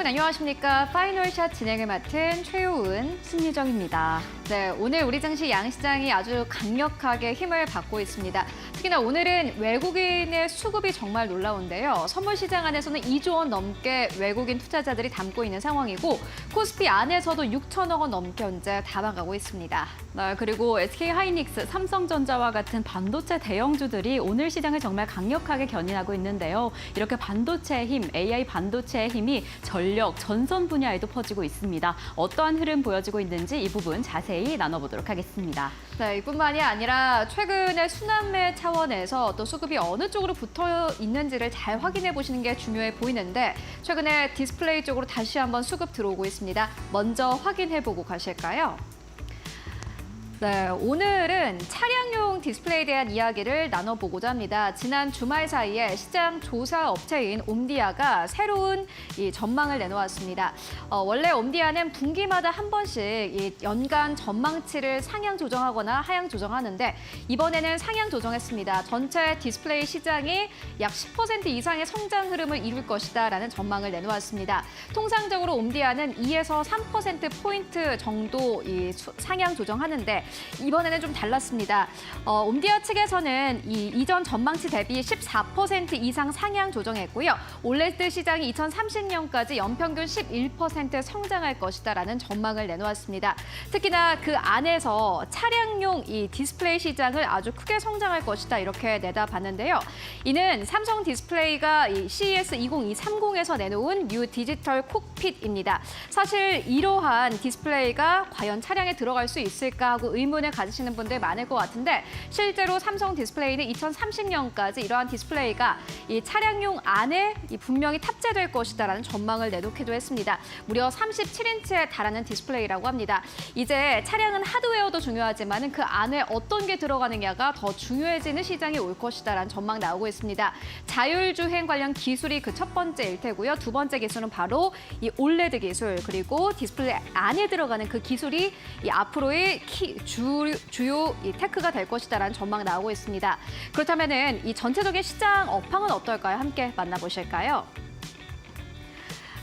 안녕하십니까. 파이널샷 진행을 맡은 최효은, 신유정입니다. 네, 오늘 우리 증시 양시장이 아주 강력하게 힘을 받고 있습니다. 특히나 오늘은 외국인의 수급이 정말 놀라운데요. 선물 시장 안에서는 2조 원 넘게 외국인 투자자들이 담고 있는 상황이고 코스피 안에서도 6천억 원 넘게 현재 담아가고 있습니다. 네, 그리고 SK하이닉스, 삼성전자와 같은 반도체 대형주들이 오늘 시장을 정말 강력하게 견인하고 있는데요. 이렇게 반도체의 힘, AI 반도체의 힘이 전력, 전선 분야에도 퍼지고 있습니다. 어떠한 흐름 보여지고 있는지 이 부분 자세히 나눠보도록 하겠습니다. 네, 이뿐만이 아니라 최근에 순환매 차원에서 또 수급이 어느 쪽으로 붙어 있는지를 잘 확인해 보시는 게 중요해 보이는데 최근에 디스플레이 쪽으로 다시 한번 수급 들어오고 있습니다. 먼저 확인해 보고 가실까요? 네, 오늘은 차량용 디스플레이에 대한 이야기를 나눠보고자 합니다. 지난 주말 사이에 시장 조사 업체인 옴디아가 새로운 이 전망을 내놓았습니다. 원래 옴디아는 분기마다 한 번씩 이 연간 전망치를 상향 조정하거나 하향 조정하는데 이번에는 상향 조정했습니다. 전체 디스플레이 시장이 약 10% 이상의 성장 흐름을 이룰 것이다라는 전망을 내놓았습니다. 통상적으로 옴디아는 2에서 3%포인트 정도 상향 조정하는데 이번에는 좀 달랐습니다. 옴디아 측에서는 이전 전망치 대비 14% 이상 상향 조정했고요. 올레드 시장이 2030년까지 연평균 11% 성장할 것이다라는 전망을 내놓았습니다. 특히나 그 안에서 차량용 이 디스플레이 시장을 아주 크게 성장할 것이다 이렇게 내다봤는데요. 이는 삼성 디스플레이가 이 CES 2030에서 내놓은 뉴 디지털 콕핏입니다. 사실 이러한 디스플레이가 과연 차량에 들어갈 수 있을까 하고 의문을 가지시는 분들 많을 것 같은데 실제로 삼성 디스플레이는 2030년까지 이러한 디스플레이가 이 차량용 안에 분명히 탑재될 것이다라는 전망을 내놓기도 했습니다. 무려 37인치에 달하는 디스플레이라고 합니다. 이제 차량은 하드웨어도 중요하지만 그 안에 어떤 게 들어가느냐가 더 중요해지는 시장이 올 것이다라는 전망 나오고 있습니다. 자율주행 관련 기술이 그 첫 번째일 테고요. 두 번째 기술은 바로 이 올레드 기술 그리고 디스플레이 안에 들어가는 그 기술이 이 앞으로의 주요 테크가 될 것이다라는 전망 나오고 있습니다. 그렇다면은 이 전체적인 시장 업황은 어떨까요? 함께 만나보실까요?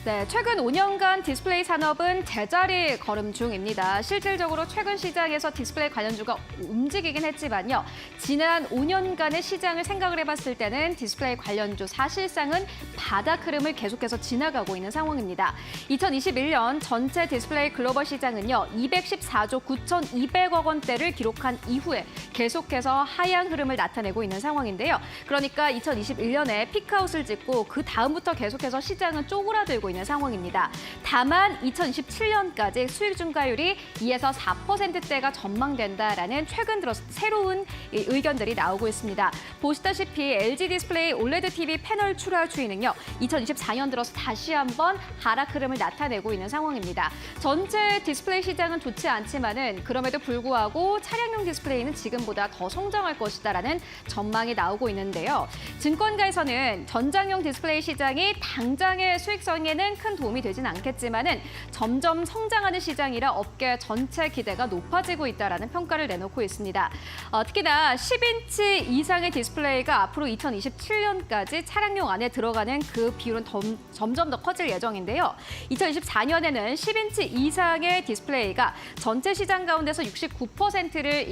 네, 최근 5년간 디스플레이 산업은 제자리 걸음 중입니다. 실질적으로 최근 시장에서 디스플레이 관련주가 움직이긴 했지만요. 지난 5년간의 시장을 생각을 해봤을 때는 디스플레이 관련주 사실상은 바닥 흐름을 계속해서 지나가고 있는 상황입니다. 2021년 전체 디스플레이 글로벌 시장은요. 214조 9,200억 원대를 기록한 이후에 계속해서 하향 흐름을 나타내고 있는 상황인데요. 그러니까 2021년에 피크아웃을 찍고 그 다음부터 계속해서 시장은 쪼그라들고 있는 상황입니다. 다만 2027년까지 수익 증가율이 2에서 4%대가 전망된다라는 최근 들어 새로운 의견들이 나오고 있습니다. 보시다시피 LG 디스플레이 올레드 TV 패널 출하 추이는요. 2024년 들어서 다시 한번 하락 흐름을 나타내고 있는 상황입니다. 전체 디스플레이 시장은 좋지 않지만은 그럼에도 불구하고 차량용 디스플레이는 지금보다 더 성장할 것이다라는 전망이 나오고 있는데요. 증권가에서는 전장용 디스플레이 시장이 당장의 수익성에는 큰 도움이 되진 않겠지만은 점점 성장하는 시장이라 업계 전체 기대가 높아지고 있다라는 평가를 내놓고 있습니다. 특히나 10인치 이상의 디스플레이가 앞으로 2027년까지 차량용 안에 들어가는 그 비율은 점점 더 커질 예정인데요. 2024년에는 10인치 이상의 디스플레이가 전체 시장 가운데서 69%를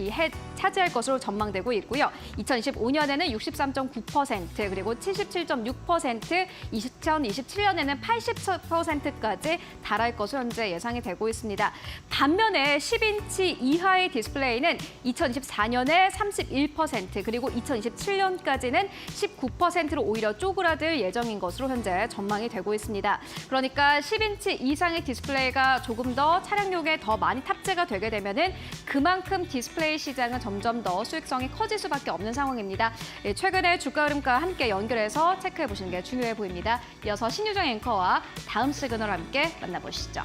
차지할 것으로 전망되고 있고요. 2025년에는 63.9%, 그리고 77.6%, 2027년에는 80%까지 달할 것으로 현재 예상이 되고 있습니다. 반면에 10인치 이하의 디스플레이는 2024년에 31%, 그리고 2027년까지는 19%로 오히려 쪼그라들 예정인 것으로 현재 전망이 되고 있습니다. 그러니까 10인치 이상의 디스플레이가 조금 더 차량용에 더 많이 탑재가 되게 되면은 그만큼 디스플레이 시장은 점점 더 수익성이 커질 수밖에 없는 상황입니다. 최근의 주가 흐름과 함께 연결해서 체크해 보시는 게 중요해 보입니다. 이어서 신유정 앵커와 다음 시그널 함께 만나보시죠.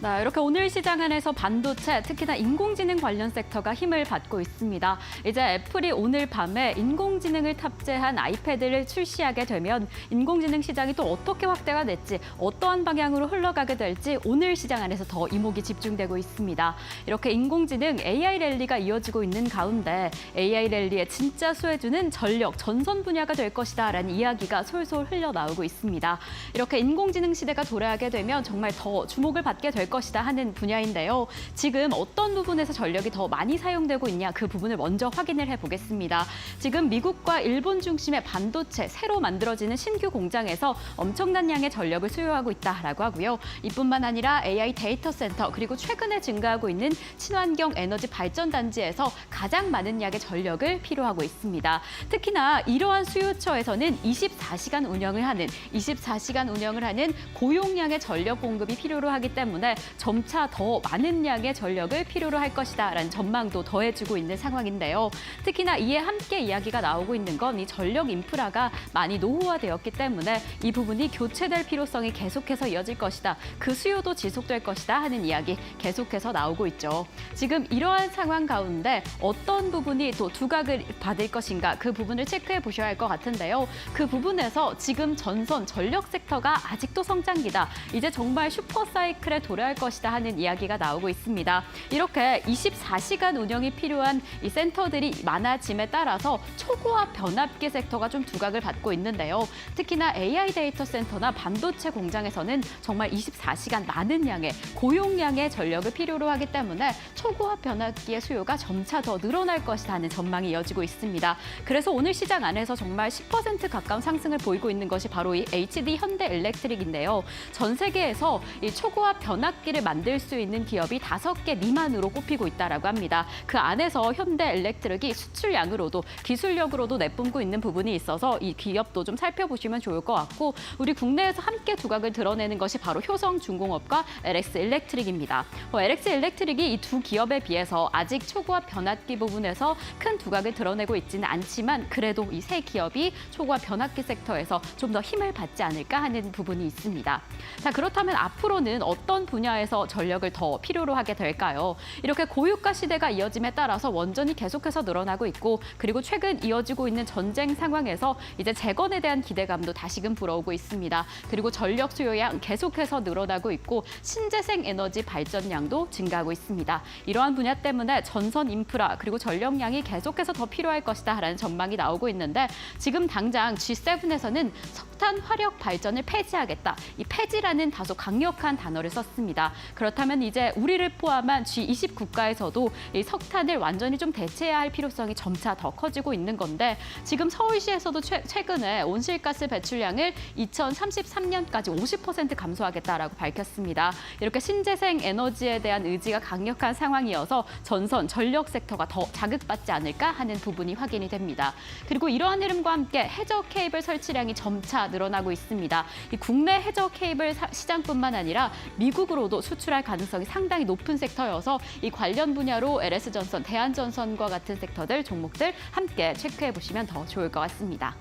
네, 이렇게 오늘 시장 안에서 반도체, 특히나 인공지능 관련 섹터가 힘을 받고 있습니다. 이제 애플이 오늘 밤에 인공지능을 탑재한 아이패드를 출시하게 되면 인공지능 시장이 또 어떻게 확대가 될지, 어떠한 방향으로 흘러가게 될지 오늘 시장 안에서 더 이목이 집중되고 있습니다. 이렇게 인공지능 AI 랠리가 이어지고 있는 가운데 AI 랠리의 진짜 수혜주는 전력, 전선 분야가 될 것이다라는 이야기가 솔솔 흘러나오고 있습니다. 이렇게 인공지능 시대가 도래하게 되면 정말 더 주목을 받게 될 것이다 하는 분야인데요. 지금 어떤 부분에서 전력이 더 많이 사용되고 있냐 그 부분을 먼저 확인을 해보겠습니다. 지금 미국과 일본 중심의 반도체 새로 만들어지는 신규 공장에서 엄청난 양의 전력을 수요하고 있다라고 하고요. 이뿐만 아니라 AI 데이터 센터 그리고 최근에 증가하고 있는 친환경 에너지 발전 단지에서 가장 많은 양의 전력을 필요하고 있습니다. 특히나 이러한 수요처에서는 24시간 운영을 하는 고용량의 전력 공급이 필요로 하기 때문에 점차 더 많은 양의 전력을 필요로 할 것이다라는 전망도 더해주고 있는 상황인데요. 특히나 이에 함께 이야기가 나오고 있는 건 이 전력 인프라가 많이 노후화되었기 때문에 이 부분이 교체될 필요성이 계속해서 이어질 것이다. 그 수요도 지속될 것이다 하는 이야기 계속해서 나오고 있죠. 지금 이러한 상황 가운데 어떤 부분이 또 두각을 받을 것인가 그 부분을 체크해 보셔야 할 것 같은데요. 그 부분에서 지금 전선, 전력 섹터가 아직도 성장기다. 이제 정말 슈퍼사이클에 도래할 것이다 하는 이야기가 나오고 있습니다. 이렇게 24시간 운영이 필요한 이 센터들이 많아짐에 따라서 초고압 변압기 섹터가 좀 두각을 받고 있는데요. 특히나 AI 데이터 센터나 반도체 공장에서는 정말 24시간 많은 양의 고용량의 전력을 필요로 하기 때문에 초고압 변압기의 수요가 점차 더 늘어날 것이다 하는 전망이 이어지고 있습니다. 그래서 오늘 시장 안에서 정말 10% 가까운 상승을 보이고 있는 것이 바로 이 HD 현대엘렉트릭인데요. 전 세계에서 이 초고압 변압기를 만들 수 있는 기업이 5개 미만으로 꼽히고 있다라고 합니다. 그 안에서 현대엘렉트릭이 수출량으로도 기술력으로도 내뿜고 있는 부분이 있어서 이 기업도 좀 살펴보시면 좋을 것 같고 우리 국내에서 함께 두각을 드러내는 것이 바로 효성중공업과 LX일렉트릭입니다. LX일렉트릭이 이 두 기업에 비해서 아직 초고압 변압기 부분에서 큰 두각을 드러내고 있지는 않지만 그래도 이 세 기업이 초고압 변압기 섹터에서 좀 더 힘을 받지 않을까 하는 부분이 있습니다. 자, 그렇다면 앞으로는 어떤 분야에서 전력을 더 필요로 하게 될까요? 이렇게 고유가 시대가 이어짐에 따라서 원전이 계속해서 늘어나고 있고 그리고 최근 이어지고 있는 전쟁 상황에서 이제 재건에 대한 기대감도 다시금 불어오고 있습니다. 그리고 전력 수요량 계속해서 늘어나고 있고 신재생 에너지 발전량도 증가하고 있습니다. 이러한 분야 때문에 전선 인프라 그리고 전력량이 계속해서 더 필요할 것이다라는 전망이 나오고 있는데 지금 당장 G7에서는 석탄 화력 발전을 폐지하겠다. 이 폐지라는 다소 강력한 단어를 썼습니다. 그렇다면 이제 우리를 포함한 G20 국가에서도 이 석탄을 완전히 좀 대체해야 할 필요성이 점차 더 커지고 있는 건데 지금 서울시에서도 최근에 온실가스 배출량을 2033년까지 50% 감소하겠다라고 밝혔습니다. 이렇게 신재생 에너지에 대한 의지가 강력한 상황이어서 전선, 전력 섹터가 더 자극받지 않을까 하는 부분이 확인이 됩니다. 그리고 이러한 흐름과 함께 해저 케이블 설치량이 점차 늘어나고 있습니다. 이 국내 해저 케이블 시장뿐만 아니라 미국으로도 수출할 가능성이 상당히 높은 섹터여서 이 관련 분야로 LS전선, 대한전선과 같은 섹터들, 종목들 함께 체크해 보시면 더 좋을 것 같습니다.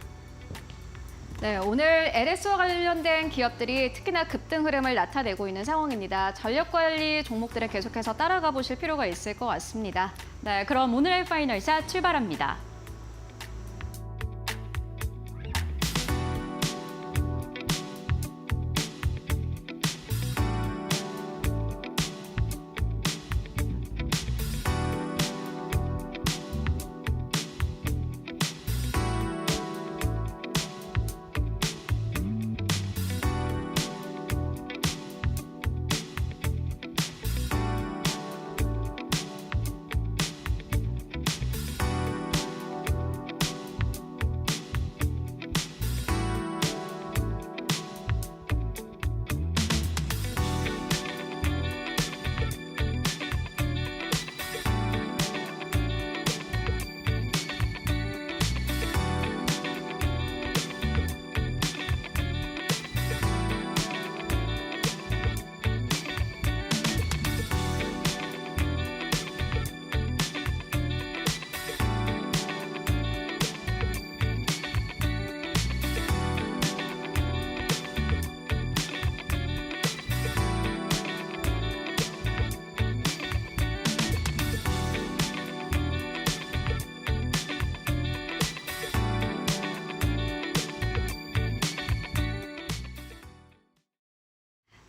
네, 오늘 LS와 관련된 기업들이 특히나 급등 흐름을 나타내고 있는 상황입니다. 전력 관리 종목들에 계속해서 따라가 보실 필요가 있을 것 같습니다. 네, 그럼 오늘의 파이널샷 출발합니다.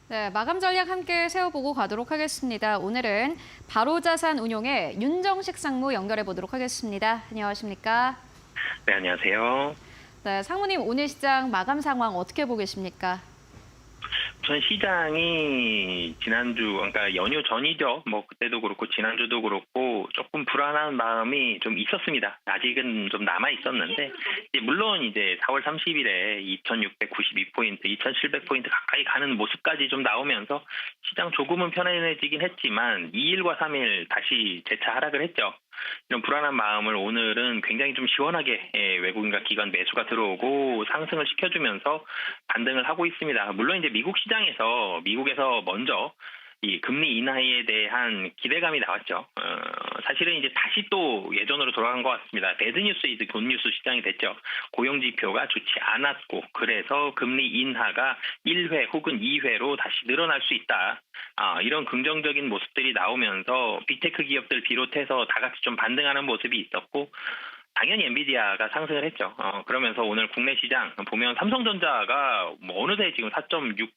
네, 마감 전략 함께 세워보고 가도록 하겠습니다. 오늘은 바로자산운용의 윤정식 상무 연결해 보도록 하겠습니다. 안녕하십니까? 네, 안녕하세요. 네, 상무님 오늘 시장 마감 상황 어떻게 보고 계십니까? 우선 시장이 지난주, 그러니까 연휴 전이죠. 뭐 그때도 그렇고 지난주도 그렇고 조금 불안한 마음이 좀 있었습니다. 아직은 좀 남아 있었는데 물론 이제 4월 30일에 2,692포인트, 2,700포인트 가까이 가는 모습까지 좀 나오면서 시장 조금은 편안해지긴 했지만 2일과 3일 다시 재차 하락을 했죠. 이런 불안한 마음을 오늘은 굉장히 좀 시원하게 외국인과 기관 매수가 들어오고 상승을 시켜주면서 반등을 하고 있습니다. 물론 이제 미국에서 먼저 이 금리 인하에 대한 기대감이 나왔죠. 사실은 이제 다시 또 예전으로 돌아간 것 같습니다. 배드뉴스 이즈 굿뉴스 시장이 됐죠. 고용지표가 좋지 않았고 그래서 금리 인하가 1회 혹은 2회로 다시 늘어날 수 있다. 이런 긍정적인 모습들이 나오면서 빅테크 기업들 비롯해서 다 같이 좀 반등하는 모습이 있었고 당연히 엔비디아가 상승을 했죠. 그러면서 오늘 국내 시장 보면 삼성전자가 뭐 어느새 지금 4%대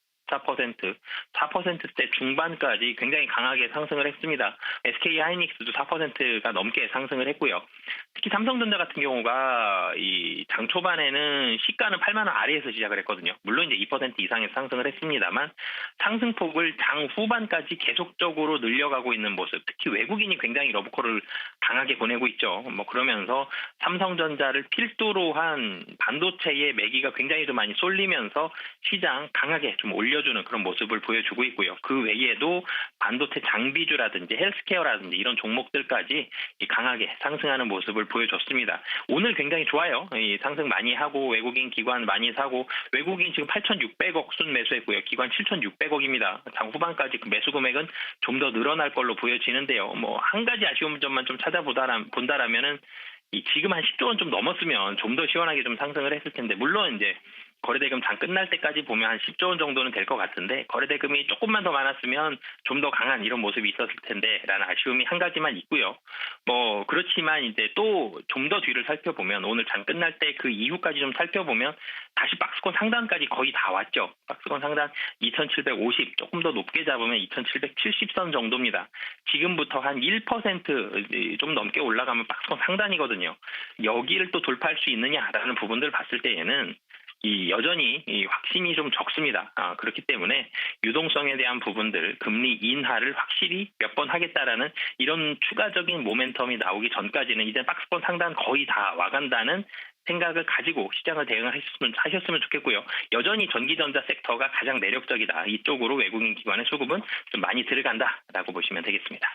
중반까지 굉장히 강하게 상승을 했습니다. SK 하이닉스도 4%가 넘게 상승을 했고요. 특히 삼성전자 같은 경우가 이 장 초반에는 시가는 8만 원 아래에서 시작을 했거든요. 물론 이제 2% 이상의 상승을 했습니다만 상승폭을 장 후반까지 계속적으로 늘려가고 있는 모습. 특히 외국인이 굉장히 러브콜을 강하게 보내고 있죠. 뭐 그러면서 삼성전자를 필두로 한 반도체의 매기가 굉장히 좀 많이 쏠리면서 시장 강하게 좀 올려주는 그런 모습을 보여주고 있고요. 그 외에도 반도체 장비주라든지 헬스케어라든지 이런 종목들까지 강하게 상승하는 모습을 보여줬습니다. 오늘 굉장히 좋아요. 이 상승 많이 하고 외국인 기관 많이 사고 외국인 지금 8,600억 순 매수했고요. 기관 7,600억입니다. 장 후반까지 그 매수 금액은 좀 더 늘어날 걸로 보여지는데요. 뭐 한 가지 아쉬운 점만 좀 본다라면은 지금 한 10조 원 좀 넘었으면 좀 더 시원하게 좀 상승을 했을 텐데 물론 이제 거래대금 장 끝날 때까지 보면 한 10조 원 정도는 될 것 같은데 거래대금이 조금만 더 많았으면 좀 더 강한 이런 모습이 있었을 텐데라는 아쉬움이 한 가지만 있고요. 뭐 그렇지만 이제 또 좀 더 뒤를 살펴보면 오늘 장 끝날 때 그 이후까지 좀 살펴보면 다시 박스권 상단까지 거의 다 왔죠. 박스권 상단 2,750 조금 더 높게 잡으면 2,770선 정도입니다. 지금부터 한 1% 넘게 올라가면 박스권 상단이거든요. 여기를 또 돌파할 수 있느냐라는 부분들을 봤을 때에는 여전히 확신이 좀 적습니다. 그렇기 때문에 유동성에 대한 부분들, 금리 인하를 확실히 몇 번 하겠다라는 이런 추가적인 모멘텀이 나오기 전까지는 이제 박스권 상단 거의 다 와간다는 생각을 가지고 시장을 하셨으면 좋겠고요. 여전히 전기전자 섹터가 가장 매력적이다. 이쪽으로 외국인 기관의 수급은 좀 많이 들어간다라고 보시면 되겠습니다.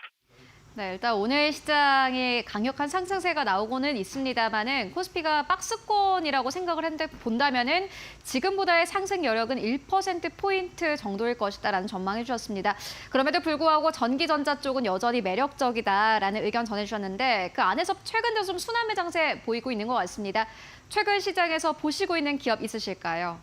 네, 일단 오늘 시장에 강력한 상승세가 나오고는 있습니다만은 코스피가 박스권이라고 생각을 했는데 본다면은 지금보다의 상승 여력은 1%포인트 정도일 것이다라는 전망해 주셨습니다. 그럼에도 불구하고 전기전자 쪽은 여전히 매력적이다라는 의견 전해주셨는데 그 안에서 최근 들어 좀 순환 매장세 보이고 있는 것 같습니다. 최근 시장에서 보시고 있는 기업 있으실까요?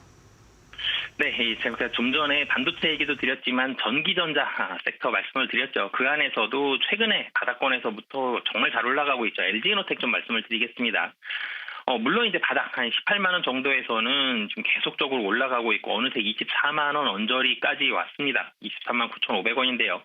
네, 제가 좀 전에 반도체 얘기도 드렸지만 전기전자 섹터 말씀을 드렸죠. 그 안에서도 최근에 바닥권에서부터 정말 잘 올라가고 있죠. LG이노텍 좀 말씀을 드리겠습니다. 물론 이제 바닥 한 18만 원 정도에서는 지금 계속적으로 올라가고 있고 어느새 24만 원 언저리까지 왔습니다. 23만 9,500원인데요.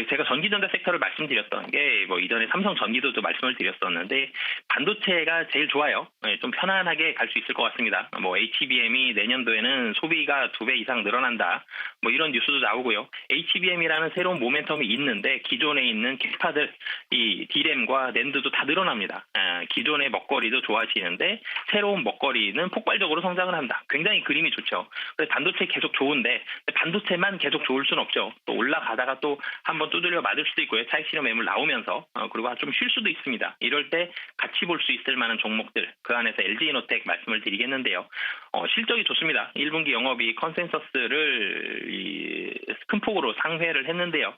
제가 전기전자 섹터를 말씀드렸던 게 뭐 이전에 삼성전기도 말씀을 드렸었는데 반도체가 제일 좋아요. 좀 편안하게 갈 수 있을 것 같습니다. 뭐 HBM이 내년도에는 소비가 2배 이상 늘어난다. 뭐 이런 뉴스도 나오고요. HBM이라는 새로운 모멘텀이 있는데 기존에 있는 캐파들, 이 D램과 낸드도 다 늘어납니다. 기존의 먹거리도 좋아지는데 새로운 먹거리는 폭발적으로 성장을 한다. 굉장히 그림이 좋죠. 그래서 반도체 계속 좋은데 반도체만 계속 좋을 수는 없죠. 또 올라가다가 또 한번 두들려 맞을 수도 있고요. 차익 실현 매물 나오면서 그리고 좀 쉴 수도 있습니다. 이럴 때 같이 볼 수 있을 만한 종목들 그 안에서 LG이노텍 말씀을 드리겠는데요. 실적이 좋습니다. 1분기 영업이 컨센서스를 큰 폭으로 상회를 했는데요.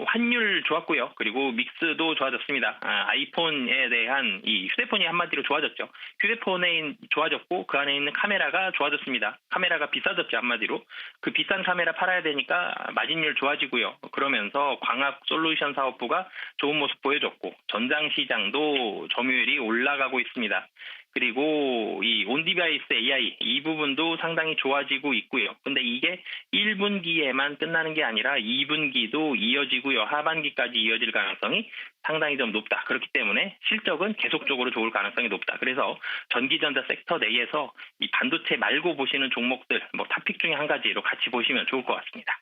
환율 좋았고요. 그리고 믹스도 좋아졌습니다. 아이폰에 대한 이 휴대폰이 한마디로 좋아졌죠. 휴대폰에 좋아졌고 그 안에 있는 카메라가 좋아졌습니다. 카메라가 비싸졌죠. 한마디로. 그 비싼 카메라 팔아야 되니까 마진율 좋아지고요. 그러면서 광학 솔루션 사업부가 좋은 모습 보여줬고 전장 시장도 점유율이 올라가고 있습니다. 그리고 이 온디바이스 AI 이 부분도 상당히 좋아지고 있고요. 근데 이게 1분기에만 끝나는 게 아니라 2분기도 이어지고요. 하반기까지 이어질 가능성이 상당히 좀 높다. 그렇기 때문에 실적은 계속적으로 좋을 가능성이 높다. 그래서 전기전자 섹터 내에서 이 반도체 말고 보시는 종목들, 뭐 탑픽 중에 한 가지로 같이 보시면 좋을 것 같습니다.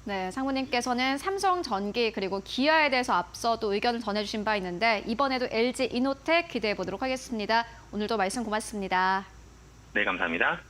네, 상무님께서는 삼성전기 그리고 기아에 대해서 앞서 또 의견을 전해주신 바 있는데 이번에도 LG 이노텍 기대해 보도록 하겠습니다. 오늘도 말씀 고맙습니다. 네, 감사합니다.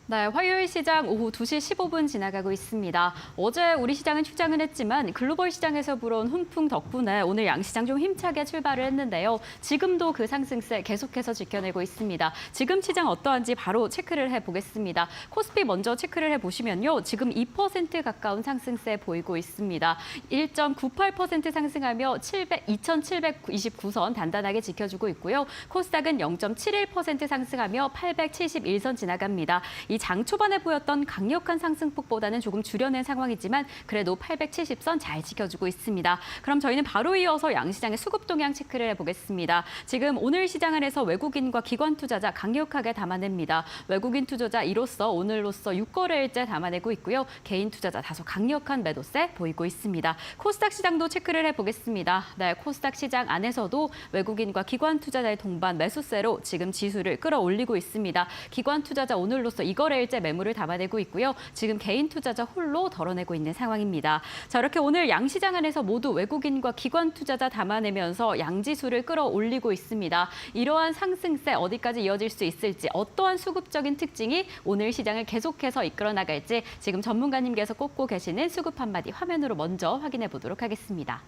네, 화요일 시장 오후 2시 15분 지나가고 있습니다. 어제 우리 시장은 휴장을 했지만 글로벌 시장에서 불어온 훈풍 덕분에 오늘 양시장 좀 힘차게 출발을 했는데요. 지금도 그 상승세 계속해서 지켜내고 있습니다. 지금 시장 어떠한지 바로 체크를 해보겠습니다. 코스피 먼저 체크를 해보시면요. 지금 2% 가까운 상승세 보이고 있습니다. 1.98% 상승하며 2,729선 단단하게 지켜주고 있고요. 코스닥은 0.71% 상승하며 871선 지나갑니다. 이 장 초반에 보였던 강력한 상승폭보다는 조금 줄여낸 상황이지만 그래도 870선 잘 지켜주고 있습니다. 그럼 저희는 바로 이어서 양시장의 수급 동향 체크를 해보겠습니다. 지금 오늘 시장 안에서 외국인과 기관 투자자 강력하게 담아냅니다. 외국인 투자자 이로써 오늘로써 6거래일째 담아내고 있고요. 개인 투자자 다소 강력한 매도세 보이고 있습니다. 코스닥 시장도 체크를 해보겠습니다. 네, 코스닥 시장 안에서도 외국인과 기관 투자자의 동반 매수세로 지금 지수를 끌어올리고 있습니다. 기관 투자자 오늘로써 2거래일째 매물을 담아내고 있고요. 지금 개인 투자자 홀로 덜어내고 있는 상황입니다. 자, 이렇게 오늘 양시장 안에서 모두 외국인과 기관 투자자 담아내면서 양지수를 끌어올리고 있습니다. 이러한 상승세 어디까지 이어질 수 있을지 어떠한 수급적인 특징이 오늘 시장을 계속해서 이끌어 나갈지 지금 전문가님께서 꼽고 계시는 수급 한마디 화면으로 먼저 확인해 보도록 하겠습니다.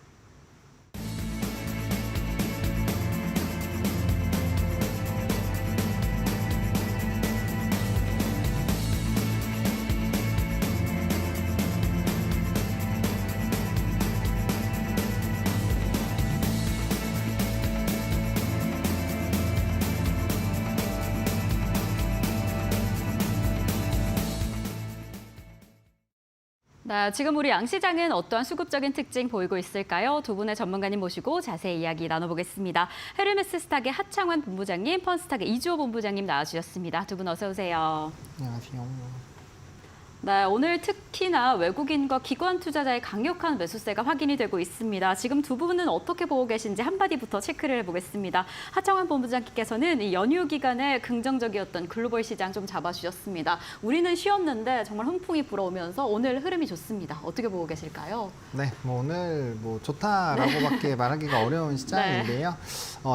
네, 지금 우리 양시장은 어떠한 수급적인 특징 보이고 있을까요? 두 분의 전문가님 모시고 자세히 이야기 나눠보겠습니다. 헤르메스 스탁의 하창환 본부장님, 펀스탁의 이주호 본부장님 나와주셨습니다. 두 분 어서 오세요. 안녕하세요. 네, 오늘 특히나 외국인과 기관 투자자의 강력한 매수세가 확인이 되고 있습니다. 지금 두 분은 어떻게 보고 계신지 한마디부터 체크를 해보겠습니다. 하창환 본부장님께서는 이 연휴 기간에 긍정적이었던 글로벌 시장 좀 잡아주셨습니다. 우리는 쉬었는데 정말 훈풍이 불어오면서 오늘 흐름이 좋습니다. 어떻게 보고 계실까요? 네, 오늘 좋다라고밖에 말하기가 어려운 시장인데요.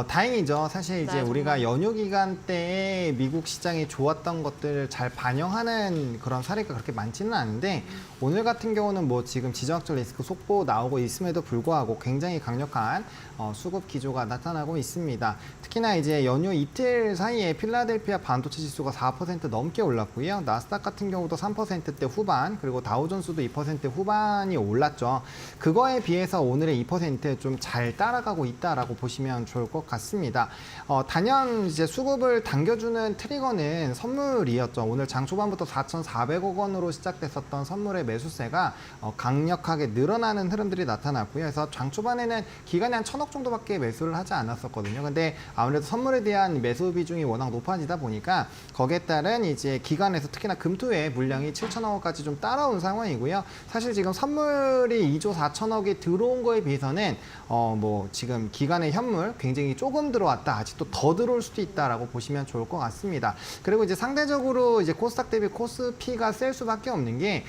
다행이죠. 사실 이제 네, 우리가 연휴 기간 때에 미국 시장이 좋았던 것들을 잘 반영하는 그런 사례가 그렇게 많지는 않은데 오늘 같은 경우는 지금 지정학적 리스크 속보 나오고 있음에도 불구하고 굉장히 강력한 수급 기조가 나타나고 있습니다. 특히나 이제 연휴 이틀 사이에 필라델피아 반도체 지수가 4% 넘게 올랐고요. 나스닥 같은 경우도 3%대 후반, 그리고 다우존스도 2% 후반이 올랐죠. 그거에 비해서 오늘의 2% 좀 잘 따라가고 있다라고 보시면 좋을 것 같습니다. 단연 이제 수급을 당겨주는 트리거는 선물이었죠. 오늘 장 초반부터 4,400억 원으로 시작됐었던 선물의 매수세가 강력하게 늘어나는 흐름들이 나타났고요. 그래서 장 초반에는 기간이 한 1,000억 정도밖에 매수를 하지 않았었거든요. 근데 아무래도 선물에 대한 매수 비중이 워낙 높아지다 보니까 거기에 따른 이제 기간에서 특히나 금토의 물량이 7,000억 원까지 좀 따라온 상황이고요. 사실 지금 선물이 2조 4천억이 들어온 거에 비해서는 지금 기간의 현물 굉장히 조금 들어왔다. 아직도 더 들어올 수도 있다라고 보시면 좋을 것 같습니다. 그리고 이제 상대적으로 이제 코스닥 대비 코스피가 셀 수밖에 없는 게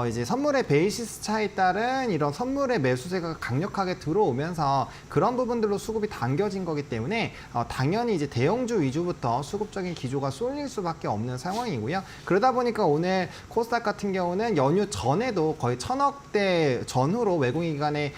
이제 선물의 베이시스 차에 따른 이런 선물의 매수세가 강력하게 들어오면서 그런 부분들로 수급이 당겨진 거기 때문에 당연히 이제 대형주 위주부터 수급적인 기조가 쏠릴 수밖에 없는 상황이고요. 그러다 보니까 오늘 코스닥 같은 경우는 연휴 전에도 거의 1,000억대 전후로 외국인 기관의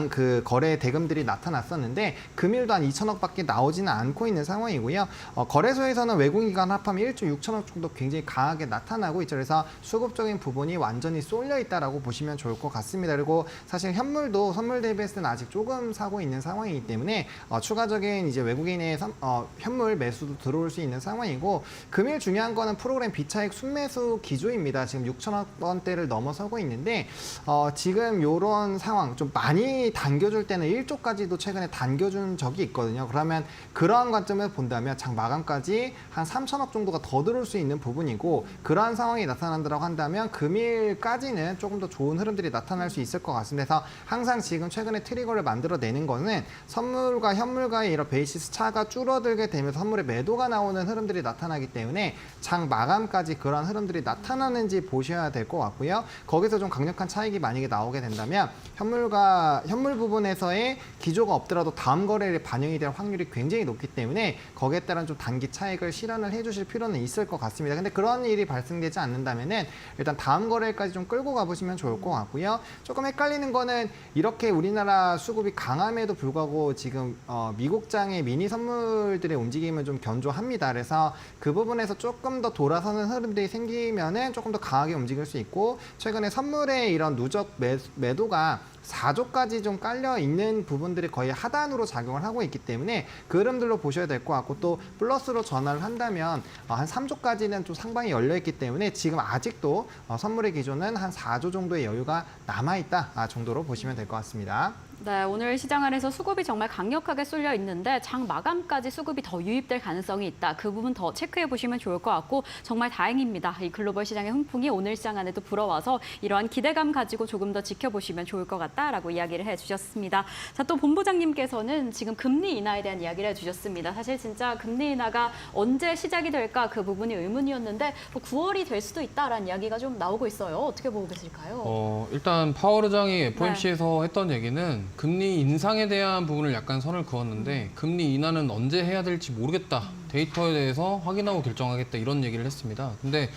그 거래 대금들이 나타났었는데 금일도 한 2,000억밖에 나오지는 않고 있는 상황이고요. 거래소에서는 외국인 기관 합하면 1조 6천억 정도 굉장히 강하게 나타나고 있죠. 그래서 그래서 수급적인 부분이 완전히 쏠려 있다라고 보시면 좋을 것 같습니다. 그리고 사실 현물도 선물 대비해서는 아직 조금 사고 있는 상황이기 때문에 추가적인 이제 외국인의 현물 매수도 들어올 수 있는 상황이고, 금일 중요한 거는 프로그램 비차익 순매수 기조입니다. 지금 6천억 원대를 넘어서고 있는데 지금 이런 상황 좀 많이 당겨줄 때는 1조까지도 최근에 당겨준 적이 있거든요. 그러면 그러한 관점에서 본다면 장 마감까지 한 3천억 정도가 더 들어올 수 있는 부분이고, 그러한 상황이 나타난다고 한다면 금일까지는 조금 더 좋은 흐름들이 나타날 수 있을 것 같습니다. 그래서 항상 지금 최근에 트리거를 만들어내는 거는 선물과 현물과의 이런 베이시스 차가 줄어들게 되면서 선물의 매도가 나오는 흐름들이 나타나기 때문에 장 마감까지 그런 흐름들이 나타나는지 보셔야 될 것 같고요. 거기서 좀 강력한 차익이 만약에 나오게 된다면 현물 부분에서의 기조가 없더라도 다음 거래일에 반영이 될 확률이 굉장히 높기 때문에 거기에 따른 좀 단기 차익을 실현을 해주실 필요는 있을 것 같습니다. 근데 그런 일이 발생되지 않는다면은 일단 다음 거래일까지 좀 끌고 가보시면 좋을 것 같고요. 조금 헷갈리는 거는 이렇게 우리나라 수급이 강함에도 불구하고 지금 미국장의 미니 선물들의 움직임은 좀 견조합니다. 그래서 그 부분에서 조금 더 돌아서는 흐름들이 생기면은 조금 더 강하게 움직일 수 있고, 최근에 선물의 이런 누적 매도가 4조까지 좀 깔려 있는 부분들이 거의 하단으로 작용을 하고 있기 때문에 그 흐름들로 보셔야 될 것 같고, 또 플러스로 전환을 한다면 한 3조까지는 좀 상방이 열려 있기 때문에 지금 아직도 선물의 기조는 한 4조 정도의 여유가 남아있다 정도로 보시면 될 것 같습니다. 네, 오늘 시장 안에서 수급이 정말 강력하게 쏠려 있는데 장 마감까지 수급이 더 유입될 가능성이 있다. 그 부분 더 체크해 보시면 좋을 것 같고, 정말 다행입니다. 이 글로벌 시장의 흥풍이 오늘 시장 안에도 불어와서 이러한 기대감 가지고 조금 더 지켜보시면 좋을 것 같다라고 이야기를 해주셨습니다. 자, 또 본부장님께서는 지금 금리 인하에 대한 이야기를 해주셨습니다. 사실 진짜 금리 인하가 언제 시작이 될까 그 부분이 의문이었는데 9월이 될 수도 있다라는 이야기가 좀 나오고 있어요. 어떻게 보고 계실까요? 일단 파월 의장이 FOMC에서 했던 얘기는 금리 인상에 대한 부분을 약간 선을 그었는데 금리 인하는 언제 해야 될지 모르겠다. 데이터에 대해서 확인하고 결정하겠다. 이런 얘기를 했습니다. 근데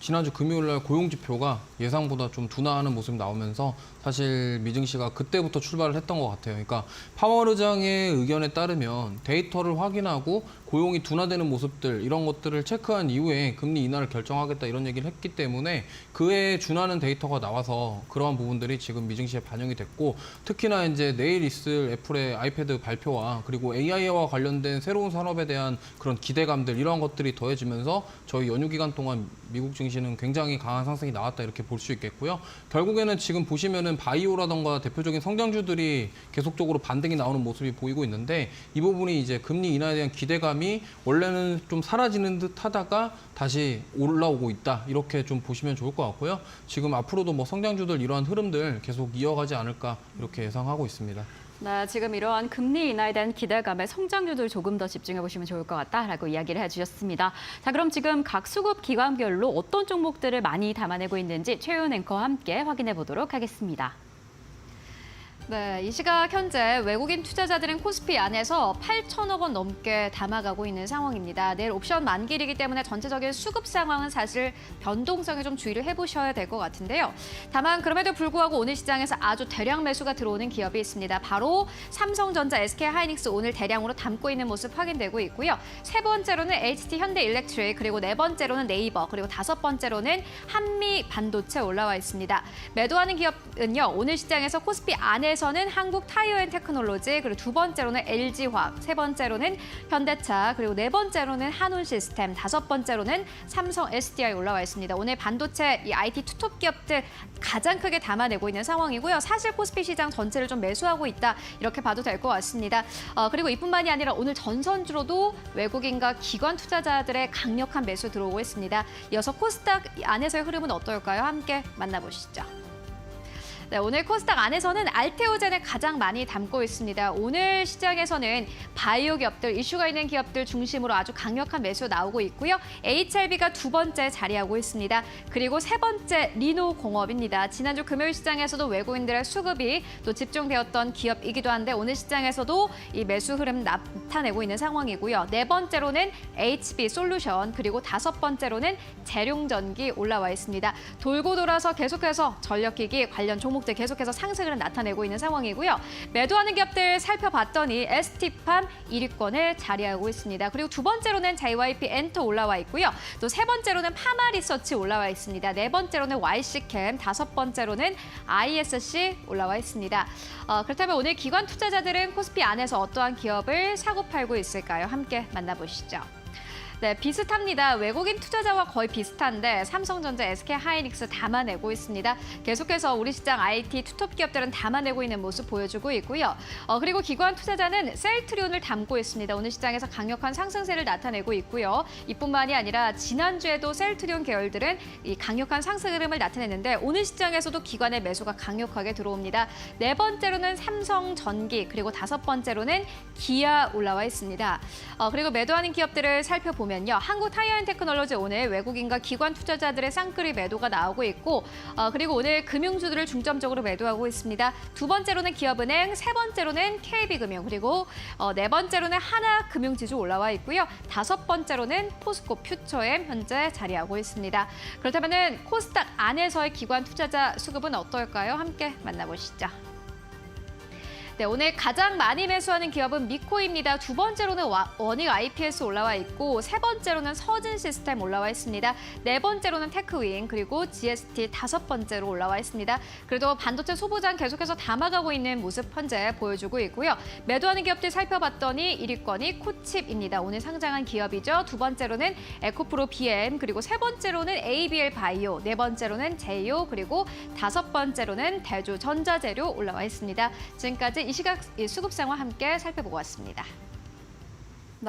지난주 금요일 날 고용 지표가 예상보다 좀 둔화하는 모습이 나오면서 사실 미증시가 그때부터 출발을 했던 것 같아요. 그러니까 파월 의장의 의견에 따르면 데이터를 확인하고 고용이 둔화되는 모습들 이런 것들을 체크한 이후에 금리 인하를 결정하겠다 이런 얘기를 했기 때문에 그에 준하는 데이터가 나와서 그러한 부분들이 지금 미증시에 반영이 됐고, 특히나 이제 내일 있을 애플의 아이패드 발표와 그리고 AI와 관련된 새로운 산업에 대한 그런 기대감들 이러한 것들이 더해지면서 저희 연휴 기간 동안 미국 증시는 굉장히 강한 상승이 나왔다 이렇게 볼 수 있겠고요. 결국에는 지금 보시면은 바이오라던가 대표적인 성장주들이 계속적으로 반등이 나오는 모습이 보이고 있는데, 이 부분이 이제 금리 인하에 대한 기대감이 원래는 좀 사라지는 듯 하다가 다시 올라오고 있다 이렇게 좀 보시면 좋을 것 같고요. 지금 앞으로도 뭐 성장주들 이러한 흐름들 계속 이어가지 않을까 이렇게 예상하고 있습니다. 네, 지금 이러한 금리 인하에 대한 기대감에 성장주들 조금 더 집중해 보시면 좋을 것 같다라고 이야기를 해주셨습니다. 자, 그럼 지금 각 수급 기관별로 어떤 종목들을 많이 담아내고 있는지 최윤 앵커와 함께 확인해 보도록 하겠습니다. 네, 이 시각 현재 외국인 투자자들은 코스피 안에서 8천억 원 넘게 담아가고 있는 상황입니다. 내일 옵션 만기이기 때문에 전체적인 수급 상황은 사실 변동성에 좀 주의를 해보셔야 될 것 같은데요. 다만 그럼에도 불구하고 오늘 시장에서 아주 대량 매수가 들어오는 기업이 있습니다. 바로 삼성전자, SK하이닉스 오늘 대량으로 담고 있는 모습 확인되고 있고요. 세 번째로는 HT 현대일렉트릭, 그리고 네 번째로는 네이버, 그리고 다섯 번째로는 한미반도체 올라와 있습니다. 매도하는 기업은요, 오늘 시장에서 코스피 안에 에서는 한국 타이어앤테크놀로지, 그리고 두 번째로는 LG화학, 세 번째로는 현대차, 그리고 네 번째로는 한운시스템, 다섯 번째로는 삼성 SDI 올라와 있습니다. 오늘 반도체 이 IT 투톱 기업들 가장 크게 담아내고 있는 상황이고요. 사실 코스피 시장 전체를 좀 매수하고 있다 이렇게 봐도 될 것 같습니다. 그리고 이뿐만이 아니라 오늘 전선주로도 외국인과 기관 투자자들의 강력한 매수 들어오고 있습니다. 이어서 코스닥 안에서의 흐름은 어떨까요? 함께 만나보시죠. 네, 오늘 코스닥 안에서는 알테오젠을 가장 많이 담고 있습니다. 오늘 시장에서는 바이오 기업들, 이슈가 있는 기업들 중심으로 아주 강력한 매수 나오고 있고요. HLB가 두 번째 자리하고 있습니다. 그리고 세 번째 리노공업입니다. 지난주 금요일 시장에서도 외국인들의 수급이 또 집중되었던 기업이기도 한데 오늘 시장에서도 이 매수 흐름 나타내고 있는 상황이고요. 네 번째로는 HB솔루션, 그리고 다섯 번째로는 재룡전기 올라와 있습니다. 돌고 돌아서 계속해서 전력기기 관련 종목 종목들 계속해서 상승을 나타내고 있는 상황이고요. 매도하는 기업들 살펴봤더니 ST팜 1위권을 자리하고 있습니다. 그리고 두 번째로는 JYP 엔터 올라와 있고요. 또 세 번째로는 파마리서치 올라와 있습니다. 네 번째로는 YC캠, 다섯 번째로는 ISC 올라와 있습니다. 그렇다면 오늘 기관 투자자들은 코스피 안에서 어떠한 기업을 사고 팔고 있을까요? 함께 만나보시죠. 네, 비슷합니다. 외국인 투자자와 거의 비슷한데 삼성전자, SK하이닉스 담아내고 있습니다. 계속해서 우리 시장 IT 투톱 기업들은 담아내고 있는 모습 보여주고 있고요. 그리고 기관 투자자는 셀트리온을 담고 있습니다. 오늘 시장에서 강력한 상승세를 나타내고 있고요. 이뿐만이 아니라 지난주에도 셀트리온 계열들은 이 강력한 상승 흐름을 나타냈는데 오늘 시장에서도 기관의 매수가 강력하게 들어옵니다. 네 번째로는 삼성전기, 그리고 다섯 번째로는 기아 올라와 있습니다. 그리고 매도하는 기업들을 살펴보면요. 한국타이어앤테크놀로지 오늘 외국인과 기관 투자자들의 쌍끌이 매도가 나오고 있고 그리고 오늘 금융주들을 중점적으로 매도하고 있습니다. 두 번째로는 기업은행, 세 번째로는 KB금융, 그리고 네 번째로는 하나금융지주 올라와 있고요. 다섯 번째로는 포스코 퓨처엠 현재 자리하고 있습니다. 그렇다면 코스닥 안에서의 기관 투자자 수급은 어떨까요? 함께 만나보시죠. 네, 오늘 가장 많이 매수하는 기업은 미코입니다. 두 번째로는 원익 IPS 올라와 있고 세 번째로는 서진 시스템 올라와 있습니다. 네 번째로는 테크윈, 그리고 GST 다섯 번째로 올라와 있습니다. 그래도 반도체 소부장 계속해서 담아가고 있는 모습 현재 보여주고 있고요. 매도하는 기업들 살펴봤더니 1위권이 코칩입니다. 오늘 상장한 기업이죠. 두 번째로는 에코프로 BM, 그리고 세 번째로는 ABL 바이오, 네 번째로는 제이오, 그리고 다섯 번째로는 대주전자재료 올라와 있습니다. 지금까지 이 시각 수급 상황 함께 살펴보고 왔습니다.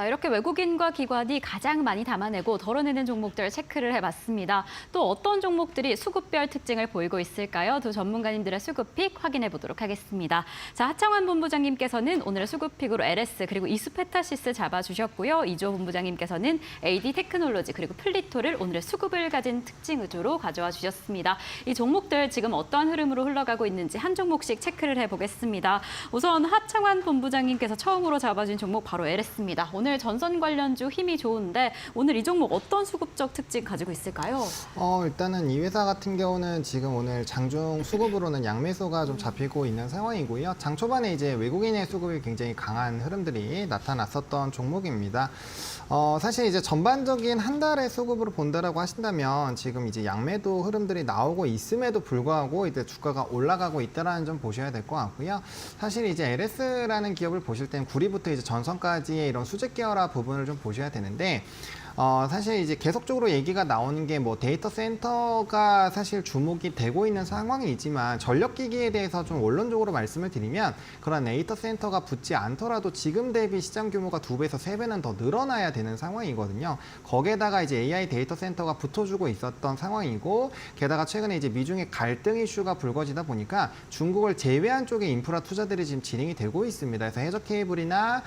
이렇게 외국인과 기관이 가장 많이 담아내고 덜어내는 종목들 체크를 해봤습니다. 또 어떤 종목들이 수급별 특징을 보이고 있을까요? 두 전문가님들의 수급픽 확인해 보도록 하겠습니다. 자, 하창환 본부장님께서는 오늘의 수급픽으로 LS 그리고 이수페타시스 잡아주셨고요. 이조 본부장님께서는 AD 테크놀로지 그리고 플리토를 오늘의 수급을 가진 특징 위주로 가져와 주셨습니다. 이 종목들 지금 어떠한 흐름으로 흘러가고 있는지 한 종목씩 체크를 해보겠습니다. 우선 하창환 본부장님께서 처음으로 잡아준 종목 바로 LS입니다. 오늘 전선 관련주 힘이 좋은데 오늘 이 종목 어떤 수급적 특징 가지고 있을까요? 일단은 이 회사 같은 경우는 지금 오늘 장중 수급으로는 양매수가 좀 잡히고 있는 상황이고요. 장 초반에 이제 외국인의 수급이 굉장히 강한 흐름들이 나타났었던 종목입니다. 사실 이제 전반적인 한 달의 수급으로 본다라고 하신다면 지금 이제 양매도 흐름들이 나오고 있음에도 불구하고 이제 주가가 올라가고 있다라는 점 보셔야 될 것 같고요. 사실 이제 LS라는 기업을 보실 때는 구리부터 이제 전선까지의 이런 수직 계열화 부분을 좀 보셔야 되는데 사실 이제 계속적으로 얘기가 나오는 게 뭐 데이터 센터가 사실 주목이 되고 있는 상황이지만 전력기기에 대해서 좀 원론적으로 말씀을 드리면 그런 데이터 센터가 붙지 않더라도 지금 대비 시장 규모가 2배에서 3배는 더 늘어나야 되는 상황이거든요. 거기에다가 이제 AI 데이터 센터가 붙어주고 있었던 상황이고 게다가 최근에 이제 미중의 갈등 이슈가 불거지다 보니까 중국을 제외한 쪽의 인프라 투자들이 지금 진행이 되고 있습니다. 그래서 해저 케이블이나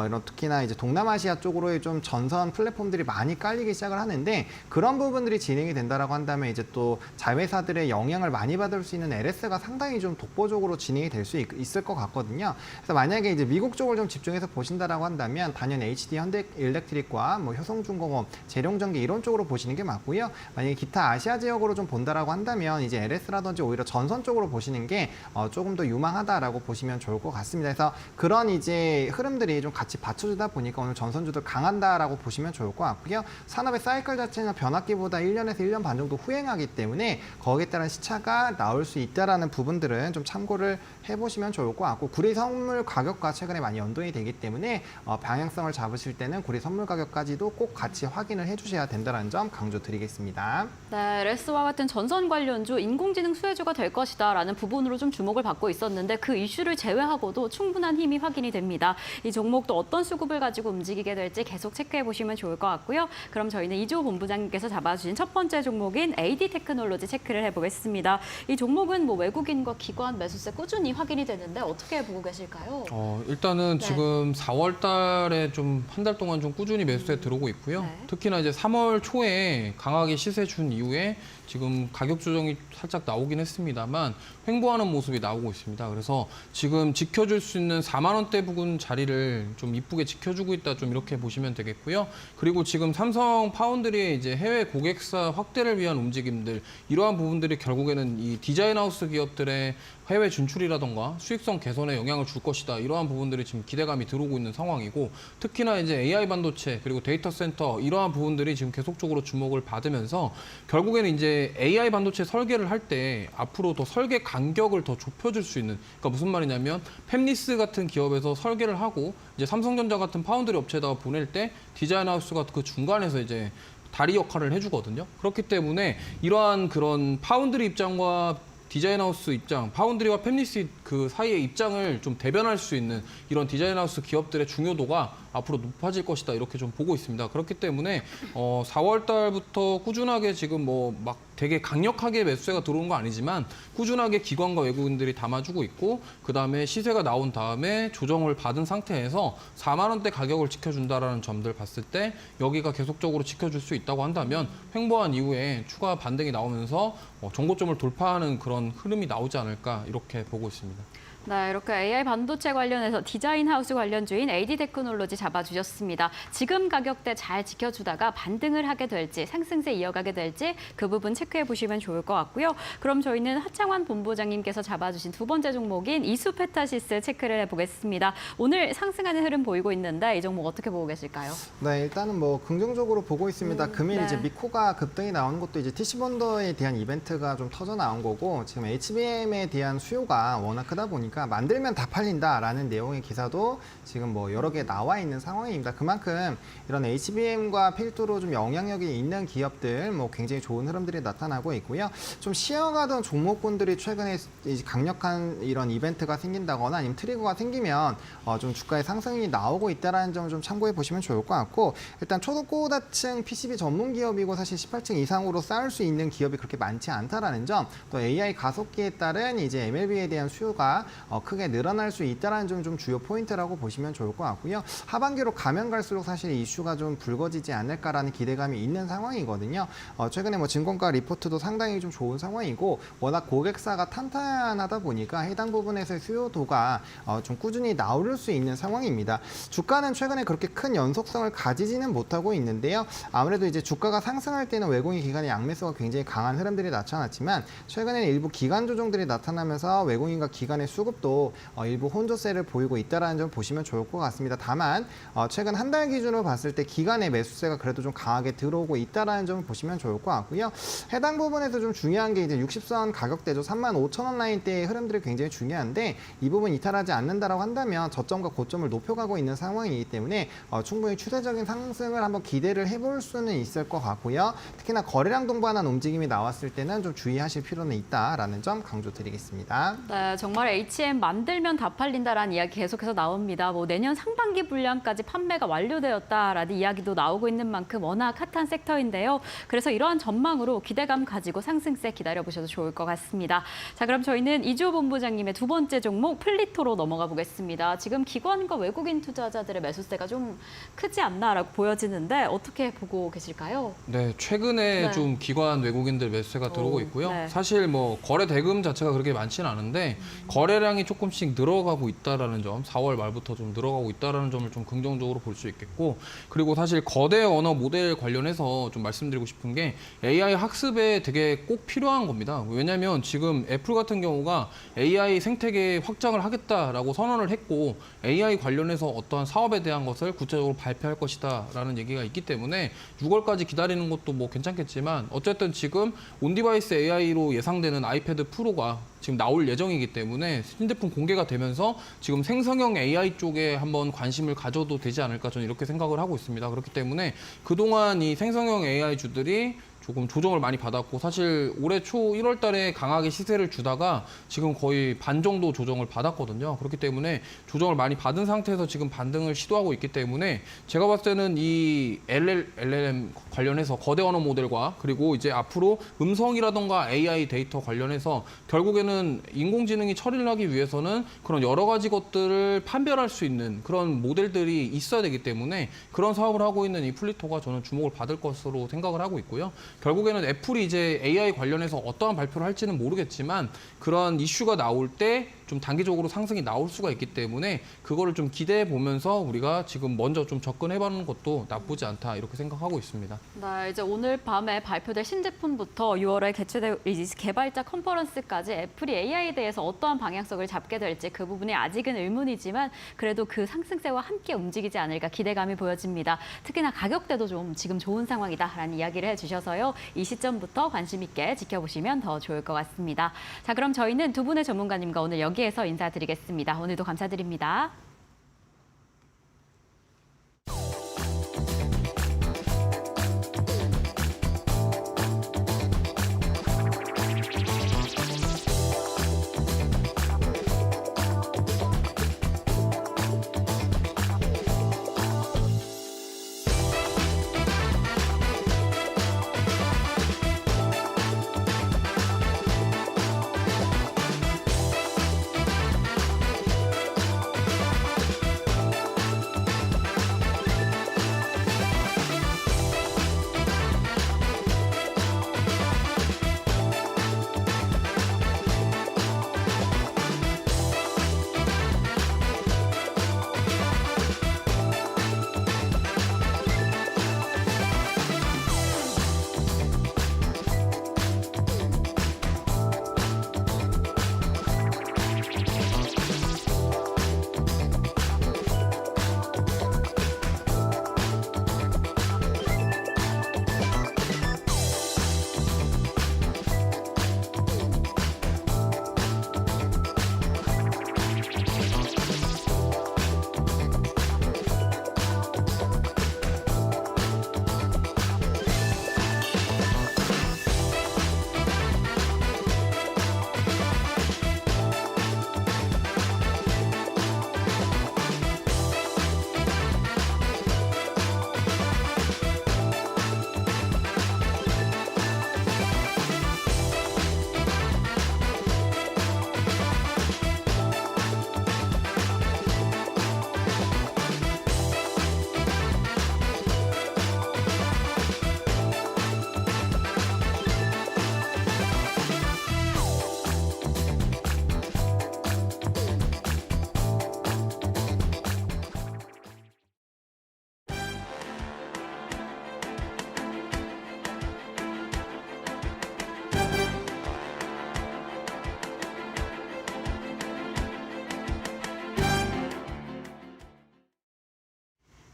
이런 특히나 이제 동남아시아 쪽으로의 좀 전선 플랫폼들이 많이 깔리기 시작을 하는데 그런 부분들이 진행이 된다라고 한다면 이제 또 자회사들의 영향을 많이 받을 수 있는 LS가 상당히 좀 독보적으로 진행이 될 수 있을 것 같거든요. 그래서 만약에 이제 미국 쪽을 좀 집중해서 보신다라고 한다면 단연 HD 현대일렉트릭과 뭐 효성중공업, 재룡전기 이런 쪽으로 보시는 게 맞고요. 만약에 기타 아시아 지역으로 좀 본다라고 한다면 이제 LS라든지 오히려 전선 쪽으로 보시는 게 조금 더 유망하다라고 보시면 좋을 것 같습니다. 그래서 그런 이제 흐름들이 좀 같이 받쳐주다 보니까 오늘 전선주들 강한다라고 보시면 좋을 것 같고요. 산업의 사이클 자체는 변압기보다 1년에서 1년 반 정도 후행하기 때문에 거기에 따른 시차가 나올 수 있다라는 부분들은 좀 참고를 해보시면 좋을 것 같고 구리 선물 가격과 최근에 많이 연동이 되기 때문에 방향성을 잡으실 때는 구리 선물 가격까지도 꼭 같이 확인을 해주셔야 된다는 점 강조드리겠습니다. 네, LS와 같은 전선 관련주 인공지능 수혜주가 될 것이다라는 부분으로 좀 주목을 받고 있었는데 그 이슈를 제외하고도 충분한 힘이 확인이 됩니다. 이 종목도 어떤 수급을 가지고 움직이게 될지 계속 체크해 보시면 좋을 것 같고요. 그럼 저희는 이조 본부장님께서 잡아주신 첫 번째 종목인 AD 테크놀로지 체크를 해보겠습니다. 이 종목은 뭐 외국인과 기관 매수세 꾸준히 확인이 되는데 어떻게 보고 계실까요? 일단은 네. 지금 4월 달에 좀 한 달 동안 좀 꾸준히 매수세 들어오고 있고요. 네. 특히나 이제 3월 초에 강하게 시세 준 이후에 지금 가격 조정이 살짝 나오긴 했습니다만 횡보하는 모습이 나오고 있습니다. 그래서 지금 지켜줄 수 있는 4만 원대 부근 자리를 좀 이쁘게 지켜주고 있다 좀 이렇게 보시면 되겠고요. 그리고 지금 지금 삼성 파운드리의 이제 해외 고객사 확대를 위한 움직임들, 이러한 부분들이 결국에는 이 디자인 하우스 기업들의 해외 진출이라던가 수익성 개선에 영향을 줄 것이다. 이러한 부분들이 지금 기대감이 들어오고 있는 상황이고, 특히나 이제 AI 반도체 그리고 데이터 센터 이러한 부분들이 지금 계속적으로 주목을 받으면서 결국에는 이제 AI 반도체 설계를 할 때 앞으로 더 설계 간격을 더 좁혀줄 수 있는, 그러니까 무슨 말이냐면 팹리스 같은 기업에서 설계를 하고 이제 삼성전자 같은 파운드리 업체에다가 보낼 때 디자인 하우스가 그 중간에서 이제 다리 역할을 해주거든요. 그렇기 때문에 이러한 그런 파운드리 입장과 디자인하우스 입장, 파운드리와 팹리스 그 사이의 입장을 좀 대변할 수 있는 이런 디자인하우스 기업들의 중요도가 앞으로 높아질 것이다, 이렇게 좀 보고 있습니다. 그렇기 때문에 4월 달부터 꾸준하게 지금 뭐 막 되게 강력하게 매수세가 들어온 거 아니지만 꾸준하게 기관과 외국인들이 담아주고 있고, 그다음에 시세가 나온 다음에 조정을 받은 상태에서 4만 원대 가격을 지켜준다라는 점들 봤을 때 여기가 계속적으로 지켜줄 수 있다고 한다면 횡보한 이후에 추가 반등이 나오면서 정고점을 돌파하는 그런 흐름이 나오지 않을까, 이렇게 보고 있습니다. 네, 이렇게 AI 반도체 관련해서 디자인 하우스 관련주인 AD 테크놀로지 잡아주셨습니다. 지금 가격대 잘 지켜주다가 반등을 하게 될지 상승세 이어가게 될지 그 부분 체크해 보시면 좋을 것 같고요. 그럼 저희는 하창환 본부장님께서 잡아주신 두 번째 종목인 이수페타시스 체크를 해보겠습니다. 오늘 상승하는 흐름 보이고 있는데 이 종목 어떻게 보고 계실까요? 네, 일단은 뭐 긍정적으로 보고 있습니다. 금일 네. 이제 미코가 급등이 나오는 것도 이제 TC본더에 대한 이벤트가 좀 터져 나온 거고, 지금 HBM에 대한 수요가 워낙 크다 보니까 만들면 다 팔린다라는 내용의 기사도 지금 뭐 여러 개 나와 있는 상황입니다. 그만큼 이런 HBM과 필두로 좀 영향력이 있는 기업들 뭐 굉장히 좋은 흐름들이 나타나고 있고요. 좀 쉬어가던 종목군들이 최근에 이제 강력한 이런 이벤트가 생긴다거나 아니면 트리거가 생기면 좀 주가의 상승이 나오고 있다는 점을 좀 참고해 보시면 좋을 것 같고, 일단 초고다층 PCB 전문 기업이고 사실 18층 이상으로 쌓을 수 있는 기업이 그렇게 많지 않다라는 점, 또 AI 가속기에 따른 이제 MLB에 대한 수요가 크게 늘어날 수 있다는 점 좀 주요 포인트라고 보시면 좋을 것 같고요. 하반기로 가면 갈수록 사실 이슈가 좀 불거지지 않을까라는 기대감이 있는 상황이거든요. 최근에 뭐 증권가 리포트도 상당히 좀 좋은 상황이고, 워낙 고객사가 탄탄하다 보니까 해당 부분에서의 수요도가 좀 꾸준히 나올 수 있는 상황입니다. 주가는 최근에 그렇게 큰 연속성을 가지지는 못하고 있는데요. 아무래도 이제 주가가 상승할 때는 외국인 기관의 양매수가 굉장히 강한 흐름들이 나타났지만, 최근에는 일부 기관 조정들이 나타나면서 외국인과 기관의 수급도 일부 혼조세를 보이고 있다는 점 보시면 좋을 것 같습니다. 다만 최근 한 달 기준으로 봤을 때 기관의 매수세가 그래도 좀 강하게 들어오고 있다는 점을 보시면 좋을 것 같고요. 해당 부분에서 좀 중요한 게 이제 60선 가격대죠. 35,000원 라인대의 흐름들이 굉장히 중요한데, 이 부분 이탈하지 않는다라고 한다면 저점과 고점을 높여가고 있는 상황이기 때문에 충분히 추세적인 상승을 한번 기대를 해볼 수는 있을 것 같고요. 특히나 거래량 동반한 움직임이 나왔을 때는 좀 주의하실 필요는 있다라는 점 강조드리겠습니다. 네, 정말 HM 만들면 다 팔린다라는 이야기 계속해서 나옵니다. 뭐 내년 상반기 분량까지 판매가 완료되었다라는 이야기도 나오고 있는 만큼 워낙 핫한 섹터인데요. 그래서 이러한 전망으로 기대감 가지고 상승세 기다려보셔도 좋을 것 같습니다. 자, 그럼 저희는 이주호 본부장님의 두 번째 종목 플리토로 넘어가 보겠습니다. 지금 기관과 외국인 투자자들의 매수세가 좀 크지 않나라고 보여지는데 어떻게 보고 계실까요? 네, 최근에 네. 좀 기관 외국인들 매수세가 들어오고 있고요. 네. 사실 뭐 거래 대금 자체가 그렇게 많지는 않은데 거래량이 조금씩 늘어가고 있다라는 점, 4월 말부터 좀 늘어가고 있다라는 점을 좀 긍정적으로 볼 수 있겠고, 그리고 사실 거대 언어 모델 관련해서 좀 말씀드리고 싶은 게 AI 학습에 되게 꼭 필요한 겁니다. 왜냐하면 지금 애플 같은 경우가 AI 생태계 확장을 하겠다라고 선언을 했고, AI 관련해서 어떠한 사업에 대한 것을 구체적으로 발표할 것이다라는 얘기가 있기 때문에 6월까지 기다리는 것도 뭐 괜찮겠지만, 어쨌든 지금 온디바이스 AI로 예상되는 아이패드 프로가 지금 나올 예정이기 때문에 신제품 공개가 되면서 지금 생성형 AI 쪽에 한번 관심을 가져도 되지 않을까, 저는 이렇게 생각을 하고 있습니다. 그렇기 때문에 그동안 이 생성형 AI 주들이 조금 조정을 많이 받았고, 사실 올해 초 1월 달에 강하게 시세를 주다가 지금 거의 반 정도 조정을 받았거든요. 그렇기 때문에 조정을 많이 받은 상태에서 지금 반등을 시도하고 있기 때문에 제가 봤을 때는 이 LLM 관련해서 거대 언어 모델과 그리고 이제 앞으로 음성이라던가 AI 데이터 관련해서 결국에는 인공지능이 처리를 하기 위해서는 그런 여러 가지 것들을 판별할 수 있는 그런 모델들이 있어야 되기 때문에 그런 사업을 하고 있는 이 플리토가 저는 주목을 받을 것으로 생각을 하고 있고요. 결국에는 애플이 이제 AI 관련해서 어떠한 발표를 할지는 모르겠지만 그런 이슈가 나올 때 좀 단기적으로 상승이 나올 수가 있기 때문에 그거를 좀 기대해 보면서 우리가 지금 먼저 좀 접근해보는 것도 나쁘지 않다 이렇게 생각하고 있습니다. 네, 이제 오늘 밤에 발표될 신제품부터 6월에 개최될 이 개발자 컨퍼런스까지 애플이 AI에 대해서 어떠한 방향성을 잡게 될지 그 부분이 아직은 의문이지만 그래도 그 상승세와 함께 움직이지 않을까 기대감이 보여집니다. 특히나 가격대도 좀 지금 좋은 상황이다라는 이야기를 해주셔서요. 이 시점부터 관심 있게 지켜보시면 더 좋을 것 같습니다. 자, 그럼 저희는 두 분의 전문가님과 오늘 여기에서 인사드리겠습니다. 오늘도 감사드립니다.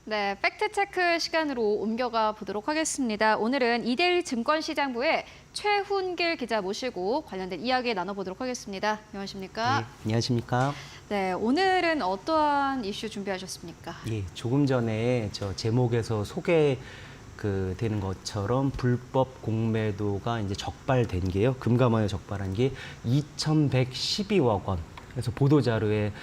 네, 팩트체크 시간으로 옮겨가 보도록 하겠습니다. 오늘은 이데일리 증권시장부의 최훈길 기자 모시고 관련된 이야기 나눠보도록 하겠습니다. 안녕하십니까? 네, 안녕하십니까? 네, 오늘은 어떠한 이슈 준비하셨습니까? 예, 조금 전에 저 제목에서 되는 것처럼 불법 공매도가 이제 적발된 게요. 금감원에 적발한 게 2,112억 원. 그래서 보도 자료에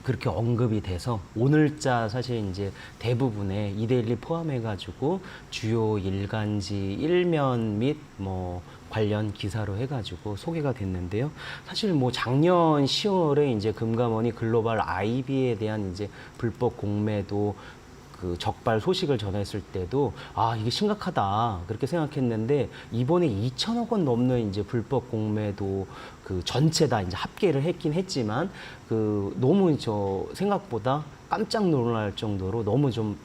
그렇게 언급이 돼서 오늘자 사실 이제 대부분의 이데일리 포함해가지고 주요 일간지 일면 및 뭐 관련 기사로 해가지고 소개가 됐는데요. 사실 뭐 작년 10월에 이제 금감원이 글로벌 IB에 대한 이제 불법 공매도 적발 소식을 전했을 때도 이게 심각하다 그렇게 생각했는데 이번에 2천억 원 넘는 이제 불법 공매도 전체 다 이제 합계를 했긴 했지만 너무 생각보다 깜짝 놀랄 정도로 너무 좀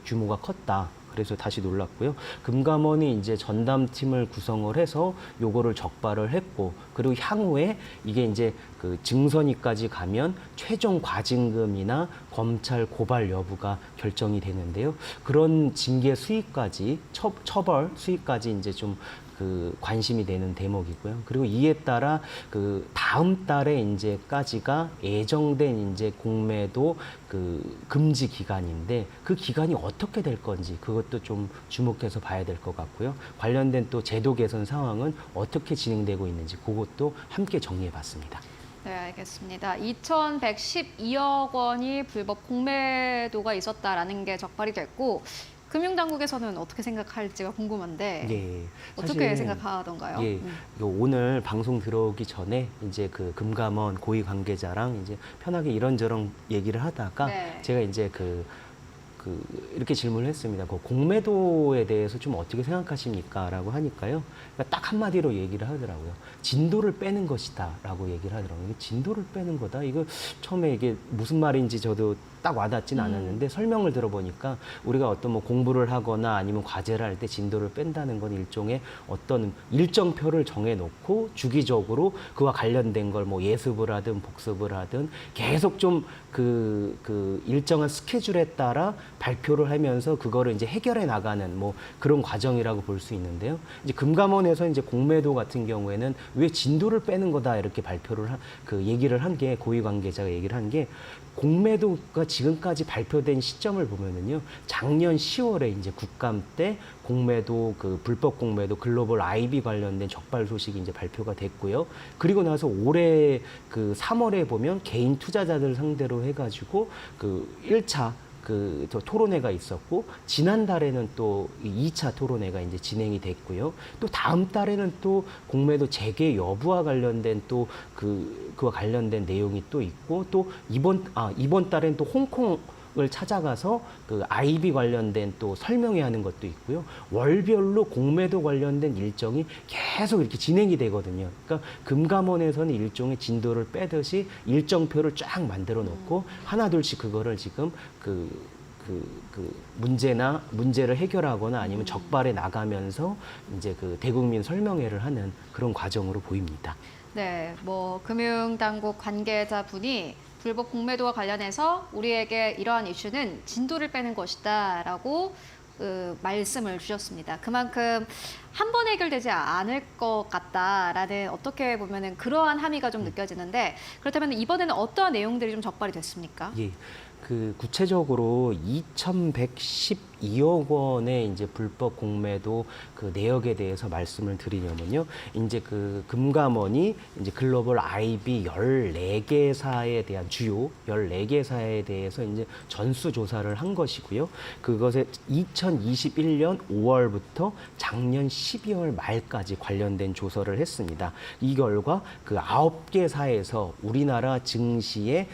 규모가 컸다. 그래서 다시 놀랐고요. 금감원이 이제 전담팀을 구성을 해서 요거를 적발을 했고, 그리고 향후에 이게 이제 증선위까지 가면 최종 과징금이나 검찰 고발 여부가 결정이 되는데요. 그런 징계 수위까지 처벌 수위까지 이제 좀 관심이 되는 대목이고요. 그리고 이에 따라 다음 달에 이제까지가 예정된 이제 공매도 금지 기간인데 그 기간이 어떻게 될 건지 그것도 좀 주목해서 봐야 될 것 같고요. 관련된 또 제도 개선 상황은 어떻게 진행되고 있는지 그것도 함께 정리해 봤습니다. 네, 알겠습니다. 2,112억 원이 불법 공매도가 있었다라는 게 적발이 됐고 금융당국에서는 어떻게 생각할지가 궁금한데 예, 어떻게 생각하던가요? 예, 오늘 방송 들어오기 전에 이제 금감원 고위 관계자랑 이제 편하게 이런저런 얘기를 하다가 네. 제가 이제 이렇게 질문을 했습니다. 그 공매도에 대해서 좀 어떻게 생각하십니까? 라고 하니까요. 그러니까 딱 한마디로 얘기를 하더라고요. 진도를 빼는 것이다. 라고 얘기를 하더라고요. 이게 진도를 빼는 거다? 이거 처음에 이게 무슨 말인지 저도 딱 와닿진 않았는데 설명을 들어보니까 우리가 어떤 뭐 공부를 하거나 아니면 과제를 할 때 진도를 뺀다는 건 일종의 어떤 일정표를 정해놓고 주기적으로 그와 관련된 걸 뭐 예습을 하든 복습을 하든 계속 좀 그 일정한 스케줄에 따라 발표를 하면서 그거를 이제 해결해 나가는 뭐 그런 과정이라고 볼 수 있는데요. 이제 금감원에서 이제 공매도 같은 경우에는 왜 진도를 빼는 거다 이렇게 발표를 얘기를 한 게 고위 관계자가 얘기를 한 게 공매도가 지금까지 발표된 시점을 보면은요, 작년 10월에 이제 국감 때 공매도 불법 공매도 글로벌 IB 관련된 적발 소식이 이제 발표가 됐고요. 그리고 나서 올해 3월에 보면 개인 투자자들 상대로 해가지고 1차 저 토론회가 있었고, 지난달에는 또 2차 토론회가 이제 진행이 됐고요. 또 다음 달에는 또 공매도 재개 여부와 관련된 또 그와 관련된 내용이 또 있고, 또 이번 달엔 또 홍콩을 찾아가서 IB 관련된 또 설명회 하는 것도 있고요. 월별로 공매도 관련된 일정이 계속 이렇게 진행이 되거든요. 그러니까 금감원에서는 일종의 진도를 빼듯이 일정표를 쫙 만들어 놓고 하나둘씩 그거를 지금 문제를 해결하거나 아니면 적발해 나가면서 이제 대국민 설명회를 하는 그런 과정으로 보입니다. 네, 뭐 금융당국 관계자분이 불법 공매도와 관련해서 우리에게 이러한 이슈는 진도를 빼는 것이다라고 말씀을 주셨습니다. 그만큼 한 번 해결되지 않을 것 같다라는 어떻게 보면은 그러한 함의가 좀 느껴지는데, 그렇다면 이번에는 어떠한 내용들이 좀 적발이 됐습니까? 예. 구체적으로 2,112억 원의 이제 불법 공매도 내역에 대해서 말씀을 드리려면요. 이제 금감원이 이제 글로벌 IB 14개사에 대한 주요 14개사에 대해서 이제 전수 조사를 한 것이고요. 그것에 2021년 5월부터 작년 12월 말까지 관련된 조사를 했습니다. 이 결과 9개사에서 우리나라 증시의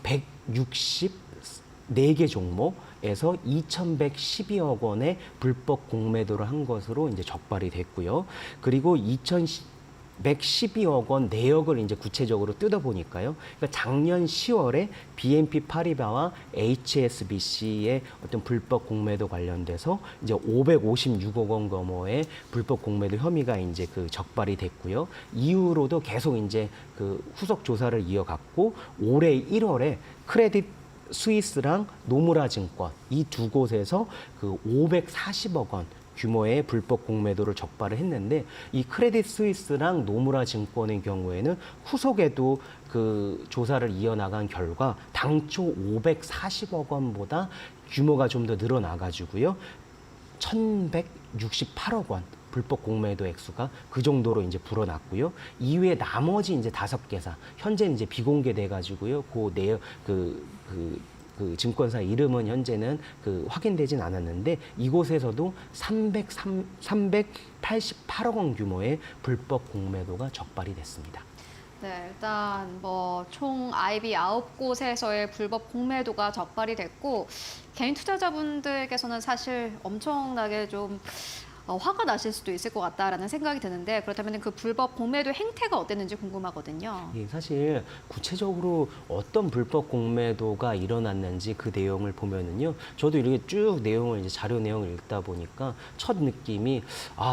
164개 종목에서 2,112억 원의 불법 공매도를 한 것으로 이제 적발이 됐고요. 그리고 112억 원 내역을 이제 구체적으로 뜯어보니까요. 그러니까 작년 10월에 BNP 파리바와 HSBC의 어떤 불법 공매도 관련돼서 이제 556억 원 규모의 불법 공매도 혐의가 이제 적발이 됐고요. 이후로도 계속 이제 후속 조사를 이어갔고, 올해 1월에 크레딧 스위스랑 노무라 증권 이 두 곳에서 540억 원 규모의 불법 공매도를 적발을 했는데, 이 크레딧 스위스랑 노무라 증권의 경우에는 후속에도 조사를 이어나간 결과 당초 540억 원보다 규모가 좀 더 늘어나가지고요. 1,168억 원 불법 공매도 액수가 그 정도로 이제 불어났고요. 이외에 나머지 이제 5개사, 현재는 이제 비공개돼가지고요. 그 증권사 이름은 현재는 확인되진 않았는데, 이곳에서도 388억 원 규모의 불법 공매도가 적발이 됐습니다. 네, 일단 뭐 총 IB 9곳에서의 불법 공매도가 적발이 됐고, 개인 투자자분들께서는 사실 엄청나게 좀 화가 나실 수도 있을 것 같다라는 생각이 드는데, 그렇다면 그 불법 공매도 행태가 어땠는지 궁금하거든요. 예, 사실 구체적으로 어떤 불법 공매도가 일어났는지 그 내용을 보면은요, 저도 이렇게 쭉 내용을 이제 자료 내용을 읽다 보니까 첫 느낌이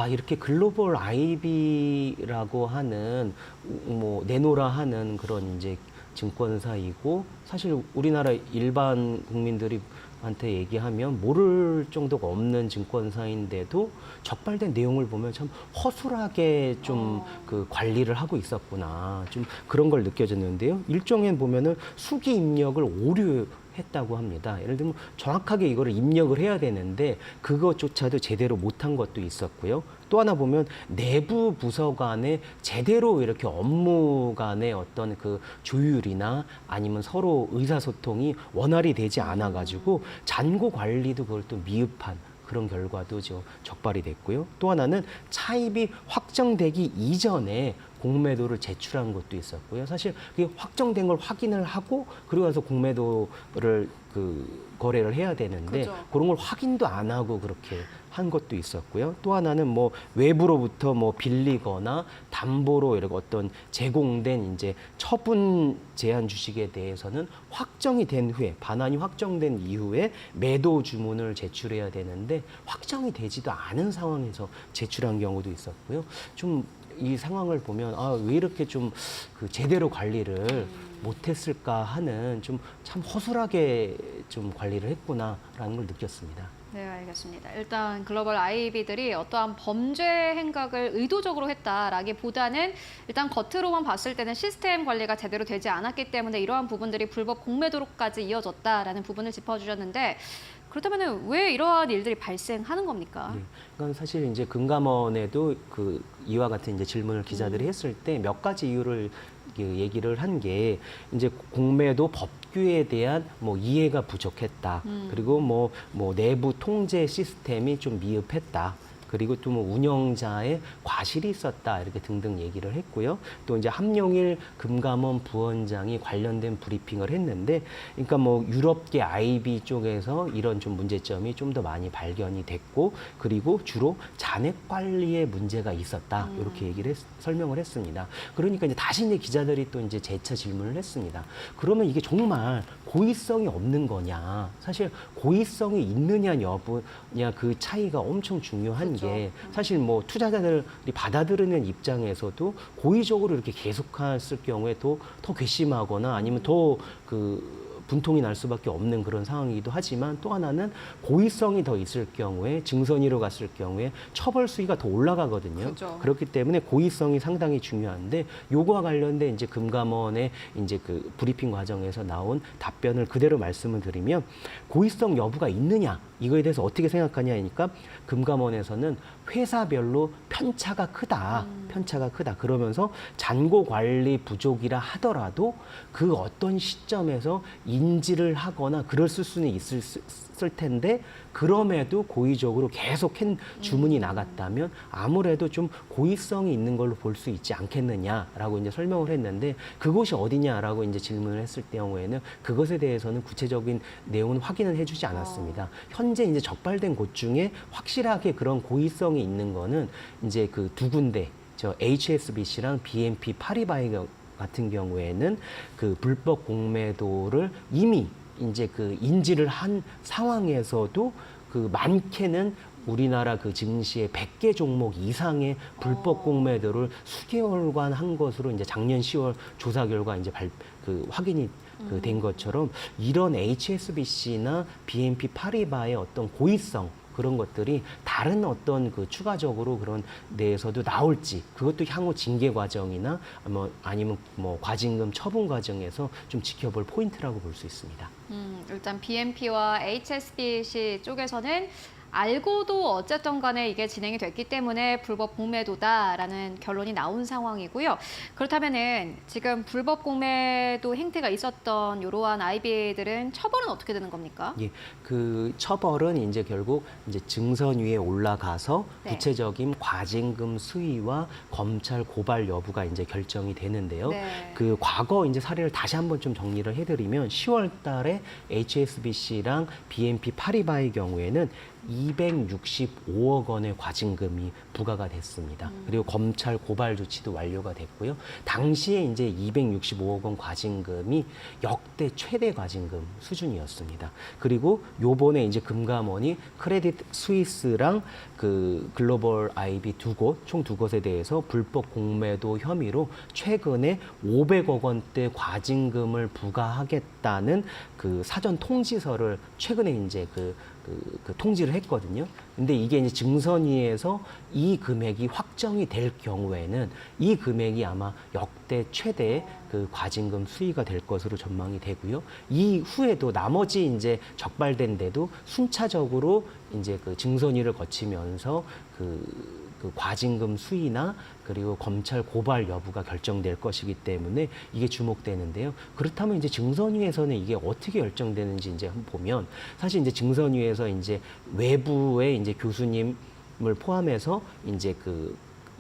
이렇게 글로벌 IB라고 하는 내노라 하는 그런 이제 증권사이고, 사실 우리나라 일반 국민들이 한테 얘기하면 모를 정도가 없는 증권사인데도 적발된 내용을 보면 참 허술하게 좀 관리를 하고 있었구나, 좀 그런 걸 느껴졌는데요. 일종의 보면은 수기 입력을 오류했다고 합니다. 예를 들면 정확하게 이거를 입력을 해야 되는데 그것조차도 제대로 못한 것도 있었고요. 또 하나 보면 내부 부서 간에 제대로 이렇게 업무 간의 어떤 조율이나 아니면 서로 의사소통이 원활히 되지 않아가지고 잔고 관리도 그걸 또 미흡한 그런 결과도 적발이 됐고요. 또 하나는 차입이 확정되기 이전에 공매도를 제출한 것도 있었고요. 사실 그게 확정된 걸 확인을 하고 그리고 나서 공매도를 거래를 해야 되는데 그죠. 그런 걸 확인도 안 하고 그렇게 한 것도 있었고요. 또 하나는 뭐 외부로부터 뭐 빌리거나 담보로 이렇게 어떤 제공된 이제 처분 제한 주식에 대해서는 확정이 된 후에 반환이 확정된 이후에 매도 주문을 제출해야 되는데 확정이 되지도 않은 상황에서 제출한 경우도 있었고요. 좀 이 상황을 보면 왜 이렇게 좀 제대로 관리를 못했을까 하는 좀 참 허술하게 좀 관리를 했구나라는 걸 느꼈습니다. 네, 알겠습니다. 일단 글로벌 IB들이 어떠한 범죄 행각을 의도적으로 했다라기보다는 일단 겉으로만 봤을 때는 시스템 관리가 제대로 되지 않았기 때문에 이러한 부분들이 불법 공매도로까지 이어졌다라는 부분을 짚어주셨는데 그렇다면 왜 이러한 일들이 발생하는 겁니까? 네. 그러니까 사실 이제 금감원에도 이와 같은 이제 질문을 기자들이 했을 때 몇 가지 이유를 얘기를 한 게 이제 공매도 법규에 대한 뭐 이해가 부족했다. 그리고 뭐 내부 통제 시스템이 좀 미흡했다. 그리고 또 뭐 운영자의 과실이 있었다 이렇게 등등 얘기를 했고요. 또 이제 함용일 금감원 부원장이 관련된 브리핑을 했는데, 그러니까 뭐 유럽계 IB 쪽에서 이런 좀 문제점이 좀 더 많이 발견이 됐고, 그리고 주로 잔액 관리에 문제가 있었다 이렇게 설명을 했습니다. 그러니까 이제 다시 이제 기자들이 또 이제 재차 질문을 했습니다. 그러면 이게 정말 고의성이 없는 거냐? 사실 고의성이 있느냐 여부냐 그 차이가 엄청 중요한 게 사실 뭐 투자자들이 받아들이는 입장에서도 고의적으로 이렇게 계속했을 경우에 더 괘씸하거나 아니면 더 분통이 날 수밖에 없는 그런 상황이기도 하지만, 또 하나는 고의성이 더 있을 경우에 증선위로 갔을 경우에 처벌 수위가 더 올라가거든요. 그렇죠. 그렇기 때문에 고의성이 상당히 중요한데, 요거와 관련된 이제 금감원의 이제 브리핑 과정에서 나온 답변을 그대로 말씀을 드리면, 고의성 여부가 있느냐 이거에 대해서 어떻게 생각하냐니까 금감원에서는 회사별로 편차가 크다. 그러면서 잔고 관리 부족이라 하더라도 그 어떤 시점에서 인지를 하거나 그럴 수는 있을 텐데, 그럼에도 고의적으로 계속 주문이 나갔다면 아무래도 좀 고의성이 있는 걸로 볼 수 있지 않겠느냐라고 이제 설명을 했는데, 그곳이 어디냐라고 이제 질문을 했을 경우에는 그것에 대해서는 구체적인 내용은 확인을 해주지 않았습니다. 현재 이제 적발된 곳 중에 확실하게 그런 고의성이 있는 거는 이제 두 군데, HSBC랑 BNP 파리바이 같은 경우에는 불법 공매도를 이미 이제 인지를 한 상황에서도 많게는 우리나라 증시의 100개 종목 이상의 불법 공매도를 수개월간 한 것으로 이제 작년 10월 조사 결과 이제 확인이 된 것처럼, 이런 HSBC나 BNP 파리바의 어떤 고의성 그런 것들이 다른 어떤 추가적으로 그런 데에서도 나올지, 그것도 향후 징계 과정이나 아니면 과징금 처분 과정에서 좀 지켜볼 포인트라고 볼 수 있습니다. 일단 BNP와 HSBC 쪽에서는 알고도 어쨌든 간에 이게 진행이 됐기 때문에 불법 공매도다라는 결론이 나온 상황이고요. 그렇다면은 지금 불법 공매도 행태가 있었던 이러한 IB들은 처벌은 어떻게 되는 겁니까? 예, 처벌은 이제 결국 이제 증선위에 올라가서 네. 구체적인 과징금 수위와 검찰 고발 여부가 이제 결정이 되는데요. 네. 과거 이제 사례를 다시 한번 좀 정리를 해드리면 10월 달에 HSBC랑 BNP 파리바의 경우에는 265억 원의 과징금이 부과가 됐습니다. 그리고 검찰 고발 조치도 완료가 됐고요. 당시에 이제 265억 원 과징금이 역대 최대 과징금 수준이었습니다. 그리고 요번에 이제 금감원이 크레딧 스위스랑 글로벌 IB 총 두 곳에 대해서 불법 공매도 혐의로 최근에 500억 원대 과징금을 부과하겠다는 사전 통지서를 최근에 이제 통지를 했거든요. 근데 이게 이제 증선위에서 이 금액이 확정이 될 경우에는 이 금액이 아마 역대 최대 과징금 수위가 될 것으로 전망이 되고요. 이후에도 나머지 이제 적발된 데도 순차적으로 이제 증선위를 거치면서 과징금 수위나 그리고 검찰 고발 여부가 결정될 것이기 때문에 이게 주목되는데요. 그렇다면 이제 증선위에서는 이게 어떻게 결정되는지 이제 한번 보면, 사실 이제 증선위에서 이제 외부의 이제 교수님을 포함해서 이제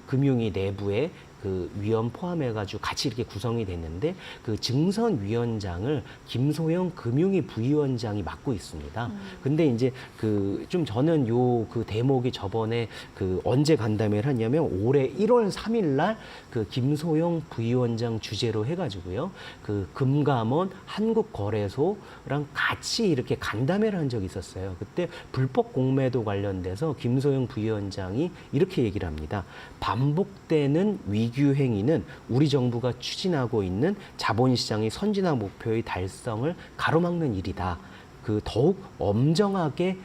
금융위 내부의 그 위원 포함해가지고 같이 이렇게 구성이 됐는데 그 증선위원장을 김소영 금융위 부위원장이 맡고 있습니다. 근데 이제 그 좀 저는 요 그 대목이 저번에 그 언제 간담회를 했냐면 올해 1월 3일 날 그 김소영 부위원장 주재로 해가지고요. 그 금감원 한국거래소랑 같이 이렇게 간담회를 한 적이 있었어요. 그때 불법 공매도 관련돼서 김소영 부위원장이 이렇게 얘기를 합니다. 반복되는 위규 행위는 우리 정부가 추진하고 있는 자본시장의 선진화 목표의 달성을 가로막는 일이다. 그 더욱 엄정하게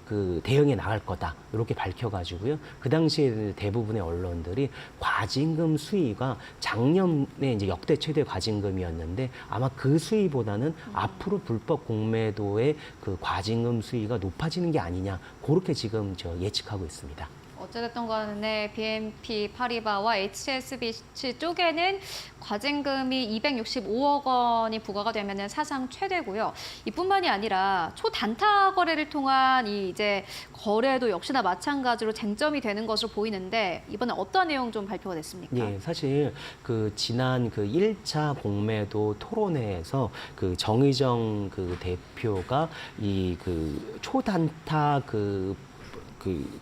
그 대응해 나갈 거다 이렇게 밝혀가지고요. 그 당시에 대부분의 언론들이 과징금 수위가 작년에 이제 역대 최대 과징금이었는데 아마 그 수위보다는 앞으로 불법 공매도의 그 과징금 수위가 높아지는 게 아니냐 그렇게 지금 저 예측하고 있습니다. 어찌됐든 간에 BNP 파리바와 HSBC 쪽에는 과징금이 265억 원이 부과가 되면 사상 최대고요. 이뿐만이 아니라 초단타 거래를 통한 이 이제 거래도 역시나 마찬가지로 쟁점이 되는 것으로 보이는데 이번에 어떤 내용 좀 발표가 됐습니까? 예, 사실 그 지난 그 1차 공매도 토론회에서 그 정의정 그 대표가 이 그 초단타 그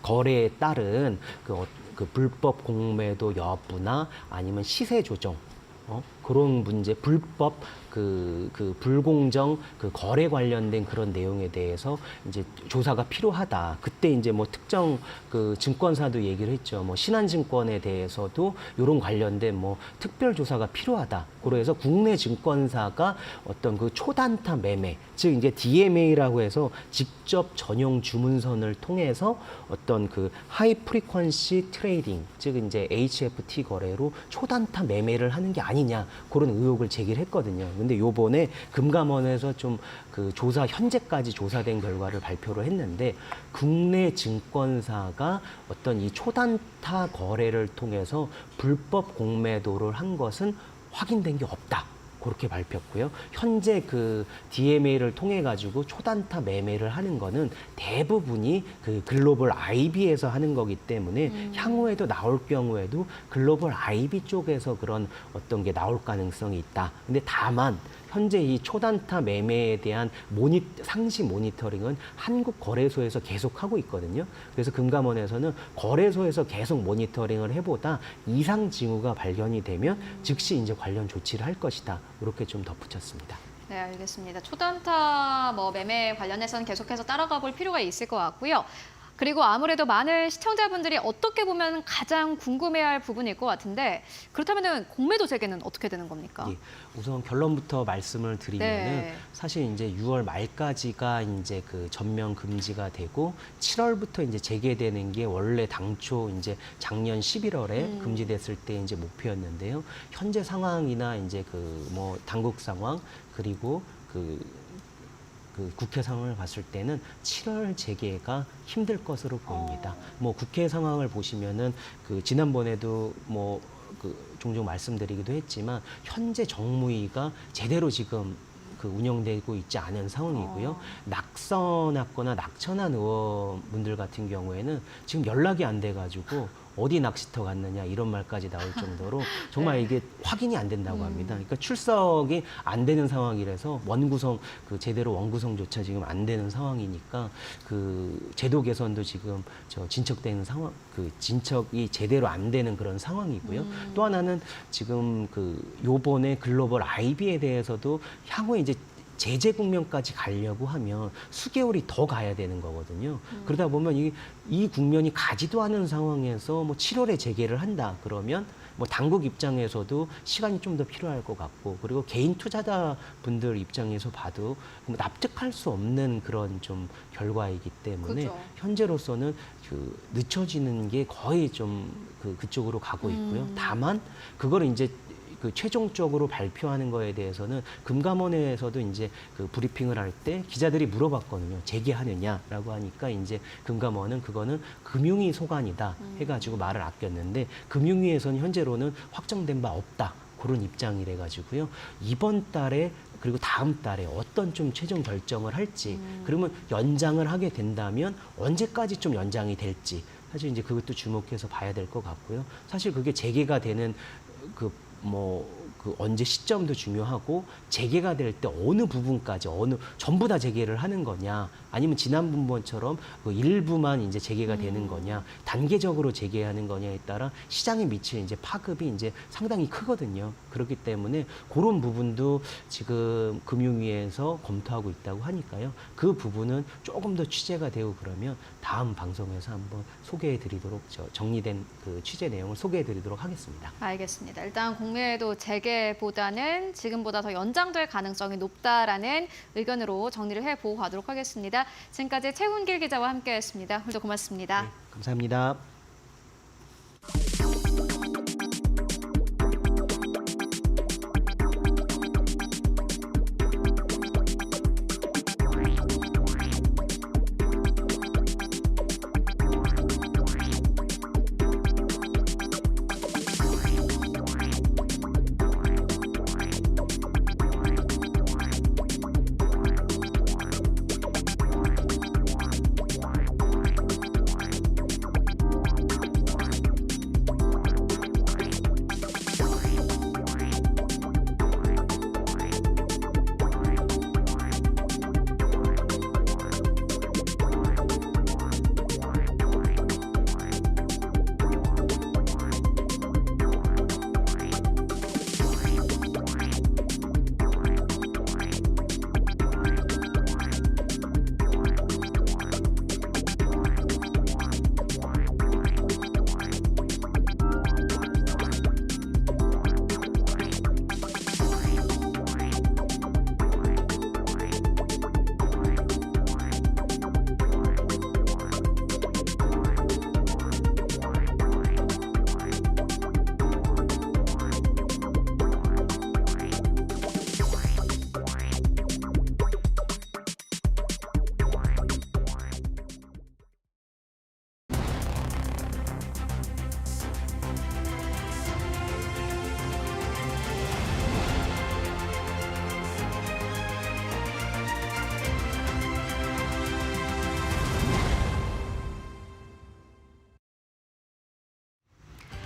거래에 따른 그 불법 공매도 여부나 아니면 시세 조정 그런 문제, 불법 그 불공정 그 거래 관련된 그런 내용에 대해서 이제 조사가 필요하다. 그때 이제 뭐 특정 그 증권사도 얘기를 했죠. 뭐 신한증권에 대해서도 이런 관련된 뭐 특별 조사가 필요하다. 그래서 국내 증권사가 어떤 그 초단타 매매, 즉 이제 DMA라고 해서 직접 전용 주문선을 통해서 어떤 그 하이 프리퀀시 트레이딩, 즉 이제 HFT 거래로 초단타 매매를 하는 게 아니냐 그런 의혹을 제기를 했거든요. 근데 요번에 금감원에서 좀 그 조사 현재까지 조사된 결과를 발표를 했는데 국내 증권사가 어떤 이 초단타 거래를 통해서 불법 공매도를 한 것은 확인된 게 없다. 그렇게 밝혔고요. 현재 그 DMA를 통해 가지고 초단타 매매를 하는 거는 대부분이 그 글로벌 IB에서 하는 거기 때문에 향후에도 나올 경우에도 글로벌 IB 쪽에서 그런 어떤 게 나올 가능성이 있다. 근데 다만 현재 이 초단타 매매에 대한 상시 모니터링은 한국거래소에서 계속하고 있거든요. 그래서 금감원에서는 거래소에서 계속 모니터링을 해보다 이상 징후가 발견이 되면 즉시 이제 관련 조치를 할 것이다. 이렇게 좀 덧붙였습니다. 네, 알겠습니다. 초단타 매매 관련해서는 계속해서 따라가 볼 필요가 있을 것 같고요. 그리고 아무래도 많은 시청자분들이 어떻게 보면 가장 궁금해할 부분일 것 같은데 그렇다면 공매도 재개는 어떻게 되는 겁니까? 예, 우선 결론부터 말씀을 드리면은 네. 사실 이제 6월 말까지가 이제 그 전면 금지가 되고 7월부터 이제 재개되는 게 원래 당초 이제 작년 11월에 금지됐을 때 이제 목표였는데요. 현재 상황이나 이제 그 뭐 당국 상황 그리고 그 국회 상황을 봤을 때는 7월 재개가 힘들 것으로 보입니다. 뭐 국회 상황을 보시면은 그 지난번에도 뭐 그 종종 말씀드리기도 했지만 현재 정무위가 제대로 지금 그 운영되고 있지 않은 상황이고요. 낙선했거나 낙천한 의원분들 같은 경우에는 지금 연락이 안 돼가지고 어디 낚시터 갔느냐 이런 말까지 나올 정도로 정말 이게 확인이 안 된다고 합니다. 그러니까 출석이 안 되는 상황이라서 원구성 그 제대로 원구성조차 지금 안 되는 상황이니까 그 제도 개선도 지금 진척되는 상황, 그 진척이 제대로 안 되는 그런 상황이고요. 또 하나는 지금 그 요번에 글로벌 IB에 대해서도 향후에 이제 제재 국면까지 가려고 하면 수개월이 더 가야 되는 거거든요. 그러다 보면 이 국면이 가지도 않은 상황에서 뭐 7월에 재개를 한다 그러면 뭐 당국 입장에서도 시간이 좀 더 필요할 것 같고 그리고 개인 투자자 분들 입장에서 봐도 뭐 납득할 수 없는 그런 좀 결과이기 때문에 그죠. 현재로서는 그 늦춰지는 게 거의 좀 그쪽으로 가고 있고요. 다만 그거를 이제 그 최종적으로 발표하는 거에 대해서는 금감원에서도 이제 그 브리핑을 할 때 기자들이 물어봤거든요. 재개하느냐라고 하니까 이제 금감원은 그거는 금융위 소관이다 해가지고 말을 아꼈는데 금융위에서는 현재로는 확정된 바 없다. 그런 입장이래 가지고요. 이번 달에 그리고 다음 달에 어떤 좀 최종 결정을 할지 그러면 연장을 하게 된다면 언제까지 좀 연장이 될지 사실 이제 그것도 주목해서 봐야 될 것 같고요. 사실 그게 재개가 되는 그 언제 시점도 중요하고 재개가 될 때 어느 부분까지 전부 다 재개를 하는 거냐 아니면 지난번처럼 그 일부만 이제 재개가 되는 거냐 단계적으로 재개하는 거냐에 따라 시장에 미칠 이제 파급이 이제 상당히 크거든요. 그렇기 때문에 그런 부분도 지금 금융위에서 검토하고 있다고 하니까요. 그 부분은 조금 더 취재가 되고 그러면 다음 방송에서 한번 소개해드리도록 정리된 그 취재 내용을 소개해드리도록 하겠습니다. 알겠습니다. 일단 공매도 재개보다는 지금보다 더 연장될 가능성이 높다라는 의견으로 정리를 해보고 가도록 하겠습니다. 지금까지 최훈길 기자와 함께했습니다. 오늘도 고맙습니다. 네, 감사합니다.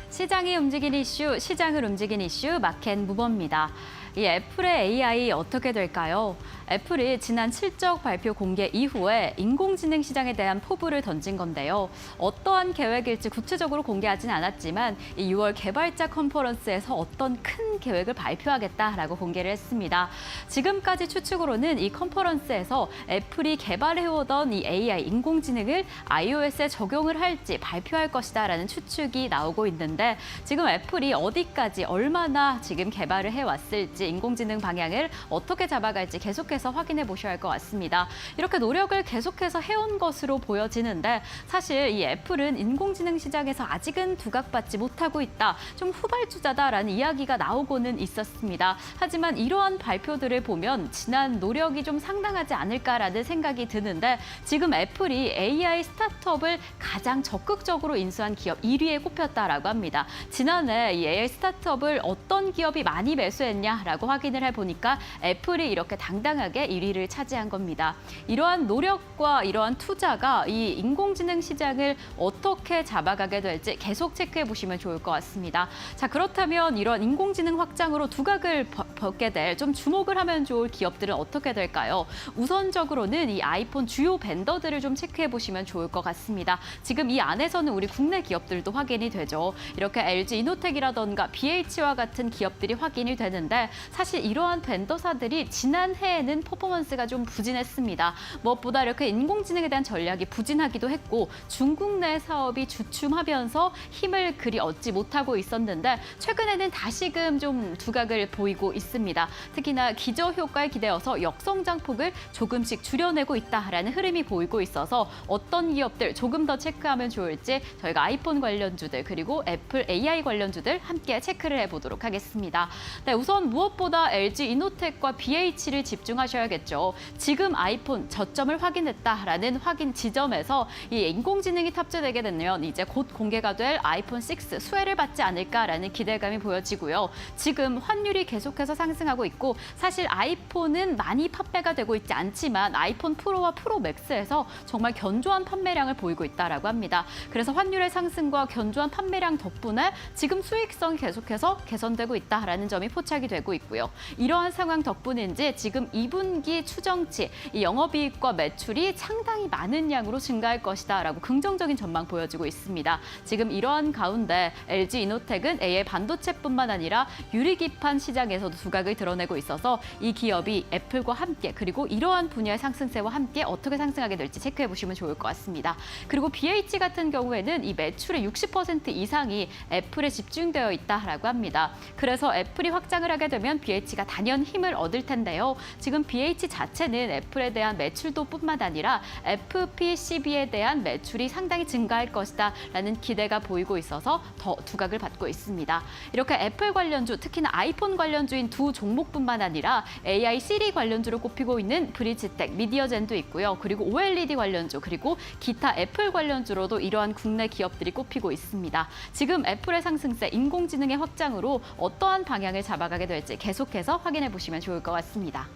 시장이 움직이는 이슈, 시장을 움직이는 이슈 마켓 무버입니다. 이 애플의 AI 어떻게 될까요? 애플이 지난 실적 발표 공개 이후에 인공지능 시장에 대한 포부를 던진 건데요. 어떠한 계획일지 구체적으로 공개하진 않았지만 이 6월 개발자 컨퍼런스에서 어떤 큰 계획을 발표하겠다라고 공개를 했습니다. 지금까지 추측으로는 이 컨퍼런스에서 애플이 개발해오던 이 AI 인공지능을 iOS에 적용을 할지 발표할 것이다라는 추측이 나오고 있는데 지금 애플이 어디까지 얼마나 지금 개발을 해왔을지 인공지능 방향을 어떻게 잡아갈지 계속해서 확인해 보셔야 할 것 같습니다. 이렇게 노력을 계속해서 해온 것으로 보여지는데 사실 이 애플은 인공지능 시장에서 아직은 두각받지 못하고 있다. 좀 후발주자다라는 이야기가 나오고는 있었습니다. 하지만 이러한 발표들을 보면 지난 노력이 좀 상당하지 않을까라는 생각이 드는데 지금 애플이 AI 스타트업을 가장 적극적으로 인수한 기업 1위에 꼽혔다라고 합니다. 지난해 이 AI 스타트업을 어떤 기업이 많이 매수했냐라고 확인을 해보니까 애플이 이렇게 당당하게 1위를 차지한 겁니다. 이러한 노력과 이러한 투자가 이 인공지능 시장을 어떻게 잡아가게 될지 계속 체크해 보시면 좋을 것 같습니다. 자, 그렇다면 이런 인공지능 확장으로 두각을 벗게 될 좀 주목을 하면 좋을 기업들은 어떻게 될까요? 우선적으로는 이 아이폰 주요 벤더들을 좀 체크해 보시면 좋을 것 같습니다. 지금 이 안에서는 우리 국내 기업들도 확인이 되죠. 이렇게 LG 이노텍이라던가 BH와 같은 기업들이 확인이 되는데 사실 이러한 벤더사들이 지난해에는 퍼포먼스가 좀 부진했습니다. 무엇보다 이렇게 인공지능에 대한 전략이 부진하기도 했고 중국 내 사업이 주춤하면서 힘을 그리 얻지 못하고 있었는데 최근에는 다시금 좀 두각을 보이고 있습니다. 특히나 기저효과에 기대어서 역성장폭을 조금씩 줄여내고 있다라는 흐름이 보이고 있어서 어떤 기업들 조금 더 체크하면 좋을지 저희가 아이폰 관련주들 그리고 애플 AI 관련주들 함께 체크를 해보도록 하겠습니다. 네, 우선 무엇 무엇보다 LG 이노텍과 BH를 집중하셔야겠죠. 지금 아이폰 저점을 확인했다라는 확인 지점에서 이 인공지능이 탑재되게 되면 이제 곧 공개가 될 아이폰 6 수혜를 받지 않을까라는 기대감이 보여지고요. 지금 환율이 계속해서 상승하고 있고 사실 아이폰은 많이 판매가 되고 있지 않지만 아이폰 프로와 프로 맥스에서 정말 견조한 판매량을 보이고 있다라고 합니다. 그래서 환율의 상승과 견조한 판매량 덕분에 지금 수익성이 계속해서 개선되고 있다라는 점이 포착이 되고 있고요. 이러한 상황 덕분인지 지금 2분기 추정치 이 영업이익과 매출이 상당히 많은 양으로 증가할 것이다라고 긍정적인 전망 보여지고 있습니다. 지금 이러한 가운데 LG 이노텍은 AI 반도체뿐만 아니라 유리기판 시장에서도 두각을 드러내고 있어서 이 기업이 애플과 함께 그리고 이러한 분야의 상승세와 함께 어떻게 상승하게 될지 체크해 보시면 좋을 것 같습니다. 그리고 BH 같은 경우에는 이 매출의 60% 이상이 애플에 집중되어 있다라고 합니다. 그래서 애플이 확장을 하게 되면 BH가 단연 힘을 얻을 텐데요. 지금 BH 자체는 애플에 대한 매출도뿐만 아니라 FPCB에 대한 매출이 상당히 증가할 것이다라는 기대가 보이고 있어서 더 두각을 받고 있습니다. 이렇게 애플 관련주, 특히나 아이폰 관련주인 두 종목뿐만 아니라 AI 시리 관련주로 꼽히고 있는 브리지텍, 미디어젠도 있고요. 그리고 OLED 관련주, 그리고 기타 애플 관련주로도 이러한 국내 기업들이 꼽히고 있습니다. 지금 애플의 상승세, 인공지능의 확장으로 어떠한 방향을 잡아가게 될지 계속해서 확인해 보시면 좋을 것 같습니다.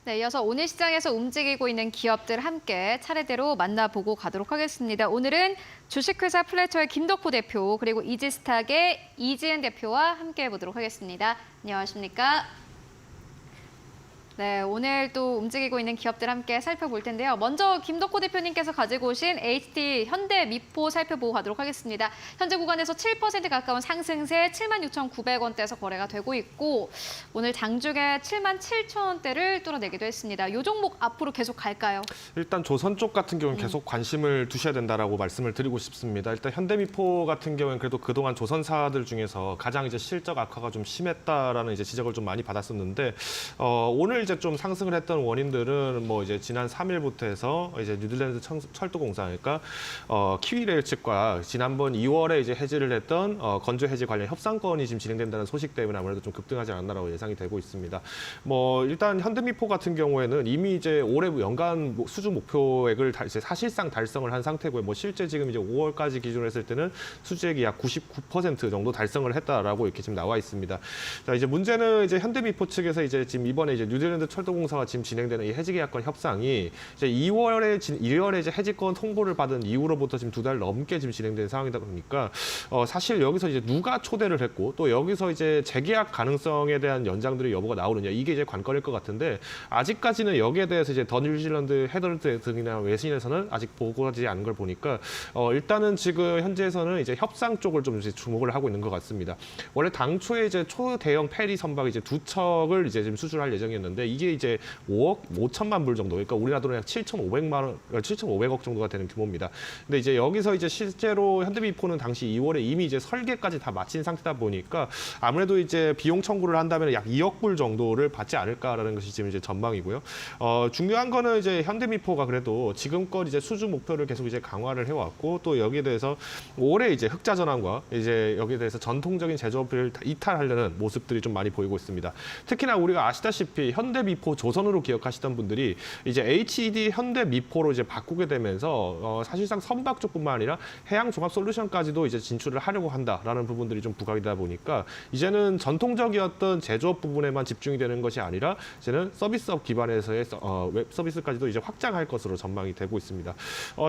네, 이어서 오늘 시장에서 움직이고 있는 기업들 함께 차례대로 만나보고 가도록 하겠습니다. 오늘은 주식회사 플래터의 김덕호 대표 그리고 이지스탁의 이지은 대표와 함께 해보도록 하겠습니다. 안녕하십니까? 네, 오늘 또 움직이고 있는 기업들 함께 살펴볼 텐데요. 먼저 김덕호 대표님께서 가지고 오신 HT 현대미포 살펴보고 가도록 하겠습니다. 현재 구간에서 7% 가까운 상승세 76,900원대에서 거래가 되고 있고 오늘 장중에 77,000원대를 뚫어내기도 했습니다. 이 종목 앞으로 계속 갈까요? 일단 조선 쪽 같은 경우는 계속 관심을 두셔야 된다라고 말씀을 드리고 싶습니다. 일단 현대미포 같은 경우는 그래도 그동안 조선사들 중에서 가장 이제 실적 악화가 좀 심했다라는 이제 지적을 좀 많이 받았었는데 오늘 이제 좀 상승을 했던 원인들은 뭐 이제 지난 3일부터 해서 이제 뉴질랜드 철도공사 그러니까 키위레일 측과 지난번 2월에 이제 해지를 했던 건조 해지 관련 협상건이 지금 진행된다는 소식 때문에 아무래도 좀 급등하지 않았나라고 예상이 되고 있습니다. 뭐 일단 현대미포 같은 경우에는 이미 이제 올해 연간 수주 목표액을 이제 사실상 달성을 한 상태고요. 뭐 실제 지금 이제 5월까지 기준으로 했을 때는 수주액이 약 99% 정도 달성을 했다라고 이렇게 지금 나와 있습니다. 자, 이제 문제는 이제 현대미포 측에서 이제 지금 이번에 이제 뉴질랜드 철도공사와 지금 진행되는 이 해지계약권 협상이 이제 2월에 이제 해지권 통보를 받은 이후로부터 지금 2달 넘게 지금 진행된 상황이다 보니까 사실 여기서 이제 누가 초대를 했고 또 여기서 이제 재계약 가능성에 대한 연장들의 여부가 나오느냐 이게 이제 관건일 것 같은데 아직까지는 여기에 대해서 이제 더 뉴질랜드 헤럴드 등이나 외신에서는 아직 보고하지 않은 걸 보니까 일단은 지금 현재에서는 이제 협상 쪽을 좀 이제 주목을 하고 있는 것 같습니다. 원래 당초에 이제 초대형 페리 선박 이제 2척을 이제 지금 수주할 예정이었는데 이게 이제 5억 5천만 불 정도, 그러니까 우리나라 돈으로 약 7,500억 정도가 되는 규모입니다. 근데 이제 여기서 이제 실제로 현대미포는 당시 2월에 이미 이제 설계까지 다 마친 상태다 보니까 아무래도 이제 비용 청구를 한다면 약 2억 불 정도를 받지 않을까라는 것이 지금 이제 전망이고요. 중요한 거는 이제 현대미포가 그래도 지금껏 이제 수주 목표를 계속 이제 강화를 해왔고 또 여기에 대해서 올해 이제 흑자 전환과 이제 여기에 대해서 전통적인 제조업을 이탈하려는 모습들이 좀 많이 보이고 있습니다. 특히나 우리가 아시다시피 현대미포 조선으로 기억하시던 분들이 이제 HED 현대미포로 이제 바꾸게 되면서 사실상 선박 쪽뿐만 아니라 해양 종합 솔루션까지도 이제 진출을 하려고 한다라는 부분들이 좀 부각이다 보니까 이제는 전통적이었던 제조업 부분에만 집중이 되는 것이 아니라 이제는 서비스업 기반에서의 웹 서비스까지도 이제 확장할 것으로 전망이 되고 있습니다.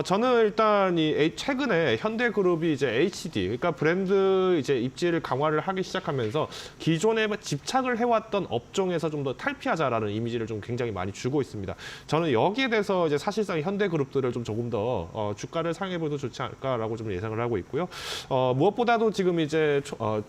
저는 일단 최근에 현대그룹이 이제 HED 그러니까 브랜드 이제 입지를 강화를 하기 시작하면서 기존에 집착을 해왔던 업종에서 좀 더 탈피하자라는 이미지를 좀 굉장히 많이 주고 있습니다. 저는 여기에 대해서 이제 사실상 현대그룹들을 좀 조금 더 주가를 상회해봐도 좋지 않을까라고 좀 예상을 하고 있고요. 무엇보다도 지금 이제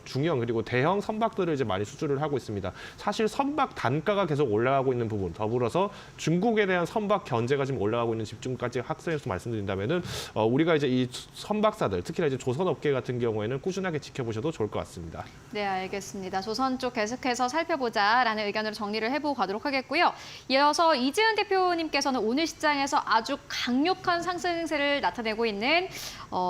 중형 그리고 대형 선박들을 이제 많이 수주를 하고 있습니다. 사실 선박 단가가 계속 올라가고 있는 부분 더불어서 중국에 대한 선박 견제가 지금 올라가고 있는 집중까지 확산해서 말씀드린다면은 우리가 이제 이 선박사들 특히나 이제 조선업계 같은 경우에는 꾸준하게 지켜보셔도 좋을 것 같습니다. 네, 알겠습니다. 조선 쪽 계속해서 살펴보자라는 의견으로 정리를 해보고 가도록 만나보도록 하겠고요. 이어서 이지은 대표님께서는 오늘 시장에서 아주 강력한 상승세를 나타내고 있는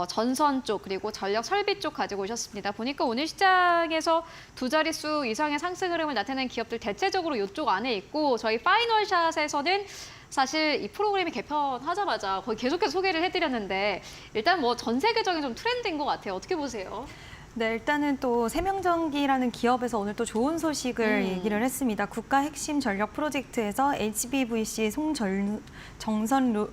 전선 쪽 그리고 전력 설비 쪽 가지고 오셨습니다. 보니까 오늘 시장에서 두 자릿수 이상의 상승 흐름을 나타내는 기업들 대체적으로 이쪽 안에 있고 저희 파이널샷에서는 사실 이 프로그램이 개편하자마자 거의 계속해서 소개를 해드렸는데 일단 뭐 전 세계적인 좀 트렌드인 것 같아요. 어떻게 보세요? 네, 일단은 또 세명전기라는 기업에서 오늘 또 좋은 소식을 얘기를 했습니다. 국가 핵심 전력 프로젝트에서 HVDC 송정선로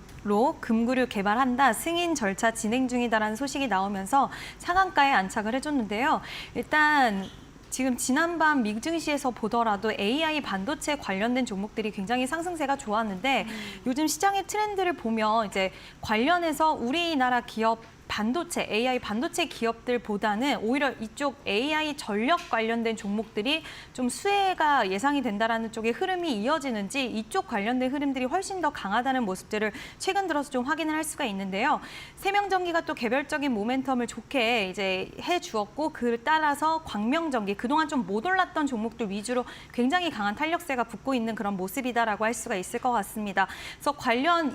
금구류 개발한다, 승인 절차 진행 중이다라는 소식이 나오면서 상한가에 안착을 해줬는데요. 일단 지금 지난밤 미증시에서 보더라도 AI 반도체 관련된 종목들이 굉장히 상승세가 좋았는데 요즘 시장의 트렌드를 보면 이제 관련해서 우리나라 기업 반도체, AI 반도체 기업들보다는 오히려 이쪽 AI 전력 관련된 종목들이 좀 수혜가 예상이 된다라는 쪽의 흐름이 이어지는지 이쪽 관련된 흐름들이 훨씬 더 강하다는 모습들을 최근 들어서 좀 확인을 할 수가 있는데요. 세명전기가 또 개별적인 모멘텀을 좋게 이제 해주었고 그 따라서 광명전기 그동안 좀 못 올랐던 종목들 위주로 굉장히 강한 탄력세가 붙고 있는 그런 모습이다라고 할 수가 있을 것 같습니다. 그래서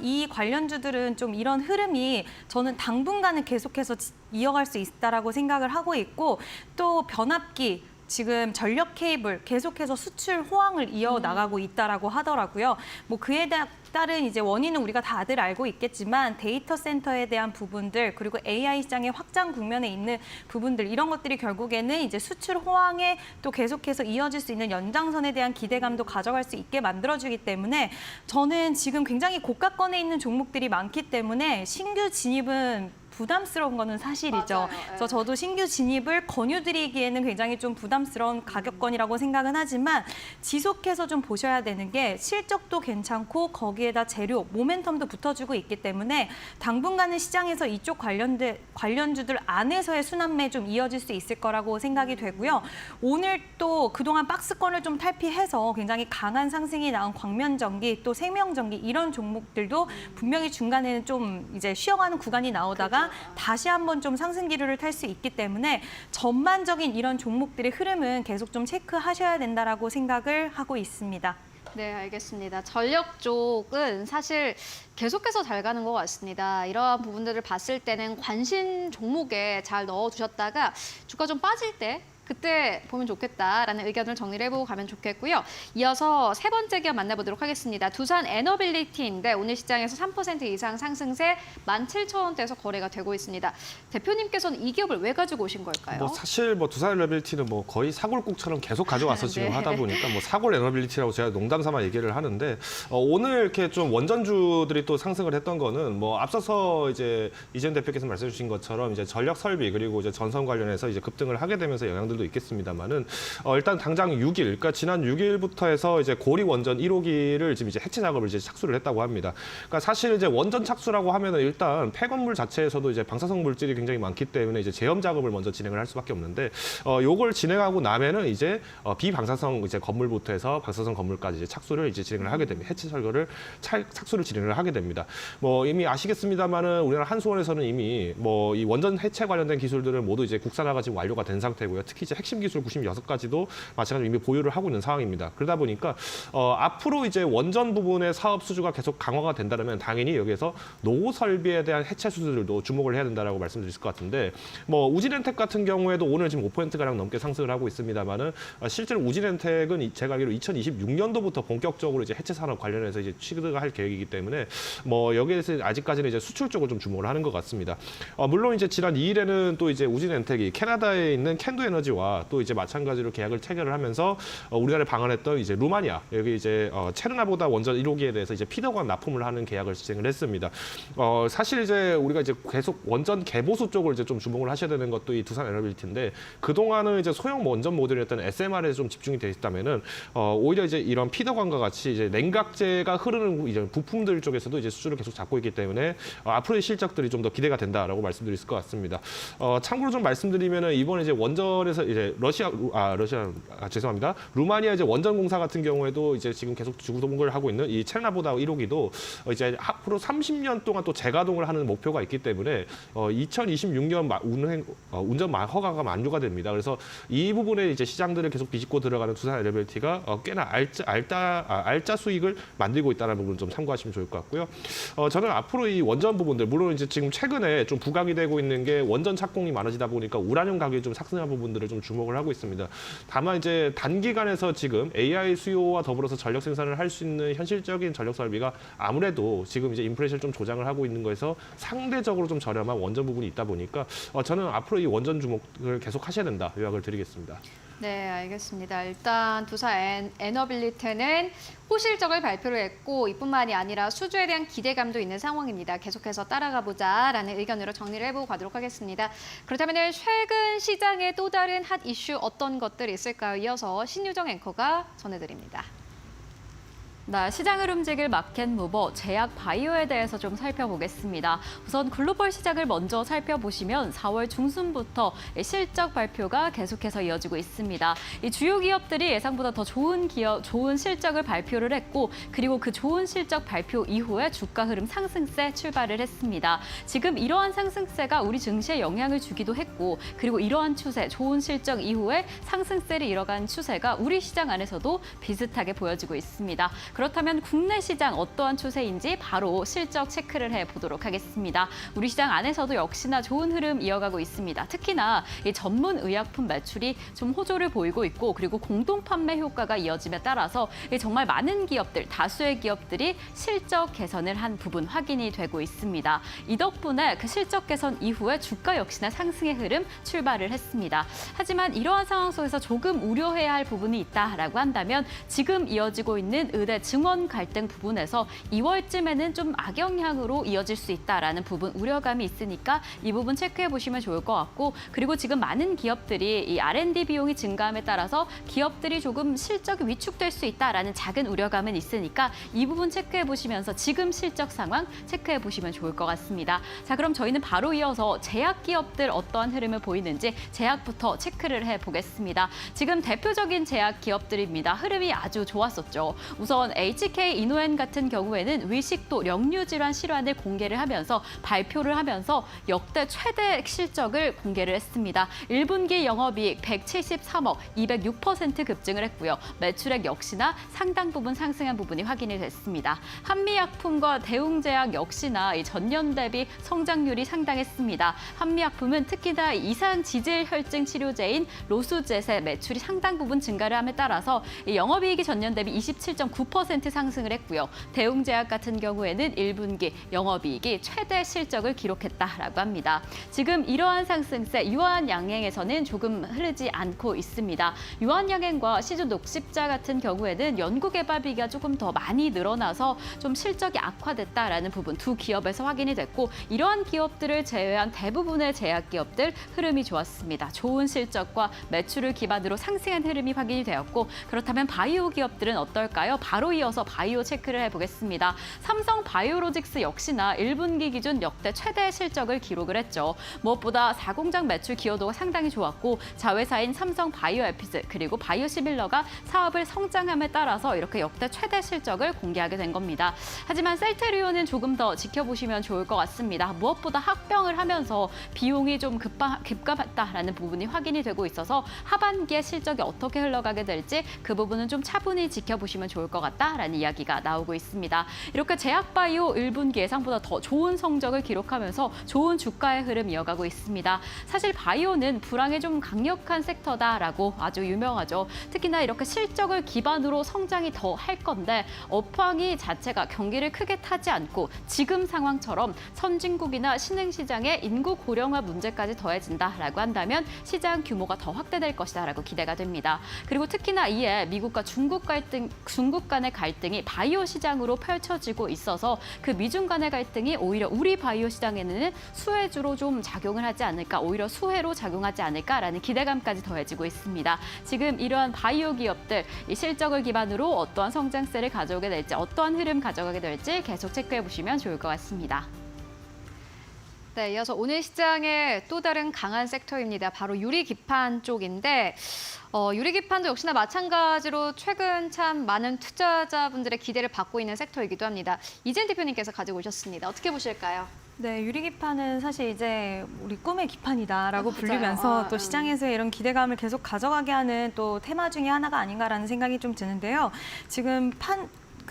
이 관련주들은 좀 이런 흐름이 저는 당분간은 계속해서 이어갈 수 있다라고 생각을 하고 있고 또 변압기 지금 전력 케이블 계속해서 수출 호황을 이어나가고 있다라고 하더라고요. 뭐 그에 따른 이제 원인은 우리가 다들 알고 있겠지만 데이터 센터에 대한 부분들 그리고 AI 시장의 확장 국면에 있는 부분들 이런 것들이 결국에는 이제 수출 호황에 또 계속해서 이어질 수 있는 연장선에 대한 기대감도 가져갈 수 있게 만들어주기 때문에 저는 지금 굉장히 고가권에 있는 종목들이 많기 때문에 신규 진입은 부담스러운 거는 사실이죠. 맞아요. 그래서 저도 신규 진입을 권유드리기에는 굉장히 좀 부담스러운 가격권이라고 생각은 하지만 지속해서 좀 보셔야 되는 게 실적도 괜찮고 거기에다 재료, 모멘텀도 붙어주고 있기 때문에 당분간은 시장에서 이쪽 관련주들 안에서의 순환매 좀 이어질 수 있을 거라고 생각이 되고요. 오늘 또 그동안 박스권을 좀 탈피해서 굉장히 강한 상승이 나온 광면전기 또 생명전기 이런 종목들도 분명히 중간에는 좀 이제 쉬어가는 구간이 나오다가 다시 한번 좀 상승 기류를 탈 수 있기 때문에 전반적인 이런 종목들의 흐름은 계속 좀 체크하셔야 된다라고 생각을 하고 있습니다. 네, 알겠습니다. 전력 쪽은 사실 계속해서 잘 가는 것 같습니다. 이러한 부분들을 봤을 때는 관심 종목에 잘 넣어두셨다가 주가 좀 빠질 때 그때 보면 좋겠다라는 의견을 정리를 해보고 가면 좋겠고요. 이어서 세 번째 기업 만나보도록 하겠습니다. 두산 에너빌리티인데 오늘 시장에서 3% 이상 상승세 17,000원대에서 거래가 되고 있습니다. 대표님께서는 이 기업을 왜 가지고 오신 걸까요? 뭐 사실 뭐 두산 에너빌리티는 뭐 거의 사골국처럼 계속 가져와서 지금 네. 하다 보니까 뭐 사골 에너빌리티라고 제가 농담삼아 얘기를 하는데 오늘 이렇게 좀 원전주들이 또 상승을 했던 거는 뭐 앞서서 이제 이재현 대표께서 말씀해 주신 것처럼 이제 전력 설비 그리고 이제 전선 관련해서 이제 급등을 하게 되면서 영향들도 있겠습니다만은 일단 당장 6일 그러니까 지난 6일부터 해서 이제 고리 원전 1호기를 지금 이제 해체 작업을 이제 착수를 했다고 합니다. 그러니까 사실 이제 원전 착수라고 하면은 일단 폐건물 자체에서도 이제 방사성 물질이 굉장히 많기 때문에 이제 제염 작업을 먼저 진행을 할 수밖에 없는데 요걸 진행하고 나면은 이제 비방사성 이제 건물부터 해서 방사성 건물까지 이제 착수를 이제 진행을 하게 됩니다. 해체 설거를 착수를 진행을 하게 됩니다. 뭐 이미 아시겠습니다만은 우리나라 한수원에서는 이미 뭐 이 원전 해체 관련된 기술들은 모두 이제 국산화가 지금 완료가 된 상태고요. 특히 이제 핵심 기술 96가지도 마찬가지로 이미 보유를 하고 있는 상황입니다. 그러다 보니까 앞으로 이제 원전 부분의 사업 수주가 계속 강화가 된다면 당연히 여기에서 노후 설비에 대한 해체 수주들도 주목을 해야 된다라고 말씀드릴 수 있을 것 같은데 뭐 우진엔텍 같은 경우에도 오늘 지금 5%가량 넘게 상승을 하고 있습니다만은 실제로 우진엔텍은 제가 알기로 2026년도부터 본격적으로 이제 해체 산업 관련해서 이제 취급을 할 계획이기 때문에 뭐 여기에서 아직까지는 이제 수출 쪽을 좀 주목을 하는 것 같습니다. 물론 이제 지난 2일에는 또 이제 우진엔텍이 캐나다에 있는 캔도 에너지와 또 이제 마찬가지로 계약을 체결을 하면서 우리나라에 방한했던 이제 루마니아 여기 이제 체르나보다 원전 1호기에 대해서 이제 피더관 납품을 하는 계약을 진행을 했습니다. 사실 이제 우리가 이제 계속 원전 개보수 쪽을 이제 좀 주목을 하셔야 되는 것도 이 두산 에너빌리티인데 그 동안은 이제 소형 원전 모듈이었던 SMR에 좀 집중이 돼 있다면은 오히려 이제 이런 피더관과 같이 이제 냉각제가 흐르는 이제 부품들 쪽에서도 이제 수주를 계속 잡고 있기 때문에 앞으로의 실적들이 좀 더 기대가 된다라고 말씀드릴 수 있을 것 같습니다. 참고로 좀 말씀드리면은 이번 이제 원전에서 이제 죄송합니다. 루마니아 이제 원전 공사 같은 경우에도 이제 지금 계속 주구동을 하고 있는 이 첼나보다 1호기도 이제 앞으로 30년 동안 또 재가동을 하는 목표가 있기 때문에 2026년 운전 허가가 만료가 됩니다. 그래서 이 부분에 이제 시장들을 계속 비집고 들어가는 두산 엘리베이터가 꽤나 알짜 수익을 만들고 있다는 부분을 좀 참고하시면 좋을 것 같고요. 저는 앞으로 이 원전 부분들, 물론 이제 지금 최근에 좀 부각이 되고 있는 게 원전 착공이 많아지다 보니까 우라늄 가격이 좀 상승한 부분들을 좀 주목을 하고 있습니다. 다만 이제 단기간에서 지금 AI 수요와 더불어서 전력 생산을 할 수 있는 현실적인 전력 설비가 아무래도 지금 이제 인플레이션을 좀 조장을 하고 있는 거에서 상대적으로 좀 저렴한 원전 부분이 있다 보니까 저는 앞으로 이 원전 주목을 계속 하셔야 된다 요약을 드리겠습니다. 네, 알겠습니다. 일단 두산 에너빌리티는 호실적을 발표를 했고 이뿐만이 아니라 수주에 대한 기대감도 있는 상황입니다. 계속해서 따라가 보자라는 의견으로 정리를 해보고 가도록 하겠습니다. 그렇다면 최근 시장의 또 다른 핫 이슈 어떤 것들이 있을까요? 이어서 신유정 앵커가 전해드립니다. 네, 시장을 움직일 마켓 무버 제약 바이오에 대해서 좀 살펴보겠습니다. 우선 글로벌 시장을 먼저 살펴보시면 4월 중순부터 실적 발표가 계속해서 이어지고 있습니다. 이 주요 기업들이 예상보다 더 좋은 실적을 발표를 했고, 그리고 그 좋은 실적 발표 이후에 주가 흐름 상승세 출발을 했습니다. 지금 이러한 상승세가 우리 증시에 영향을 주기도 했고, 그리고 이러한 추세, 좋은 실적 이후에 상승세를 이뤄간 추세가 우리 시장 안에서도 비슷하게 보여지고 있습니다. 그렇다면 국내 시장 어떠한 추세인지 바로 실적 체크를 해보도록 하겠습니다. 우리 시장 안에서도 역시나 좋은 흐름 이어가고 있습니다. 특히나 이 전문 의약품 매출이 좀 호조를 보이고 있고, 그리고 공동 판매 효과가 이어짐에 따라서 정말 많은 기업들, 다수의 기업들이 실적 개선을 한 부분 확인이 되고 있습니다. 이 덕분에 그 실적 개선 이후에 주가 역시나 상승의 흐름 출발을 했습니다. 하지만 이러한 상황 속에서 조금 우려해야 할 부분이 있다라고 한다면 지금 이어지고 있는 의대 증원 갈등 부분에서 2월쯤에는 좀 악영향으로 이어질 수 있다라는 부분 우려감이 있으니까 이 부분 체크해 보시면 좋을 것 같고, 그리고 지금 많은 기업들이 이 R&D 비용이 증가함에 따라서 기업들이 조금 실적이 위축될 수 있다라는 작은 우려감은 있으니까 이 부분 체크해 보시면서 지금 실적 상황 체크해 보시면 좋을 것 같습니다. 자, 그럼 저희는 바로 이어서 제약 기업들 어떠한 흐름을 보이는지 제약부터 체크를 해 보겠습니다. 지금 대표적인 제약 기업들입니다. 흐름이 아주 좋았었죠. 우선 HK 이노엔 같은 경우에는 위식도 역류 질환 실환을 공개를 하면서 발표를 하면서 역대 최대 실적을 공개를 했습니다. 1분기 영업이익 173억, 206% 급증을 했고요. 매출액 역시나 상당 부분 상승한 부분이 확인이 됐습니다. 한미약품과 대웅제약 역시나 전년 대비 성장률이 상당했습니다. 한미약품은 특히나 이상 지질 혈증 치료제인 로수젯의 매출이 상당 부분 증가를 함에 따라서 영업이익이 전년 대비 27.9% 상승을 했고요. 대웅제약 같은 경우에는 1분기 영업이익이 최대 실적을 기록했다라고 합니다. 지금 이러한 상승세 유한양행에서는 조금 흐르지 않고 있습니다. 유한양행과 시즈녹십자 같은 경우에는 연구개발비가 조금 더 많이 늘어나서 좀 실적이 악화됐다라는 부분 두 기업에서 확인이 됐고, 이러한 기업들을 제외한 대부분의 제약기업들 흐름이 좋았습니다. 좋은 실적과 매출을 기반으로 상승한 흐름이 확인이 되었고, 그렇다면 바이오 기업들은 어떨까요? 바로 이어서 바이오 체크를 해보겠습니다. 삼성 바이오로직스 역시나 1분기 기준 역대 최대 실적을 기록을 했죠. 무엇보다 4공장 매출 기여도가 상당히 좋았고, 자회사인 삼성 바이오에피스 그리고 바이오시밀러가 사업을 성장함에 따라서 이렇게 역대 최대 실적을 공개하게 된 겁니다. 하지만 셀테리온은 조금 더 지켜보시면 좋을 것 같습니다. 무엇보다 합병을 하면서 비용이 좀 급감했다라는 부분이 확인이 되고 있어서 하반기에 실적이 어떻게 흘러가게 될지 그 부분은 좀 차분히 지켜보시면 좋을 것 같다라는 이야기가 나오고 있습니다. 이렇게 제약바이오 1분기 예상보다 더 좋은 성적을 기록하면서 좋은 주가의 흐름 이어가고 있습니다. 사실 바이오는 불황에 좀 강력한 섹터다라고 아주 유명하죠. 특히나 이렇게 실적을 기반으로 성장이 더 할 건데 업황이 자체가 경기를 크게 타지 않고 지금 상황처럼 선진국이나 신흥시장의 인구 고령화 문제까지 더해진다라고 한다면 시장 규모가 더 확대될 것이다라고 기대가 됩니다. 그리고 특히나 이에 미국과 중국 간의 갈등이 바이오 시장으로 펼쳐지고 있어서 그 미중 간의 갈등이 오히려 우리 바이오 시장에는 수혜주로 좀 작용을 하지 않을까, 오히려 수혜로 작용하지 않을까라는 기대감까지 더해지고 있습니다. 지금 이러한 바이오 기업들 이 실적을 기반으로 어떠한 성장세를 가져오게 될지, 어떠한 흐름 가져가게 될지 계속 체크해 보시면 좋을 것 같습니다. 네, 이어서 오늘 시장의 또 다른 강한 섹터입니다. 바로 유리기판 쪽인데 유리기판도 역시나 마찬가지로 최근 참 많은 투자자분들의 기대를 받고 있는 섹터이기도 합니다. 이재은 대표님께서 가지고 오셨습니다. 어떻게 보실까요? 네, 유리기판은 사실 이제 우리 꿈의 기판이다라고 맞아요. 불리면서 또 시장에서 이런 기대감을 계속 가져가게 하는 또 테마 중에 하나가 아닌가라는 생각이 좀 드는데요. 지금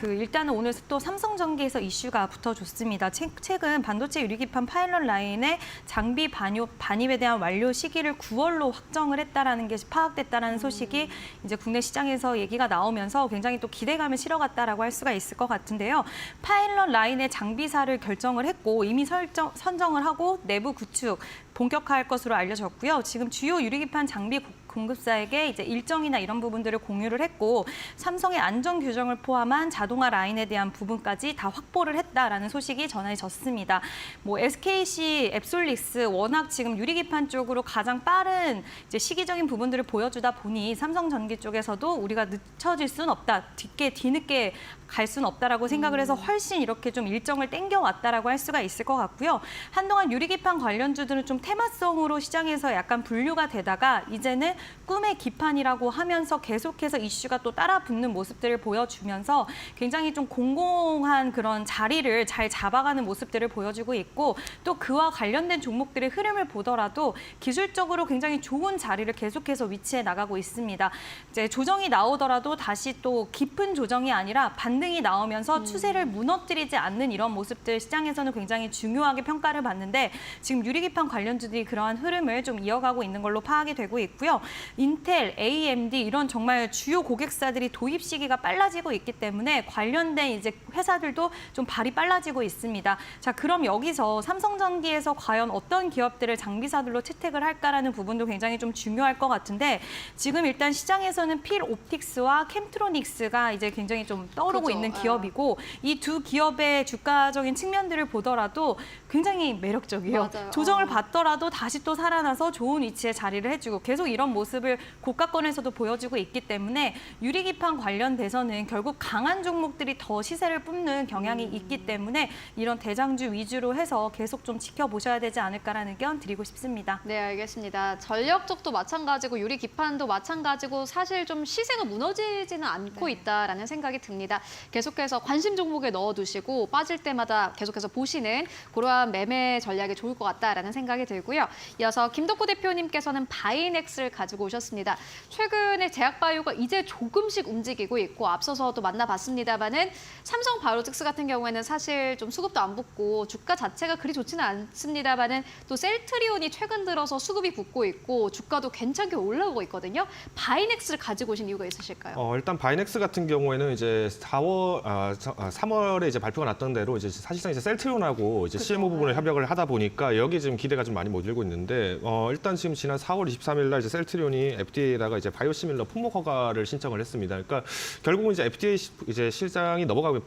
일단은 오늘 또 삼성전기에서 이슈가 붙어줬습니다. 최근 반도체 유리기판 파일럿 라인의 장비 반입에 대한 완료 시기를 9월로 확정을 했다라는 게 파악됐다라는 소식이 이제 국내 시장에서 얘기가 나오면서 굉장히 또 기대감을 실어갔다라고 할 수가 있을 것 같은데요. 파일럿 라인의 장비사를 결정을 했고 이미 선정을 하고 내부 구축 본격화할 것으로 알려졌고요. 지금 주요 유리기판 장비 공급사에게 이제 일정이나 이런 부분들을 공유를 했고 삼성의 안전 규정을 포함한 자동화 라인에 대한 부분까지 다 확보를 했다라는 소식이 전해졌습니다. 뭐 SKC, 앱솔릭스 워낙 지금 유리기판 쪽으로 가장 빠른 이제 시기적인 부분들을 보여주다 보니 삼성전기 쪽에서도 우리가 늦춰질 수는 없다, 뒤늦게 갈 수는 없다라고 생각을 해서 훨씬 이렇게 좀 일정을 땡겨왔다라고 할 수가 있을 것 같고요. 한동안 유리기판 관련주들은 좀 테마성으로 시장에서 약간 분류가 되다가 이제는 꿈의 기판이라고 하면서 계속해서 이슈가 또 따라 붙는 모습들을 보여주면서 굉장히 좀 공공한 그런 자리를 잘 잡아가는 모습들을 보여주고 있고 또 그와 관련된 종목들의 흐름을 보더라도 기술적으로 굉장히 좋은 자리를 계속해서 위치해 나가고 있습니다. 이제 조정이 나오더라도 다시 또 깊은 조정이 아니라 반등이 나오면서 추세를 무너뜨리지 않는 이런 모습들 시장에서는 굉장히 중요하게 평가를 받는데 지금 유리기판 관련주들이 그러한 흐름을 좀 이어가고 있는 걸로 파악이 되고 있고요. 인텔, AMD 이런 정말 주요 고객사들이 도입 시기가 빨라지고 있기 때문에 관련된 이제 회사들도 좀 발이 빨라지고 있습니다. 자, 그럼 여기서 삼성전기에서 과연 어떤 기업들을 장비사들로 채택을 할까라는 부분도 굉장히 좀 중요할 것 같은데 지금 일단 시장에서는 필옵틱스와 캠트로닉스가 이제 굉장히 좀 떠오르고 그렇죠. 있는 기업이고 이 두 기업의 주가적인 측면들을 보더라도 굉장히 매력적이에요. 맞아요. 조정을 받더라도 다시 또 살아나서 좋은 위치에 자리를 해주고 계속 이런 모습을 고가권에서도 보여주고 있기 때문에 유리기판 관련돼서는 결국 강한 종목들이 더 시세를 뿜는 경향이 있기 때문에 이런 대장주 위주로 해서 계속 좀 지켜보셔야 되지 않을까라는 의견 드리고 싶습니다. 네, 알겠습니다. 전력 쪽도 마찬가지고 유리기판도 마찬가지고 사실 좀 시세가 무너지지는 않고 있다라는 생각이 듭니다. 계속해서 관심 종목에 넣어두시고 빠질 때마다 계속해서 보시는 그러한 매매 전략이 좋을 것 같다라는 생각이 들고요. 이어서 김덕호 대표님께서는 바이넥스를 가지고 오셨습니다. 최근에 제약바이오가 이제 조금씩 움직이고 있고 앞서서도 만나봤습니다만은 삼성바이오틱스 같은 경우에는 사실 좀 수급도 안 붙고 주가 자체가 그리 좋지는 않습니다만은 또 셀트리온이 최근 들어서 수급이 붙고 있고 주가도 괜찮게 올라오고 있거든요. 바이넥스를 가지고 오신 이유가 있으실까요? 일단 바이넥스 같은 경우에는 이제 3월에 이제 발표가 났던 대로 이제 사실상 이제 셀트리온하고 이제 CMO 부분을 협력을 하다 보니까 여기 지금 기대가 좀 많이 모이고 있는데 일단 지금 지난 4월 23일 날 이제 셀트리온이 FDA에다가 이제 바이오시밀러 품목 허가를 신청을 했습니다. 그러니까 결국은 이제 FDA 이제 실장이 넘어가고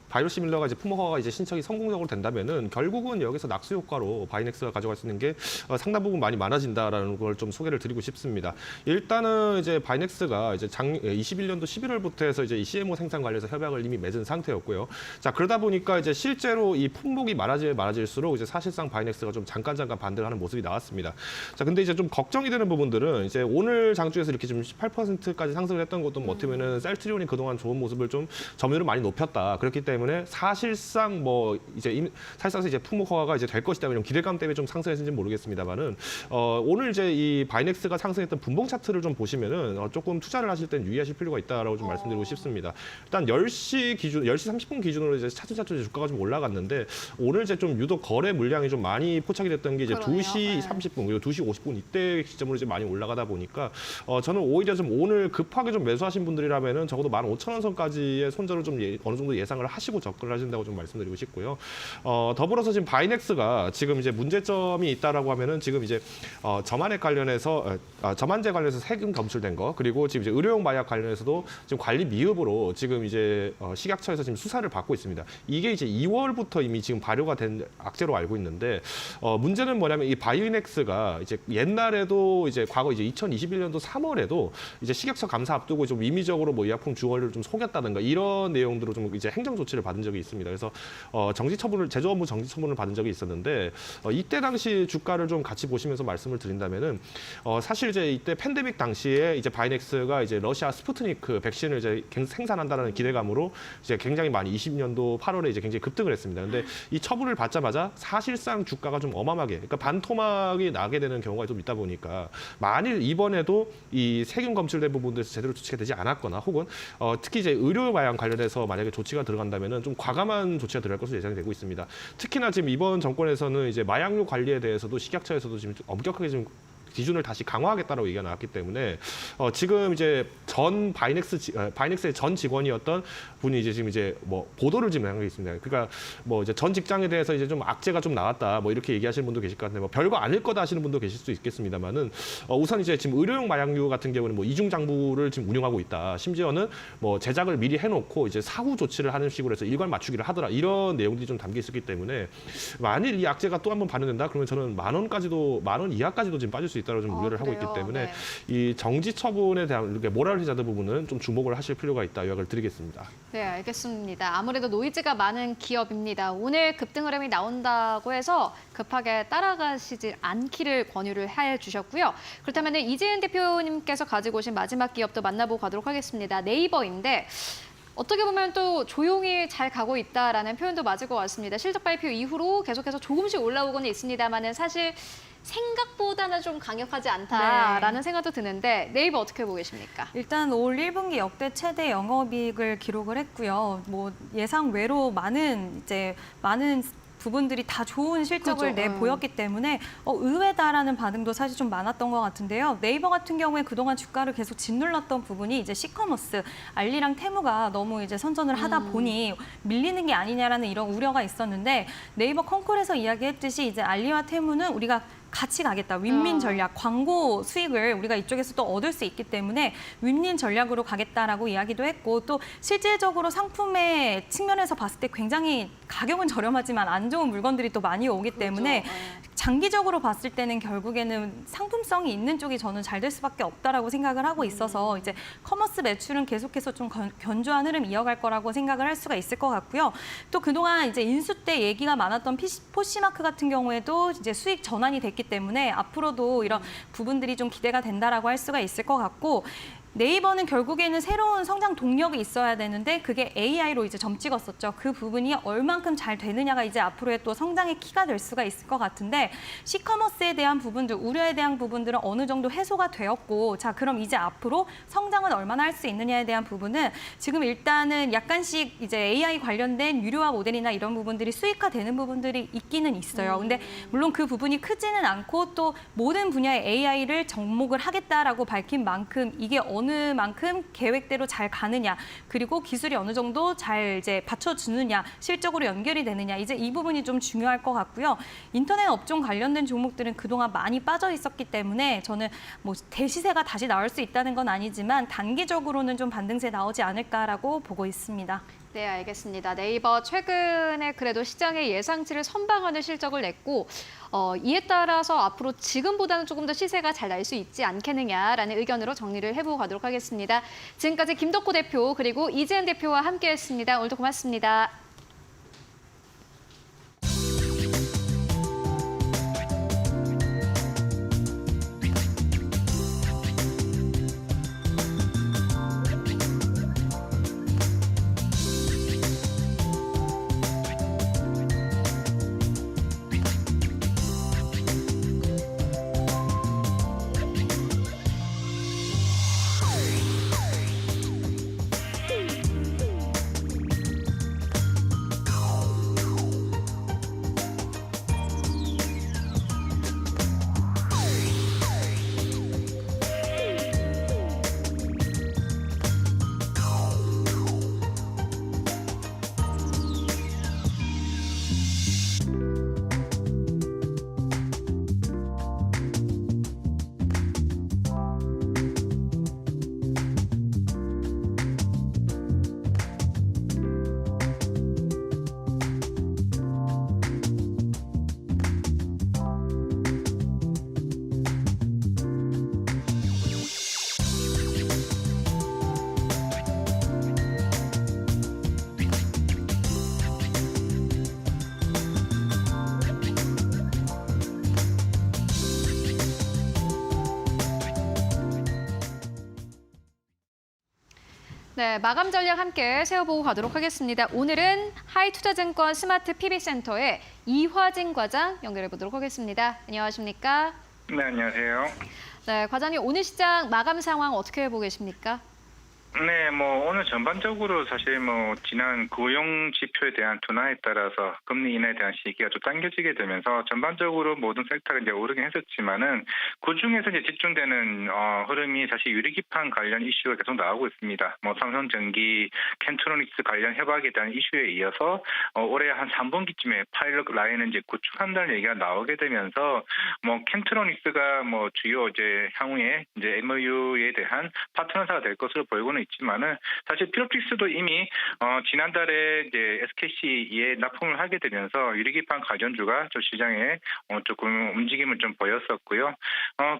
바이오시밀러가 이제 품목 허가가 이제 신청이 성공적으로 된다면은 결국은 여기서 낙수 효과로 바이넥스가 가져갈 수 있는 게 상당 부분 많이 많아진다라는 걸 좀 소개를 드리고 싶습니다. 일단은 이제 바이넥스가 이제 21년도 11월부터 해서 이제 이 CMO 생산 관련해서 협약을 이미 맺은 상태였고요. 자, 그러다 보니까 이제 실제로 이 품목이 많아질수록 이제 사실상 바이넥스가 좀 잠깐 반등을 하는 모습이 나왔습니다. 자, 근데 이제 좀 걱정이 되는 부분들은 이제 오늘 장중에서 이렇게 좀 18%까지 상승을 했던 것도 뭐 어떻게 보면은 셀트리온이 그동안 좋은 모습을 좀 점유율을 많이 높였다. 그렇기 때문에 사실상 뭐 이제 사실상 이제 품목 허가가 이제 될 것이다 이런 기대감 때문에 좀 상승했는지 모르겠습니다만은 오늘 이제 이 바이넥스가 상승했던 분봉 차트를 좀 보시면은 조금 투자를 하실 땐 유의하실 필요가 있다라고 좀 말씀드리고 싶습니다. 일단 10시 30분 기준으로 이제 차츰 주가가 좀 올라갔는데 오늘 이제 좀 유독 거래 물량이 좀 많이 포착이 됐던 게 이제 그러네요. 2시 30분 그리고 2시 50분 이때 시점으로 이제 많이 올라가다 보니까 저는 오히려 좀 오늘 급하게 좀 매수하신 분들이라면은 적어도 15,000원 선까지의 손절을 좀 어느 정도 예상을 하시고 접근을 하신다고 좀 말씀드리고 싶고요. 더불어서 지금 바이넥스가 지금 이제 문제점이 있다라고 하면은 지금 이제 저만액 관련해서 저만제 관련해서 세금 검출된 거 그리고 지금 이제 의료용 마약 관련해서도 지금 관리 미흡으로 지금 이제 식약처에서 지금 수사를 받고 있습니다. 이게 이제 2월부터 이미 지금 발효가 된 악재로 알고 있는데 문제는 뭐냐? 뭐냐면 이 바이오닉스가 이제 옛날에도 이제 과거 이제 2021년도 3월에도 이제 식약처 감사 앞두고 좀 임의적으로 뭐 의약품 주원료를 좀 속였다든가 이런 내용들로 좀 이제 행정 조치를 받은 적이 있습니다. 그래서 정지 처분을 제조업무 정지 처분을 받은 적이 있었는데 이때 당시 주가를 좀 같이 보시면서 말씀을 드린다면은 사실 이제 이때 팬데믹 당시에 이제 바이넥스가 이제 러시아 스푸트니크 백신을 이제 생산한다는 기대감으로 이제 굉장히 많이 20년도 8월에 이제 굉장히 급등을 했습니다. 근데 이 처분을 받자마자 사실상 주가가 좀 어마어마하게 그러니까 반토막이 나게 되는 경우가 좀 있다 보니까 만일 이번에도 이 세균 검출된 부분들에서 제대로 조치가 되지 않았거나 혹은 특히 이제 의료 마약 관련해서 만약에 조치가 들어간다면은 좀 과감한 조치가 들어갈 것으로 예상이 되고 있습니다. 특히나 지금 이번 정권에서는 이제 마약류 관리에 대해서도 식약처에서도 지금 엄격하게 지금 기준을 다시 강화하겠다라고 얘기가 나왔기 때문에 지금 이제 전 바이넥스의 전 직원이었던 분이 이제 지금 이제 뭐 보도를 지금 한 게 있습니다. 그러니까 뭐 이제 전 직장에 대해서 이제 좀 악재가 좀 나왔다 뭐 이렇게 얘기하시는 분도 계실 것 같은데 뭐 별거 아닐 거다 하시는 분도 계실 수 있겠습니다만은 우선 이제 지금 의료용 마약류 같은 경우는 뭐 이중 장부를 지금 운영하고 있다. 심지어는 뭐 제작을 미리 해놓고 이제 사후 조치를 하는 식으로 해서 일괄 맞추기를 하더라. 이런 내용들이 좀 담겨 있었기 때문에 만일 이 악재가 또 한 번 발현된다 그러면 저는 만 원 이하까지도 지금 빠질 수 있다고 좀 우려를 하고 있기 때문에 네. 이 정지 처분에 대한 이렇게 모랄 해자드 부분은 좀 주목을 하실 필요가 있다 요약을 드리겠습니다. 네, 알겠습니다. 아무래도 노이즈가 많은 기업입니다. 오늘 급등 흐름이 나온다고 해서 급하게 따라가시지 않기를 권유를 해 주셨고요. 그렇다면 이재은 대표님께서 가지고 오신 마지막 기업도 만나보고 가도록 하겠습니다. 네이버인데 어떻게 보면 또 조용히 잘 가고 있다라는 표현도 맞을 것 같습니다. 실적 발표 이후로 계속해서 조금씩 올라오고는 있습니다만은 사실 생각보다는 좀 강력하지 않다라는 생각도 드는데 네이버 어떻게 보고 계십니까? 일단 올 1분기 역대 최대 영업이익을 기록을 했고요. 뭐 예상 외로 많은 부분들이 다 좋은 실적을 그렇죠. 내보였기 때문에 의외다라는 반응도 사실 좀 많았던 것 같은데요. 네이버 같은 경우에 그동안 주가를 계속 짓눌렀던 부분이 이제 시커머스, 알리랑 테무가 너무 이제 선전을 하다 보니 밀리는 게 아니냐라는 이런 우려가 있었는데 네이버 컨콜에서 이야기했듯이 이제 알리와 테무는 우리가 같이 가겠다. 윈윈 전략, 광고 수익을 우리가 이쪽에서 또 얻을 수 있기 때문에 윈윈 전략으로 가겠다라고 이야기도 했고 또 실질적으로 상품의 측면에서 봤을 때 굉장히 가격은 저렴하지만 안 좋은 물건들이 또 많이 오기 때문에 그렇죠. 장기적으로 봤을 때는 결국에는 상품성이 있는 쪽이 저는 잘 될 수밖에 없다라고 생각을 하고 있어서 이제 커머스 매출은 계속해서 좀 견조한 흐름 이어갈 거라고 생각을 할 수가 있을 것 같고요. 또 그동안 이제 인수 때 얘기가 많았던 포시마크 같은 경우에도 이제 수익 전환이 됐기 때문에 앞으로도 이런 부분들이 좀 기대가 된다라고 할 수가 있을 것 같고 네이버는 결국에는 새로운 성장 동력이 있어야 되는데 그게 AI로 이제 점 찍었었죠. 그 부분이 얼만큼 잘 되느냐가 이제 앞으로의 또 성장의 키가 될 수가 있을 것 같은데 시커머스에 대한 부분들, 우려에 대한 부분들은 어느 정도 해소가 되었고 자 그럼 이제 앞으로 성장은 얼마나 할 수 있느냐에 대한 부분은 지금 일단은 약간씩 이제 AI 관련된 유료화 모델이나 이런 부분들이 수익화되는 부분들이 있기는 있어요. 근데 물론 그 부분이 크지는 않고 또 모든 분야의 AI를 접목을 하겠다라고 밝힌 만큼 이게 어느 만큼 계획대로 잘 가느냐 그리고 기술이 어느 정도 잘 이제 받쳐주느냐 실적으로 연결이 되느냐 이제 이 부분이 좀 중요할 것 같고요. 인터넷 업종 관련된 종목들은 그동안 많이 빠져 있었기 때문에 저는 뭐 대시세가 다시 나올 수 있다는 건 아니지만 단기적으로는 좀 반등세 나오지 않을까라고 보고 있습니다. 네, 알겠습니다. 네이버 최근에 그래도 시장의 예상치를 선방하는 실적을 냈고 이에 따라서 앞으로 지금보다는 조금 더 시세가 잘 날 수 있지 않겠느냐라는 의견으로 정리를 해보고 가도록 하겠습니다. 지금까지 김덕호 대표 그리고 이재은 대표와 함께했습니다. 오늘도 고맙습니다. 네, 마감 전략 함께 세워보고 가도록 하겠습니다. 오늘은 하이투자증권 스마트 PB센터의 이화진 과장 연결해 보도록 하겠습니다. 안녕하십니까? 네, 안녕하세요. 네, 과장님 오늘 시장 마감 상황 어떻게 보고 계십니까? 네, 오늘 전반적으로 사실 지난 고용 지표에 대한 둔화에 따라서 금리 인하에 대한 시기가 좀 당겨지게 되면서 전반적으로 모든 섹터가 이제 오르긴 했었지만은 그 중에서 이제 집중되는 흐름이 사실 유리기판 관련 이슈가 계속 나오고 있습니다. 삼성전기, 캔트로닉스 관련 협약에 대한 이슈에 이어서 올해 한 3분기쯤에 파일럿 라인을 이제 구축한다는 얘기가 나오게 되면서 캔트로닉스가 주요 이제 향후에 이제 MOU에 대한 파트너사가 될 것으로 보이고는 있지만은 사실 피로틱스도 이미 지난달에 이제 SKC에 납품을 하게 되면서 유리기판 관련주가 저 시장에 조금 움직임을 좀 보였었고요.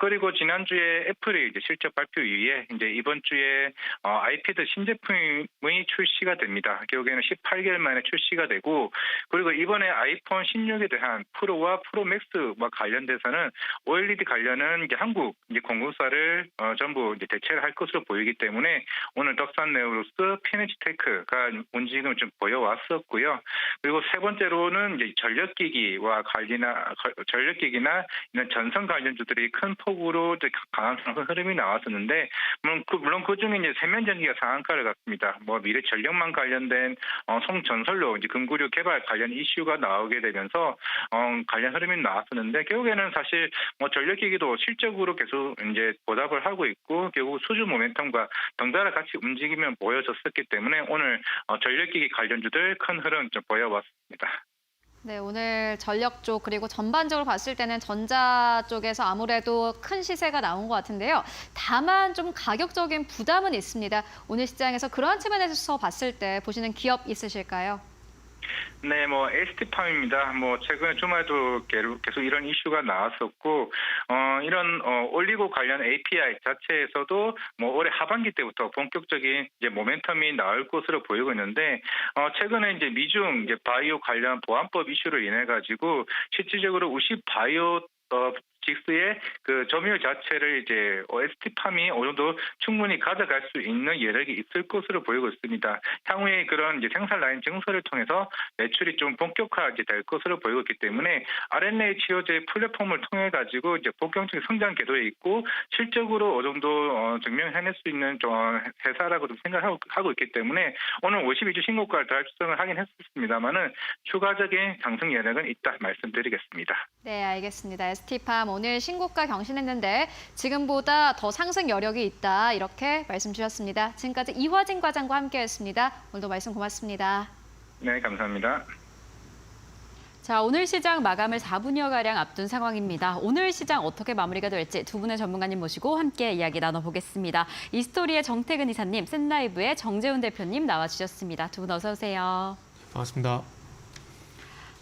그리고 지난주에 애플이 이제 실적 발표 이후에 이제 이번 주에 아이패드 신제품이 출시가 됩니다. 결국에는 18개월 만에 출시가 되고 그리고 이번에 아이폰 16에 대한 프로와 프로 맥스와 관련돼서는 OLED 관련은 이제 한국 이제 공급사를 전부 이제 대체를 할 것으로 보이기 때문에 오늘 덕산네오루스, 피니치테크가 움직임을 좀 보여왔었고요. 그리고 세 번째로는 이제 전력기기나 이런 전선 관련주들이 큰 폭으로 이제 강한 상승 흐름이 나왔었는데 물론 그 중에 이제 세면전기가 상한가를 갔습니다. 미래 전력망 관련된 송전설로 이제 금구류 개발 관련 이슈가 나오게 되면서 관련 흐름이 나왔었는데 결국에는 사실 전력기기도 실적으로 계속 이제 보답을 하고 있고 결국 수주 모멘텀과 덩달아 같이 움직이면 보여졌었기 때문에 오늘 전력기기 관련주들 큰 흐름 좀 보여왔습니다. 네, 오늘 전력 쪽 그리고 전반적으로 봤을 때는 전자 쪽에서 아무래도 큰 시세가 나온 것 같은데요. 다만 좀 가격적인 부담은 있습니다. 오늘 시장에서 그러한 측면에서 봤을 때 보시는 기업 있으실까요? 네, ST팜입니다. 최근 주말에도 계속 이런 이슈가 나왔었고, 이런 올리고 관련 API 자체에서도 올해 하반기 때부터 본격적인 이제 모멘텀이 나올 것으로 보이고 있는데, 최근에 이제 미중 이제 바이오 관련 보안법 이슈로 인해 가지고 실질적으로 우시 바이오 직스의 그 점유율 자체를 이제 ST팜이 어느 정도 충분히 가져갈 수 있는 여력이 있을 것으로 보이고 있습니다. 향후에 그런 이제 생산 라인 증설을 통해서 매출이 좀 본격화 이제 될 것으로 보이고 있기 때문에 RNA 치료제 플랫폼을 통해 가지고 이제 본격적인 성장 궤도에 있고 실적으로 어느 정도 증명해낼 수 있는 좀 회사라고 좀 생각하고 있기 때문에 오늘 52주 신고가를 달성을 하긴 했습니다만은 추가적인 상승 여력은 있다 말씀드리겠습니다. 네, 알겠습니다. ST팜 오늘 신고가 경신했는데 지금보다 더 상승 여력이 있다 이렇게 말씀 주셨습니다. 지금까지 이화진 과장과 함께했습니다. 오늘도 말씀 고맙습니다. 네, 감사합니다. 자, 오늘 시장 마감을 4분여가량 앞둔 상황입니다. 오늘 시장 어떻게 마무리가 될지 두 분의 전문가님 모시고 함께 이야기 나눠보겠습니다. 이스토리의 정태근 이사님, 샌라이브의 정재훈 대표님 나와주셨습니다. 두 분 어서 오세요. 반갑습니다.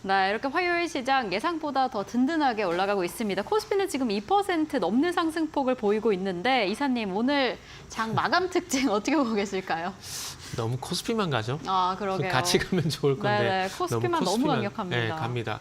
네, 이렇게 화요일 시장 예상보다 더 든든하게 올라가고 있습니다. 코스피는 지금 2% 넘는 상승폭을 보이고 있는데 이사님 오늘 장 마감 특징 어떻게 보고 계실까요? 너무 코스피만 가죠. 아, 그러게요. 같이 가면 좋을 건데 네네, 코스피만 너무 강력합니다. 네, 갑니다.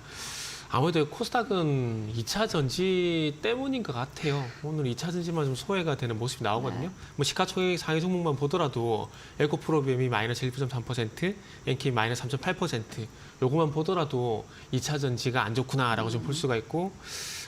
아무래도 코스닥은 2차 전지 때문인 것 같아요. 오늘 2차 전지만 좀 소외가 되는 모습이 나오거든요. 시가총액 상위 종목만 보더라도 에코프로비엠이 마이너스 1.3%, 엔케이 마이너스 3.8%, 요것만 보더라도 2차 전지가 안 좋구나라고 좀 볼 수가 있고,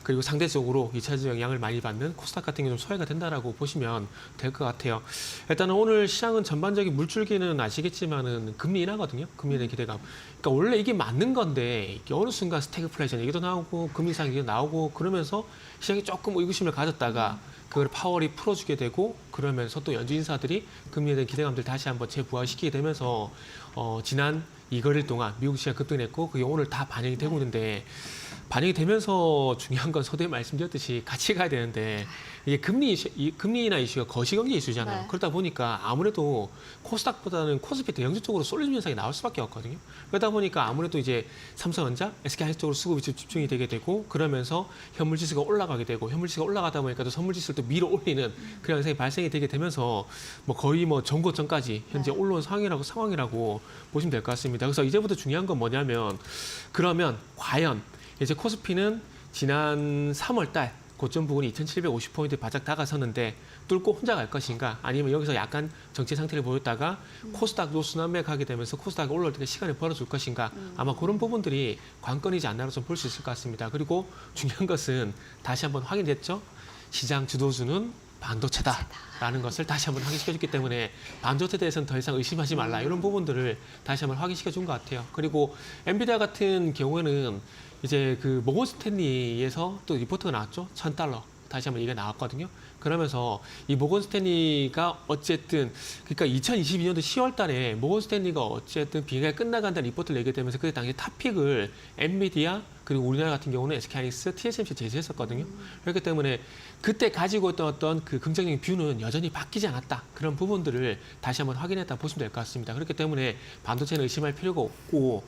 그리고 상대적으로 2차 전지 영향을 많이 받는 코스닥 같은 게 좀 소외가 된다라고 보시면 될 것 같아요. 일단은 오늘 시장은 전반적인 물줄기는 아시겠지만은 금리 인하거든요. 금리에 대한 기대감. 그러니까 원래 이게 맞는 건데 이게 어느 순간 스태그플레이션 얘기도 나오고 금리 인상 얘기도 나오고 그러면서 시장이 조금 의구심을 가졌다가 그걸 파월이 풀어주게 되고 그러면서 또 연준 인사들이 금리에 대한 기대감들 다시 한번 재부활시키게 되면서 지난 2거래일 동안 미국 시장 급등했고 그게 오늘 다 반영이 되고 있는데 반영이 되면서 중요한 건 서두에 말씀드렸듯이 같이 가야 되는데 이게 금리 인하 이슈가 거시경제 이슈잖아요. 네. 그러다 보니까 아무래도 코스닥보다는 코스피 대형주 쪽으로 쏠리는 현상이 나올 수밖에 없거든요. 그러다 보니까 아무래도 이제 삼성전자, SK하이닉스 쪽으로 수급이 집중이 되게 되고 그러면서 현물지수가 올라가게 되고 현물지수가 올라가다 보니까 또 선물지수를 또 밀어 올리는 그런 현상이 발생이 되게 되면서 거의 전고점까지 현재 올라온 상황이라고 보시면 될 것 같습니다. 그래서 이제부터 중요한 건 뭐냐면 그러면 과연 이제 코스피는 지난 3월 달 고점 부근이 2,750포인트 바짝 다가섰는데 뚫고 혼자 갈 것인가 아니면 여기서 약간 정체 상태를 보였다가 코스닥도 순환매 가게 되면서 코스닥이 올라올 때 시간을 벌어줄 것인가 아마 그런 부분들이 관건이지 않나로 좀 볼 수 있을 것 같습니다. 그리고 중요한 것은 다시 한번 확인됐죠. 시장 주도주는 반도체다라는 것을 다시 한번 확인시켜줬기 때문에 반도체에 대해서는 더 이상 의심하지 말라 이런 부분들을 다시 한번 확인시켜준 것 같아요. 그리고 엔비디아 같은 경우에는 이제 그 모건 스탠리에서 또 리포트가 나왔죠. $1,000 다시 한번 얘기가 나왔거든요. 그러면서 이 모건 스탠리가 어쨌든 그러니까 2022년도 10월 달에 모건 스탠리가 어쨌든 비행기가 끝나간다는 리포트를 내게 되면서 그때 당시 탑픽을 엔비디아 그리고 우리나라 같은 경우는 SK하이닉스, TSMC 제시했었거든요. 그렇기 때문에 그때 가지고 있던 어떤 그 긍정적인 뷰는 여전히 바뀌지 않았다. 그런 부분들을 다시 한번 확인했다 보시면 될 것 같습니다. 그렇기 때문에 반도체는 의심할 필요가 없고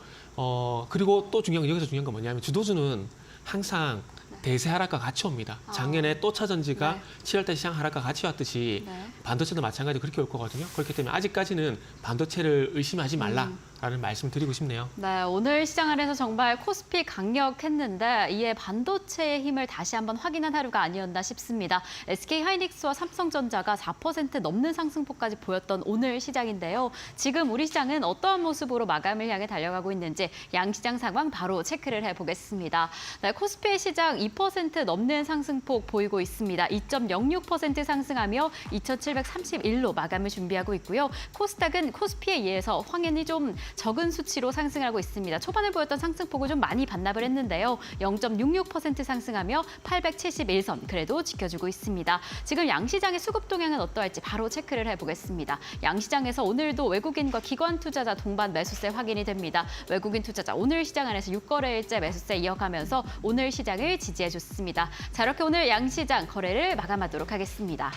그리고 또 여기서 중요한 건 뭐냐면 주도주는 항상 대세 하락과 같이 옵니다. 작년에 또 차전지가 7월달 시장 하락과 같이 왔듯이 반도체도 마찬가지로 그렇게 올 거거든요. 그렇기 때문에 아직까지는 반도체를 의심하지 말라라는 말씀을 드리고 싶네요. 네, 오늘 시장 안에서 정말 코스피 강력했는데 이에 반도체의 힘을 다시 한번 확인한 하루가 아니었나 싶습니다. SK하이닉스와 삼성전자가 4% 넘는 상승폭까지 보였던 오늘 시장인데요. 지금 우리 시장은 어떠한 모습으로 마감을 향해 달려가고 있는지 양시장 상황 바로 체크를 해보겠습니다. 네, 코스피 시장 2% 넘는 상승폭 보이고 있습니다. 2.06% 상승하며 2,731로 마감을 준비하고 있고요. 코스닥은 코스피에 의해서 확연히 좀 적은 수치로 상승하고 있습니다. 초반에 보였던 상승폭을 좀 많이 반납을 했는데요. 0.66% 상승하며 871선 그래도 지켜주고 있습니다. 지금 양시장의 수급 동향은 어떠할지 바로 체크를 해보겠습니다. 양시장에서 오늘도 외국인과 기관 투자자 동반 매수세 확인이 됩니다. 외국인 투자자 오늘 시장 안에서 6거래일째 매수세 이어가면서 오늘 시장을 지지해줬습니다. 자, 이렇게 오늘 양시장 거래를 마감하도록 하겠습니다.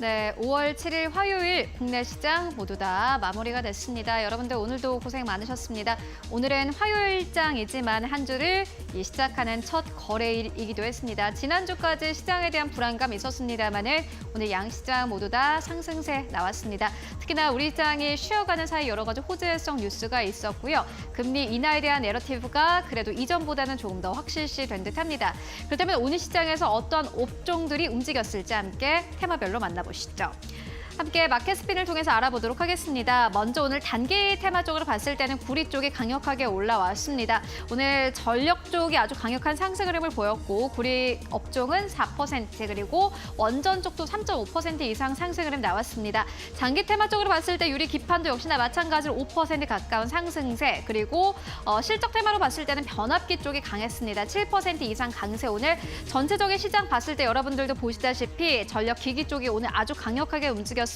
네, 5월 7일 화요일 국내 시장 모두 다 마무리가 됐습니다. 여러분들 오늘도 고생 많으셨습니다. 오늘은 화요일장이지만 한 주를 시작하는 첫 거래일이기도 했습니다. 지난주까지 시장에 대한 불안감이 있었습니다만은 오늘 양시장 모두 다 상승세 나왔습니다. 특히나 우리 시장이 쉬어가는 사이 여러 가지 호재성 뉴스가 있었고요. 금리 인하에 대한 내러티브가 그래도 이전보다는 조금 더 확실시된 듯합니다. 그렇다면 오늘 시장에서 어떤 업종들이 움직였을지 함께 테마별로 만나보시죠. 함께 마켓 스핀을 통해서 알아보도록 하겠습니다. 먼저 오늘 단기 테마 쪽으로 봤을 때는 구리 쪽이 강력하게 올라왔습니다. 오늘 전력 쪽이 아주 강력한 상승 흐름을 보였고 구리 업종은 4% 그리고 원전 쪽도 3.5% 이상 상승 흐름 나왔습니다. 장기 테마 쪽으로 봤을 때 유리 기판도 역시나 마찬가지로 5% 가까운 상승세 그리고 실적 테마로 봤을 때는 변압기 쪽이 강했습니다. 7% 이상 강세 오늘 전체적인 시장 봤을 때 여러분들도 보시다시피 전력 기기 쪽이 오늘 아주 강력하게 움직였습니다.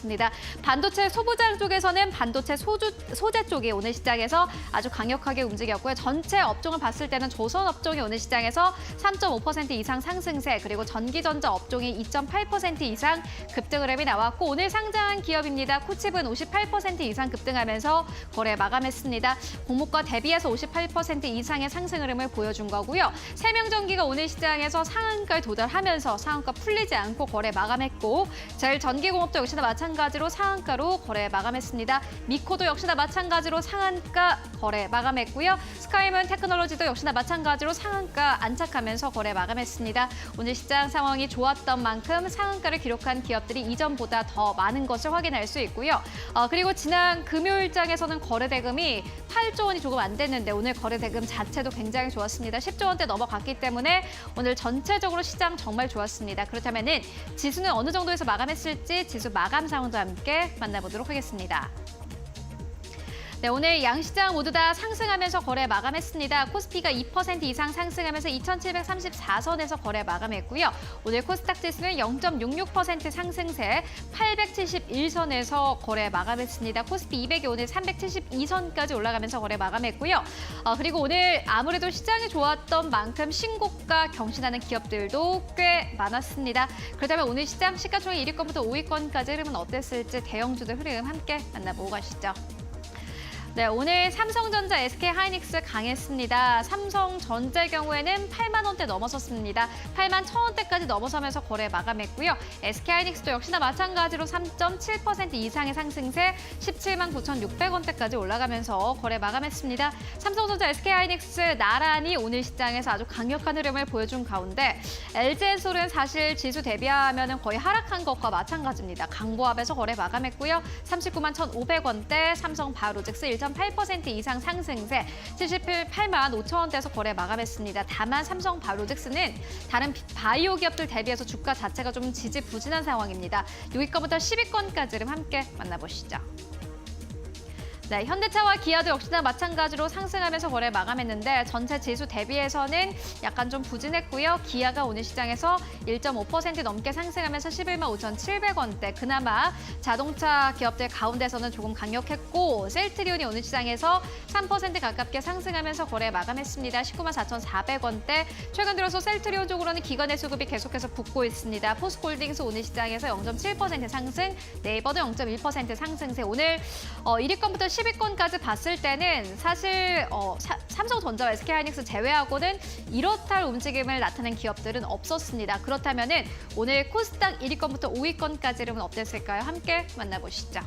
반도체 소부장 쪽에서는 반도체 소재 쪽이 오늘 시장에서 아주 강력하게 움직였고요. 전체 업종을 봤을 때는 조선 업종이 오늘 시장에서 3.5% 이상 상승세 그리고 전기전자 업종이 2.8% 이상 급등 흐름이 나왔고 오늘 상장한 기업입니다. 코칩은 58% 이상 급등하면서 거래 마감했습니다. 공모가 대비해서 58% 이상의 상승 흐름을 보여준 거고요. 세명전기가 오늘 시장에서 상한가에 도달하면서 상한가 풀리지 않고 거래 마감했고 제일전기공업도 역시나 마찬가지로 상한가로 거래 마감했습니다. 미코도 역시나 마찬가지로 상한가 거래 마감했고요. 스카이문 테크놀로지도 역시나 마찬가지로 상한가 안착하면서 거래 마감했습니다. 오늘 시장 상황이 좋았던 만큼 상한가를 기록한 기업들이 이전보다 더 많은 것을 확인할 수 있고요. 그리고 지난 금요일장에서는 거래 대금이 8조 원이 조금 안 됐는데 오늘 거래 대금 자체도 굉장히 좋았습니다. 10조 원대 넘어갔기 때문에 오늘 전체적으로 시장 정말 좋았습니다. 그렇다면은 지수는 어느 정도에서 마감했을지 지수 마감 상황도 함께 만나보도록 하겠습니다. 네, 오늘 양시장 모두 다 상승하면서 거래 마감했습니다. 코스피가 2% 이상 상승하면서 2,734선에서 거래 마감했고요. 오늘 코스닥 지수는 0.66% 상승세 871선에서 거래 마감했습니다. 코스피 200이 오늘 372선까지 올라가면서 거래 마감했고요. 그리고 오늘 아무래도 시장이 좋았던 만큼 신고가 경신하는 기업들도 꽤 많았습니다. 그렇다면 오늘 시장 시가총액 1위권부터 5위권까지 흐름은 어땠을지 대형주들 흐름 함께 만나보고 가시죠. 네, 오늘 삼성전자, SK하이닉스 강했습니다. 삼성전자의 경우에는 8만 원대 넘어섰습니다. 8만 1,000원대까지 넘어서면서 거래 마감했고요. SK하이닉스도 역시나 마찬가지로 3.7% 이상의 상승세 177만 9,600원대까지 올라가면서 거래 마감했습니다. 삼성전자, SK하이닉스 나란히 오늘 시장에서 아주 강력한 흐름을 보여준 가운데 LG엔솔은 사실 지수 대비하면 거의 하락한 것과 마찬가지입니다. 강보합에서 거래 마감했고요. 39만 1,500원대, 삼성바이오로직스 1.8% 이상 상승세 78만 5천원대에서 거래 마감했습니다. 다만 삼성바이오로직스는 다른 바이오 기업들 대비해서 주가 자체가 좀 지지부진한 상황입니다. 6위권부터 10위권까지를 함께 만나보시죠. 네, 현대차와 기아도 역시나 마찬가지로 상승하면서 거래 마감했는데 전체 지수 대비해서는 약간 좀 부진했고요. 기아가 오늘 시장에서 1.5% 넘게 상승하면서 11만 5,700원대. 그나마 자동차 기업들 가운데서는 조금 강력했고 셀트리온이 오늘 시장에서 3% 가깝게 상승하면서 거래 마감했습니다. 19만 4,400원대. 최근 들어서 셀트리온 쪽으로는 기관의 수급이 계속해서 붙고 있습니다. 포스코홀딩스 오늘 시장에서 0.7% 상승, 네이버도 0.1% 상승세. 오늘 1위권부터 10위권까지 봤을 때는 사실 삼성전자와 SK하이닉스 제외하고는 이렇다 할 움직임을 나타낸 기업들은 없었습니다. 그렇다면은 오늘 코스닥 1위권부터 5위권까지는 어땠을까요? 함께 만나보시죠.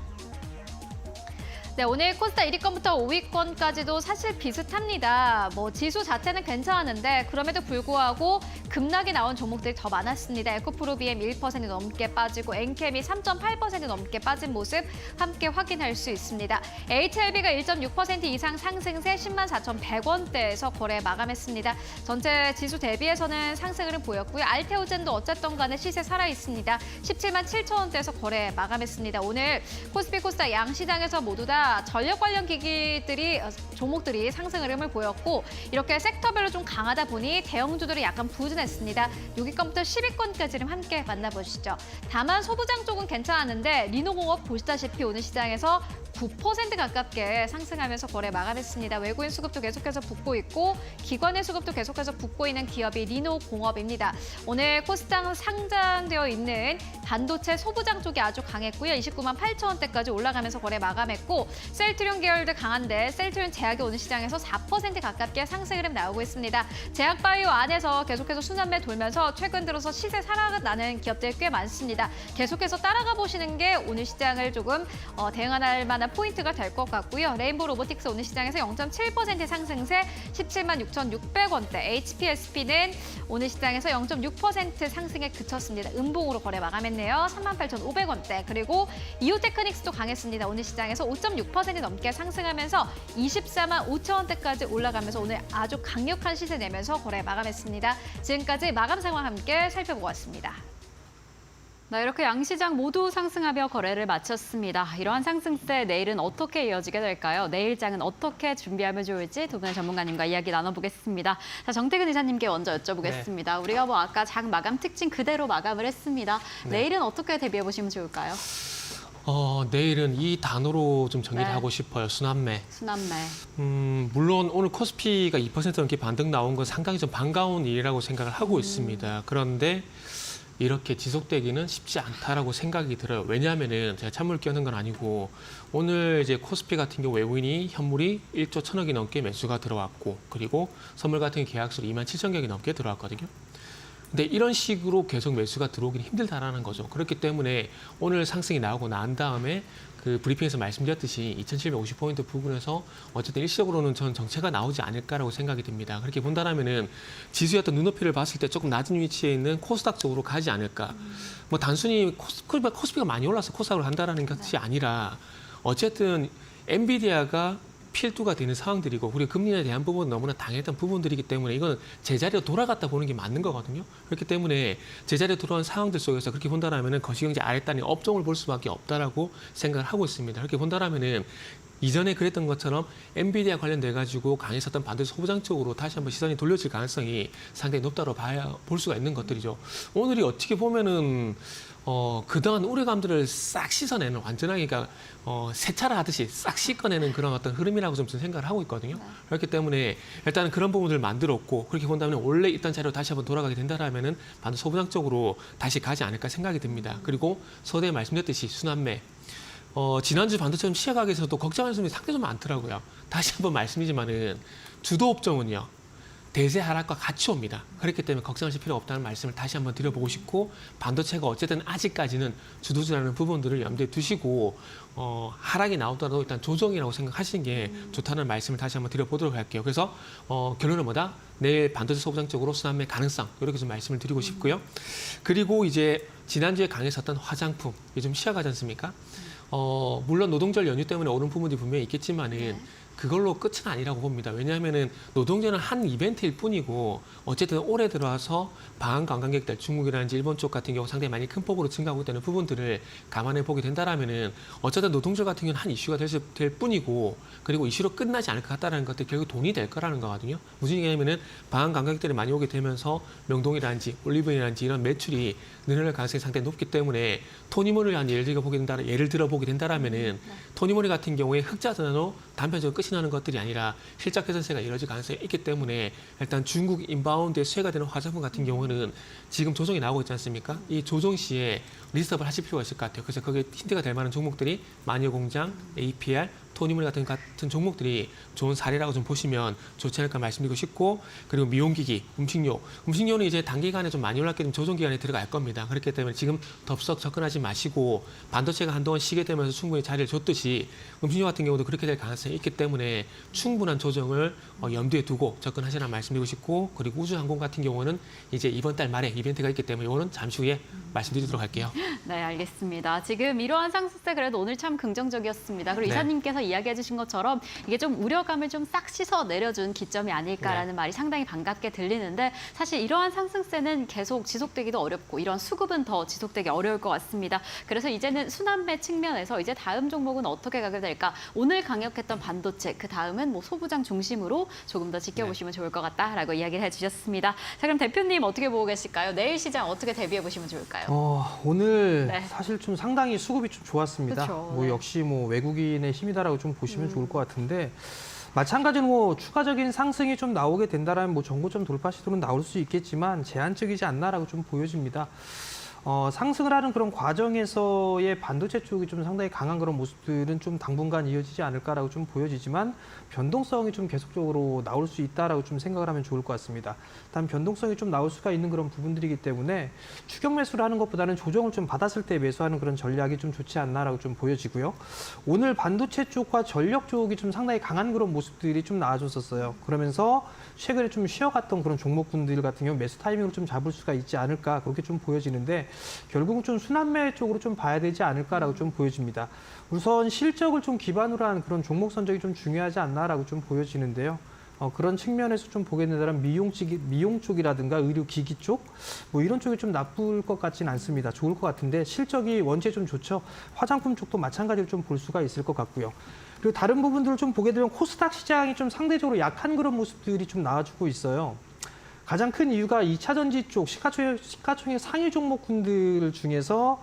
네, 오늘 코스닥 1위권부터 5위권까지도 사실 비슷합니다. 지수 자체는 괜찮았는데 그럼에도 불구하고 급락이 나온 종목들이 더 많았습니다. 에코프로비엠 1% 넘게 빠지고 엔캠이 3.8% 넘게 빠진 모습 함께 확인할 수 있습니다. HLB가 1.6% 이상 상승세 10만 4,100원대에서 거래 마감했습니다. 전체 지수 대비해서는 상승을 보였고요. 알테오젠도 어쨌든 간에 시세 살아있습니다. 17만 7천원대에서 거래 마감했습니다. 오늘 코스피 코스닥 양시장에서 모두 다 전력 관련 기기들이 종목들이 상승 흐름을 보였고 이렇게 섹터별로 좀 강하다 보니 대형주들이 약간 부진했습니다. 6위권부터 10위권까지는 함께 만나보시죠. 다만 소부장 쪽은 괜찮았는데 리노공업 보시다시피 오늘 시장에서 9% 가깝게 상승하면서 거래 마감했습니다. 외국인 수급도 계속해서 붙고 있고 기관의 수급도 계속해서 붙고 있는 기업이 리노공업입니다. 오늘 코스닥 상장되어 있는 반도체 소부장 쪽이 아주 강했고요. 29만 8천원대까지 올라가면서 거래 마감했고 셀트리온 계열도 강한데 셀트리온 제약이 오늘 시장에서 4% 가깝게 상승 흐름 나오고 있습니다. 제약바이오 안에서 계속해서 순환매 돌면서 최근 들어서 시세 살아나는 기업들이 꽤 많습니다. 계속해서 따라가 보시는 게 오늘 시장을 조금 대응할 만한 포인트가 될 것 같고요. 레인보우 로보틱스 오늘 시장에서 0.7% 상승세 17만 6,600원대. HPSP는 오늘 시장에서 0.6% 상승에 그쳤습니다. 음봉으로 거래 마감했네요. 38,500원대. 그리고 이오테크닉스도 강했습니다. 오늘 시장에서 5.6% 넘게 상승하면서 24만 5천원대까지 올라가면서 오늘 아주 강력한 시세 내면서 거래 마감했습니다. 지금까지 마감 상황 함께 살펴보고 왔습니다. 네, 이렇게 양시장 모두 상승하며 거래를 마쳤습니다. 이러한 상승세 내일은 어떻게 이어지게 될까요? 내일장은 어떻게 준비하면 좋을지 두 분의 전문가님과 이야기 나눠보겠습니다. 자, 정태근 이사님께 먼저 여쭤보겠습니다. 네. 우리가 아까 장 마감 특징 그대로 마감을 했습니다. 네. 내일은 어떻게 대비해 보시면 좋을까요? 내일은 이 단어로 좀 정리를 네. 하고 싶어요. 순환매. 순환매. 물론 오늘 코스피가 2% 넘게 반등 나온 건 상당히 좀 반가운 일이라고 생각을 하고 있습니다. 그런데 이렇게 지속되기는 쉽지 않다라고 생각이 들어요. 왜냐하면은 제가 찬물 끼얹는 건 아니고 오늘 이제 코스피 같은 경우 외국인이 현물이 1조 1,000억이 넘게 매수가 들어왔고 그리고 선물 같은 계약수로 2만 7천 개가 넘게 들어왔거든요. 근데 이런 식으로 계속 매수가 들어오기는 힘들다라는 거죠. 그렇기 때문에 오늘 상승이 나오고 난 다음에 그 브리핑에서 말씀드렸듯이 2,750포인트 부근에서 어쨌든 일시적으로는 전 정체가 나오지 않을까라고 생각이 듭니다. 그렇게 본다면은 지수의 어떤 눈높이를 봤을 때 조금 낮은 위치에 있는 코스닥 쪽으로 가지 않을까. 단순히 코스피가 많이 올라서 코스닥으로 간다라는 것이 아니라 어쨌든 엔비디아가 필두가 되는 상황들이고 우리 금리에 대한 부분은 너무나 당했던 부분들이기 때문에 이건 제자리로 돌아갔다 보는 게 맞는 거거든요. 그렇기 때문에 제자리로 돌아온 상황들 속에서 그렇게 본다라면은 거시경제 아랫단이 업종을 볼 수밖에 없다라고 생각을 하고 있습니다. 그렇게 본다라면은 이전에 그랬던 것처럼 엔비디아 관련돼 가지고 강했었던 반도체 소부장 쪽으로 다시 한번 시선이 돌려질 가능성이 상당히 높다고 볼 수가 있는 것들이죠. 오늘이 어떻게 보면은 그동안 우려감들을 싹 씻어내는 완전하게 그러니까 세차를 하듯이 싹 씻어내는 그런 어떤 흐름이라고 좀 생각을 하고 있거든요. 그렇기 때문에 일단은 그런 부분들을 만들었고 그렇게 본다면 원래 있던 자리로 다시 한번 돌아가게 된다라면은 반도체 소부장 쪽으로 다시 가지 않을까 생각이 듭니다. 그리고 서두에 말씀드렸듯이 순환매 지난주 반도체 시작하기에서도 걱정하는 분이 상당히 좀 많더라고요. 다시 한번 말씀이지만은 주도 업종은요. 대세 하락과 같이 옵니다. 그렇기 때문에 걱정하실 필요 없다는 말씀을 다시 한번 드려보고 싶고 반도체가 어쨌든 아직까지는 주도주라는 부분들을 염두에 두시고 하락이 나오더라도 일단 조정이라고 생각하시는 게 좋다는 말씀을 다시 한번 드려보도록 할게요. 그래서 결론은 뭐다? 내일 반도체 소부장적으로 순환매 가능성 이렇게 좀 말씀을 드리고 싶고요. 그리고 이제 지난주에 강했었던 화장품 이게 좀 쉬어가지 않습니까? 물론 노동절 연휴 때문에 오른 부분이 분명히 있겠지만은 그걸로 끝은 아니라고 봅니다. 왜냐하면은 노동절은 한 이벤트일 뿐이고 어쨌든 올해 들어와서 방한 관광객들 중국이라든지 일본 쪽 같은 경우 상당히 많이 큰 폭으로 증가하고 있다는 부분들을 감안해 보게 된다라면은 어쨌든 노동절 같은 경우는 한 이슈가 될 뿐이고 그리고 이슈로 끝나지 않을 것 같다라는 것들 결국 돈이 될 거라는 거거든요. 무슨 얘기냐면은 방한 관광객들이 많이 오게 되면서 명동이라든지 올리브영이라든지 이런 매출이 늘어날 가능성이 상당히 높기 때문에 토니모니를 한 예를 들어 보게 된다라면은 토니모니 같은 경우에 흑자전으로 단편적으로 끝이 나는 것들이 아니라 실적 개선세가 이루어질 가능성이 있기 때문에 일단 중국 인바운드에 수혜가 되는 화장품 같은 경우는 지금 조정이 나오고 있지 않습니까? 이 조정 시에 리스트업을 하실 필요가 있을 것 같아요. 그래서 거기에 힌트가 될 만한 종목들이 마녀공장, APR, 토니모니 같은 종목들이 좋은 사례라고 좀 보시면 좋지 않을까 말씀드리고 싶고 그리고 미용기기, 음식료는 이제 단기간에 좀 많이 올랐기 때문에 조정 기간에 들어갈 겁니다. 그렇기 때문에 지금 덥석 접근하지 마시고 반도체가 한동안 쉬게 되면서 충분히 자리를 줬듯이 음식료 같은 경우도 그렇게 될 가능성이 있기 때문에 충분한 조정을 염두에 두고 접근하시라는 말씀드리고 싶고 그리고 우주항공 같은 경우는 이제 이번 달 말에 이벤트가 있기 때문에 이거는 잠시 후에 말씀드리도록 할게요. 네, 알겠습니다. 지금 이러한 상승세 그래도 오늘 참 긍정적이었습니다. 그리고 네. 이사님께서 이야기해 주신 것처럼 이게 좀 우려감을 좀 싹 씻어 내려준 기점이 아닐까라는 말이 상당히 반갑게 들리는데 사실 이러한 상승세는 계속 지속되기도 어렵고 이런 수급은 더 지속되기 어려울 것 같습니다. 그래서 이제는 순환매 측면에서 이제 다음 종목은 어떻게 가게 될까? 오늘 강력했던 반도체, 그 다음은 뭐 소부장 중심으로 조금 더 지켜보시면 좋을 것 같다라고 이야기를 해주셨습니다. 자, 그럼 대표님 어떻게 보고 계실까요? 내일 시장 어떻게 대비해 보시면 좋을까요? 오늘 네. 사실 좀 상당히 수급이 좀 좋았습니다. 그쵸, 뭐 네. 역시 뭐 외국인의 힘이다라고 좀 보시면 좋을 것 같은데 마찬가지로 뭐 추가적인 상승이 좀 나오게 된다라면 뭐 정고점 돌파 시도는 나올 수 있겠지만 제한적이지 않나라고 좀 보여집니다. 상승을 하는 그런 과정에서의 반도체 쪽이 좀 상당히 강한 그런 모습들은 좀 당분간 이어지지 않을까라고 좀 보여지지만 변동성이 좀 계속적으로 나올 수 있다라고 좀 생각을 하면 좋을 것 같습니다. 단 변동성이 좀 나올 수가 있는 그런 부분들이기 때문에 추격 매수를 하는 것보다는 조정을 좀 받았을 때 매수하는 그런 전략이 좀 좋지 않나라고 좀 보여지고요. 오늘 반도체 쪽과 전력 쪽이 좀 상당히 강한 그런 모습들이 좀 나와줬었어요. 그러면서 최근에 좀 쉬어갔던 그런 종목군들 같은 경우 매수 타이밍을 좀 잡을 수가 있지 않을까 그렇게 좀 보여지는데 결국은 좀 순환매 쪽으로 좀 봐야 되지 않을까라고 좀 보여집니다. 우선 실적을 좀 기반으로 한 그런 종목 선정이 좀 중요하지 않나라고 좀 보여지는데요. 그런 측면에서 좀 보게 된다면 미용 쪽이라든가 의료기기 쪽, 뭐 이런 쪽이 좀 나쁠 것 같지는 않습니다. 좋을 것 같은데 실적이 원체 좀 좋죠. 화장품 쪽도 마찬가지로 좀 볼 수가 있을 것 같고요. 그리고 다른 부분들을 좀 보게 되면 코스닥 시장이 좀 상대적으로 약한 그런 모습들이 좀 나와주고 있어요. 가장 큰 이유가 2차 전지 쪽 시가총액 상위 종목군들 중에서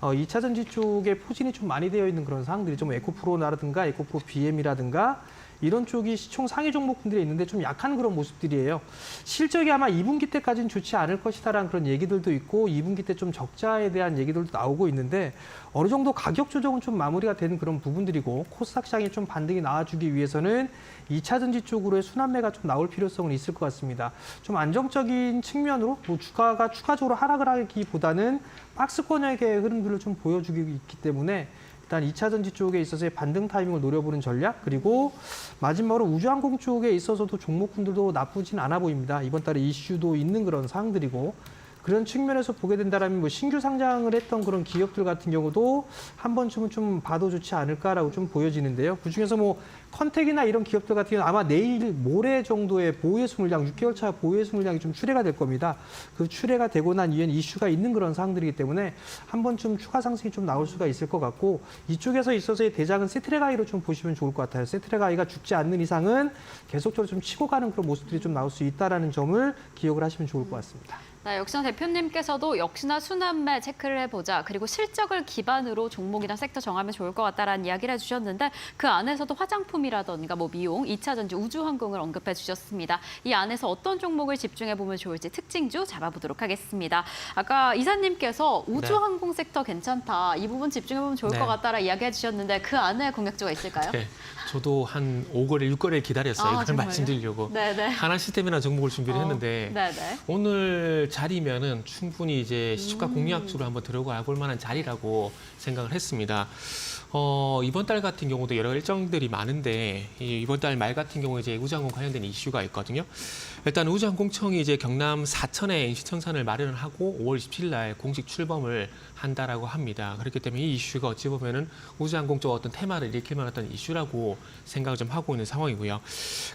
2차 전지 쪽에 포진이 좀 많이 되어 있는 그런 사항들이 좀 에코프로라든가 에코프로 BM이라든가 이런 쪽이 시총 상위 종목군들이 있는데 좀 약한 그런 모습들이에요. 실적이 아마 2분기 때까지는 좋지 않을 것이다라는 그런 얘기들도 있고 2분기 때 좀 적자에 대한 얘기들도 나오고 있는데 어느 정도 가격 조정은 좀 마무리가 되는 그런 부분들이고 코스닥 시장이 좀 반등이 나와주기 위해서는 2차 전지 쪽으로의 순환매가 좀 나올 필요성은 있을 것 같습니다. 좀 안정적인 측면으로 뭐 주가가 추가적으로 하락을 하기보다는 박스권역의 흐름들을 좀 보여주기 있기 때문에 일단 2차 전지 쪽에 있어서의 반등 타이밍을 노려보는 전략 그리고 마지막으로 우주항공 쪽에 있어서도 종목군들도 나쁘진 않아 보입니다. 이번 달에 이슈도 있는 그런 사항들이고 그런 측면에서 보게 된다면 뭐 신규 상장을 했던 그런 기업들 같은 경우도 한 번쯤은 좀 봐도 좋지 않을까라고 좀 보여지는데요. 그중에서 뭐 컨택이나 이런 기업들 같은 경우는 아마 내일 모레 정도의 보유해수 물량, 6개월차 보유해수 물량이 좀 출회가 될 겁니다. 그 출회가 되고 난 이후엔 이슈가 있는 그런 사항들이기 때문에 한 번쯤 추가 상승이 좀 나올 수가 있을 것 같고 이쪽에서 있어서의 대장은 세트레가이로 좀 보시면 좋을 것 같아요. 세트레가이가 죽지 않는 이상은 계속적으로 좀 치고 가는 그런 모습들이 좀 나올 수 있다는 점을 기억을 하시면 좋을 것 같습니다. 네, 역시나 대표님께서도 역시나 순환매 체크를 해보자. 그리고 실적을 기반으로 종목이나 섹터 정하면 좋을 것 같다라는 이야기를 해주셨는데 그 안에서도 화장품이라던가 뭐 미용, 2차 전지, 우주항공을 언급해 주셨습니다. 이 안에서 어떤 종목을 집중해 보면 좋을지 특징주 잡아보도록 하겠습니다. 아까 이사님께서 우주항공 섹터 괜찮다. 이 부분 집중해 보면 좋을 네. 것 같다라 이야기해 주셨는데 그 안에 공략주가 있을까요? 네, 저도 한 5거래, 6거래를 기다렸어요. 이걸 정말요? 말씀드리려고. 네네. 하나시스템이라는 종목을 준비를 했는데 네네. 오늘 자리면은 충분히 이제 시초가 공략주로 한번 들어가 볼 만한 자리라고 생각을 했습니다. 이번 달 같은 경우도 여러 일정들이 많은데 이번 달 말 같은 경우에 이제 우주항공 관련된 이슈가 있거든요. 일단 우주항공청이 이제 경남 사천에 인수청산을 마련을 하고 5월 27일 날 공식 출범을 한다라고 합니다. 그렇기 때문에 이 이슈가 어찌 보면은 우주항공 쪽 어떤 테마를 일으킬 만한 어떤 이슈라고 생각을 좀 하고 있는 상황이고요.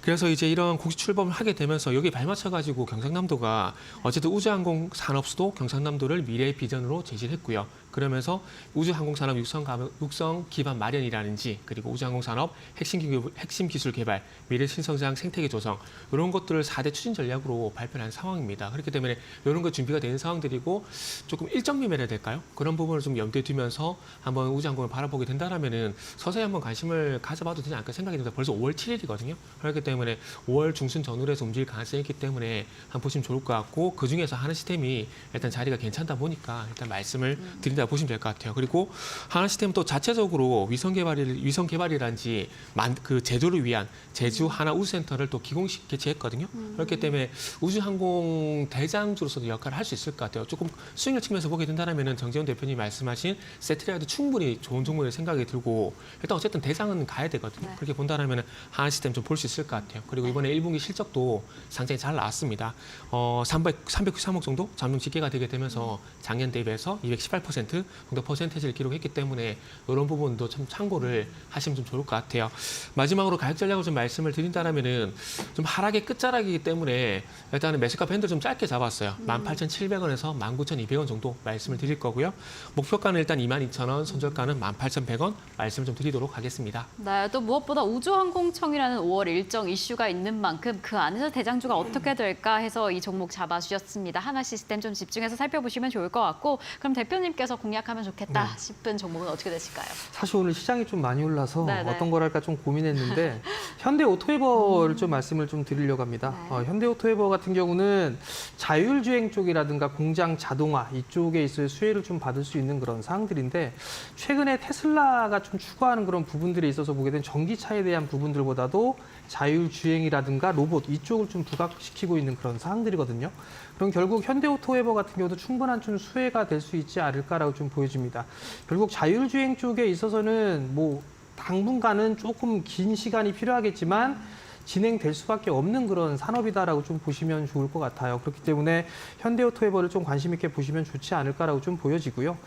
그래서 이제 이런 공식 출범을 하게 되면서 여기 발맞춰 가지고 경상남도가 어쨌든 우주항공 산업수도 경상남도를 미래의 비전으로 제시를 했고요. 그러면서 우주항공산업 육성 기반 마련이라든지 그리고 우주항공산업 핵심 기술 개발, 미래 신성장 생태계 조성 이런 것들을 4대 추진 전략으로 발표한 상황입니다. 그렇기 때문에 이런 거 준비가 되는 상황들이고 조금 일정 매매를 해야 될까요? 그런 부분을 좀 염두에 두면서 한번 우주항공을 바라보게 된다라면은 서서히 한번 관심을 가져봐도 되지 않을까 생각이 듭니다. 벌써 5월 7일이거든요. 그렇기 때문에 5월 중순 전후로 해서 움직일 가능성이 있기 때문에 한번 보시면 좋을 것 같고 그 중에서 하나시스템이 일단 자리가 괜찮다 보니까 일단 말씀을 드린다 보시면 될 것 같아요. 그리고 하나시스템은 또 자체적으로 위성 개발이란지 그 제조를 위한 제주 하나 우주센터를 또 기공식 개최했거든요. 그렇기 때문에 우주항공 대장주로서도 역할을 할 수 있을 것 같아요. 조금 수익률 측면에서 보게 된다면은 정재훈 대표님이 말씀하신 세트리아도 충분히 좋은 종목이라는 생각이 들고 일단 어쨌든 대상은 가야 되거든요. 네. 그렇게 본다라면 하나시스템 좀 볼 수 있을 것 같아요. 그리고 이번에 1분기 실적도 상당히 잘 나왔습니다. 393억 정도 잠정 집계가 되게 되면서 작년 대비해서 218% 정도 퍼센테이지를 기록했기 때문에 이런 부분도 참 참고를 하시면 좀 좋을 것 같아요. 마지막으로 가격 전략을 좀 말씀을 드린다면은 좀 하락의 끝자락이기 때문에 일단은 매수가 밴드 좀 짧게 잡았어요. 18,700원에서 19,200원 정도 말씀을 드릴 거고요. 목표가는 일단 22,000원, 손절가는 18,100원 말씀을 좀 드리도록 하겠습니다. 네, 또 무엇보다 우주항공청이라는 5월 일정 이슈가 있는 만큼 그 안에서 대장주가 어떻게 될까 해서 이 종목 잡아주셨습니다. 하나시스템 좀 집중해서 살펴보시면 좋을 것 같고 그럼 대표님께서 공략하면 좋겠다 싶은 종목은 어떻게 되실까요? 사실 오늘 시장이 좀 많이 올라서 네네. 어떤 걸 할까 좀 고민했는데 현대오토에버를 좀 말씀을 좀 드리려고 합니다. 네. 현대오토에버 같은 경우는 자율주행 쪽이라든가 공장 자동화 이쪽에 있을 수혜를 좀 받을 수 있는 그런 사항들인데 최근에 테슬라가 좀 추구하는 그런 부분들에 있어서 보게 된 전기차에 대한 부분들보다도 자율주행이라든가 로봇 이쪽을 좀 부각시키고 있는 그런 사항들이거든요. 그럼 결국 현대오토에버 같은 경우도 충분한 좀 수혜가 될 수 있지 않을까라고 좀 보여집니다. 결국 자율주행 쪽에 있어서는 뭐 당분간은 조금 긴 시간이 필요하겠지만 진행될 수밖에 없는 그런 산업이다라고 좀 보시면 좋을 것 같아요. 그렇기 때문에 현대오토에버를 좀 관심 있게 보시면 좋지 않을까라고 좀 보여지고요.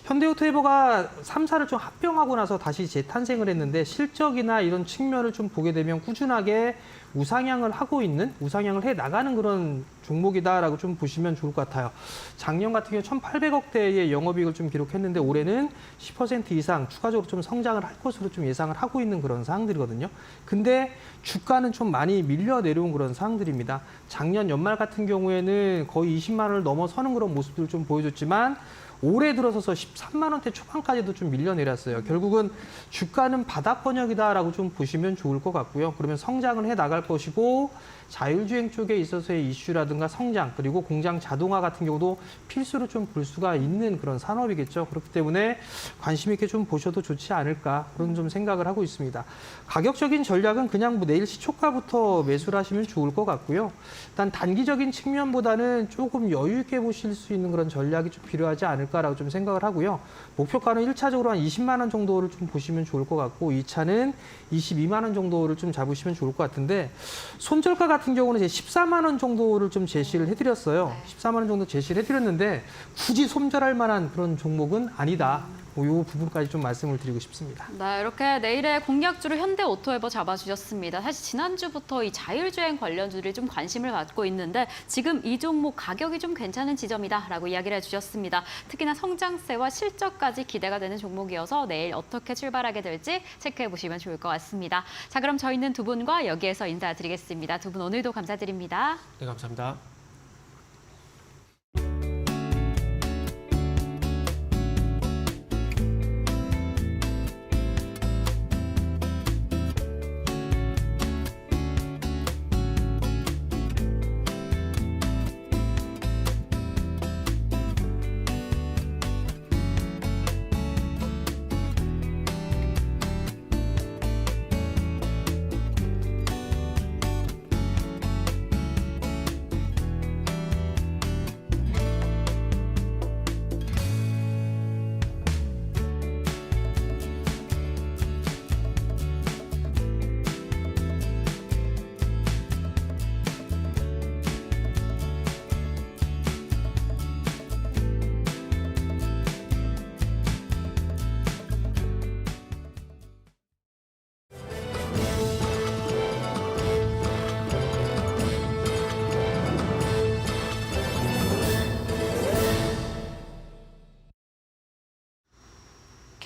현대오토에버가 3사를 좀 합병하고 나서 다시 재탄생을 했는데 실적이나 이런 측면을 좀 보게 되면 꾸준하게 우상향을 하고 있는, 우상향을 해 나가는 그런 종목이다라고 좀 보시면 좋을 것 같아요. 작년 같은 경우 1,800억대의 영업이익을 좀 기록했는데 올해는 10% 이상 추가적으로 좀 성장을 할 것으로 좀 예상을 하고 있는 그런 사항들이거든요. 근데 주가는 좀 많이 밀려 내려온 그런 사항들입니다. 작년 연말 같은 경우에는 거의 20만 원을 넘어서는 그런 모습들을 좀 보여줬지만 올해 들어서서 13만 원대 초반까지도 좀 밀려내렸어요. 결국은 주가는 바닥 번역이다라고 좀 보시면 좋을 것 같고요. 그러면 성장을 해 나갈 것이고 자율주행 쪽에 있어서의 이슈라든가 성장 그리고 공장 자동화 같은 경우도 필수로 좀 볼 수가 있는 그런 산업이겠죠. 그렇기 때문에 관심 있게 좀 보셔도 좋지 않을까 그런 좀 생각을 하고 있습니다. 가격적인 전략은 그냥 뭐 내일 시초가부터 매수를 하시면 좋을 것 같고요. 일단 단기적인 측면보다는 조금 여유 있게 보실 수 있는 그런 전략이 좀 필요하지 않을까라고 좀 생각을 하고요. 목표가는 1차적으로 한 20만 원 정도를 좀 보시면 좋을 것 같고 2차는 22만 원 정도를 좀 잡으시면 좋을 것 같은데 손절가 같은 경우는 이제 14만 원 정도를 좀 제시를 해드렸어요. 14만 원 정도 제시를 해드렸는데 굳이 손절할 만한 그런 종목은 아니다. 이 부분까지 좀 말씀을 드리고 싶습니다. 네, 이렇게 내일의 공략주로 현대오토에버 잡아주셨습니다. 사실 지난주부터 이 자율주행 관련주들이 좀 관심을 받고 있는데 지금 이 종목 가격이 좀 괜찮은 지점이다라고 이야기를 해주셨습니다. 특히나 성장세와 실적까지 기대가 되는 종목이어서 내일 어떻게 출발하게 될지 체크해보시면 좋을 것 같습니다. 자, 그럼 저희는 두 분과 여기에서 인사드리겠습니다. 두 분 오늘도 감사드립니다. 네, 감사합니다.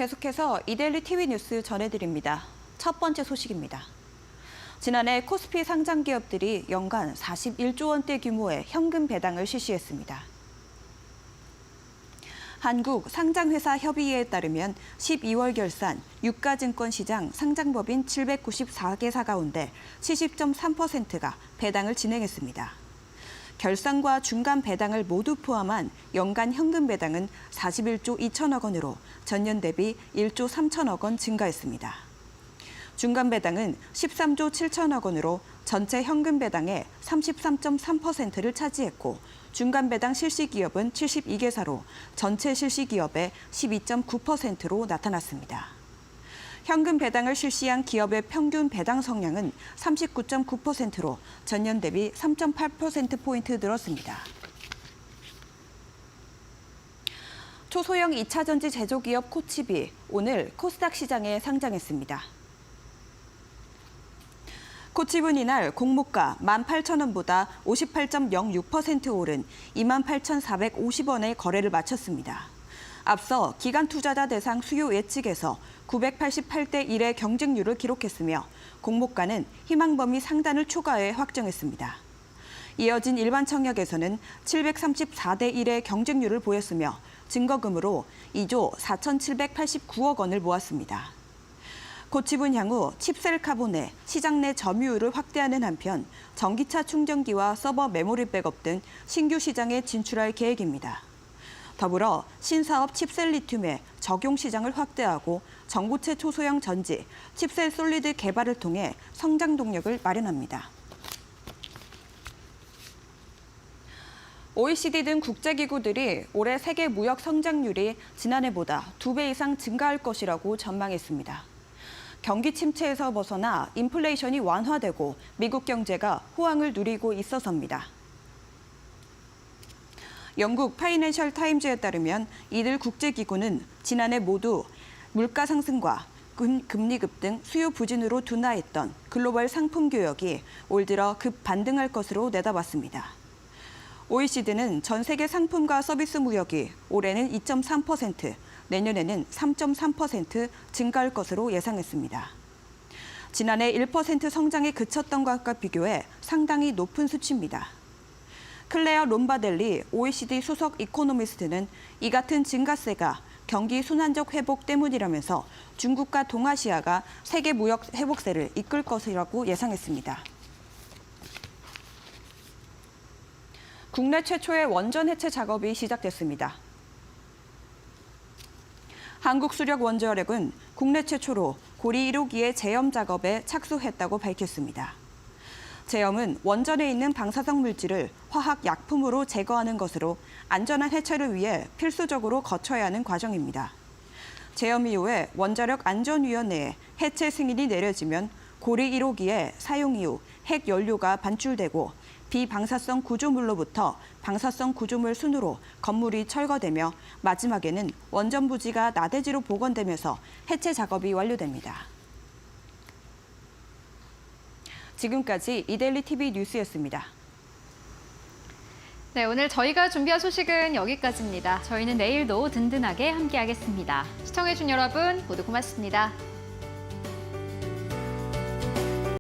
계속해서 이데일리 TV 뉴스 전해드립니다. 첫 번째 소식입니다. 지난해 코스피 상장 기업들이 연간 41조 원대 규모의 현금 배당을 실시했습니다. 한국상장회사협의회에 따르면 12월 결산 유가증권 시장 상장법인 794개사 가운데 70.3%가 배당을 진행했습니다. 결산과 중간 배당을 모두 포함한 연간 현금 배당은 41조 2천억 원으로 전년 대비 1조 3천억 원 증가했습니다. 중간 배당은 13조 7천억 원으로 전체 현금 배당의 33.3%를 차지했고 중간 배당 실시 기업은 72개사로 전체 실시 기업의 12.9%로 나타났습니다. 현금 배당을 실시한 기업의 평균 배당 성량은 39.9%로 전년 대비 3.8%포인트 늘었습니다. 초소형 2차 전지 제조기업 코치비 오늘 코스닥 시장에 상장했습니다. 코치비는 이날 공모가 18,000원보다 58.06% 오른 28,450원에 거래를 마쳤습니다. 앞서 기관 투자자 대상 수요 예측에서 988대 1의 경쟁률을 기록했으며 공모가는 희망 범위 상단을 초과해 확정했습니다. 이어진 일반 청약에서는 734대 1의 경쟁률을 보였으며 증거금으로 2조 4,789억 원을 모았습니다. 코치비는 향후 칩셀 카본의 시장 내 점유율을 확대하는 한편 전기차 충전기와 서버 메모리 백업 등 신규 시장에 진출할 계획입니다. 더불어 신사업 칩셀 리튬의 적용 시장을 확대하고 전고체 초소형 전지, 칩셀 솔리드 개발을 통해 성장 동력을 마련합니다. OECD 등 국제기구들이 올해 세계 무역 성장률이 지난해보다 2배 이상 증가할 것이라고 전망했습니다. 경기 침체에서 벗어나 인플레이션이 완화되고 미국 경제가 호황을 누리고 있어서입니다. 영국 파이낸셜 타임즈에 따르면 이들 국제기구는 지난해 모두 물가 상승과 금리 급등, 수요 부진으로 둔화했던 글로벌 상품 교역이 올 들어 급 반등할 것으로 내다봤습니다. OECD는 전 세계 상품과 서비스 무역이 올해는 2.3%, 내년에는 3.3% 증가할 것으로 예상했습니다. 지난해 1% 성장에 그쳤던 것과 비교해 상당히 높은 수치입니다. 클레어 롬바델리 OECD 수석 이코노미스트는 이 같은 증가세가 경기 순환적 회복 때문이라면서 중국과 동아시아가 세계 무역 회복세를 이끌 것이라고 예상했습니다. 국내 최초의 원전 해체 작업이 시작됐습니다. 한국수력원자력은 국내 최초로 고리 1호기의 제염 작업에 착수했다고 밝혔습니다. 제염은 원전에 있는 방사성 물질을 화학 약품으로 제거하는 것으로 안전한 해체를 위해 필수적으로 거쳐야 하는 과정입니다. 제염 이후에 원자력 안전위원회에 해체 승인이 내려지면 고리 1호기의 사용 이후 핵 연료가 반출되고 비방사성 구조물로부터 방사성 구조물 순으로 건물이 철거되며 마지막에는 원전 부지가 나대지로 복원되면서 해체 작업이 완료됩니다. 지금까지 이데일리 TV 뉴스였습니다. 네, 오늘 저희가 준비한 소식은 여기까지입니다. 저희는 내일도 든든하게 함께하겠습니다. 시청해주신 여러분 모두 고맙습니다.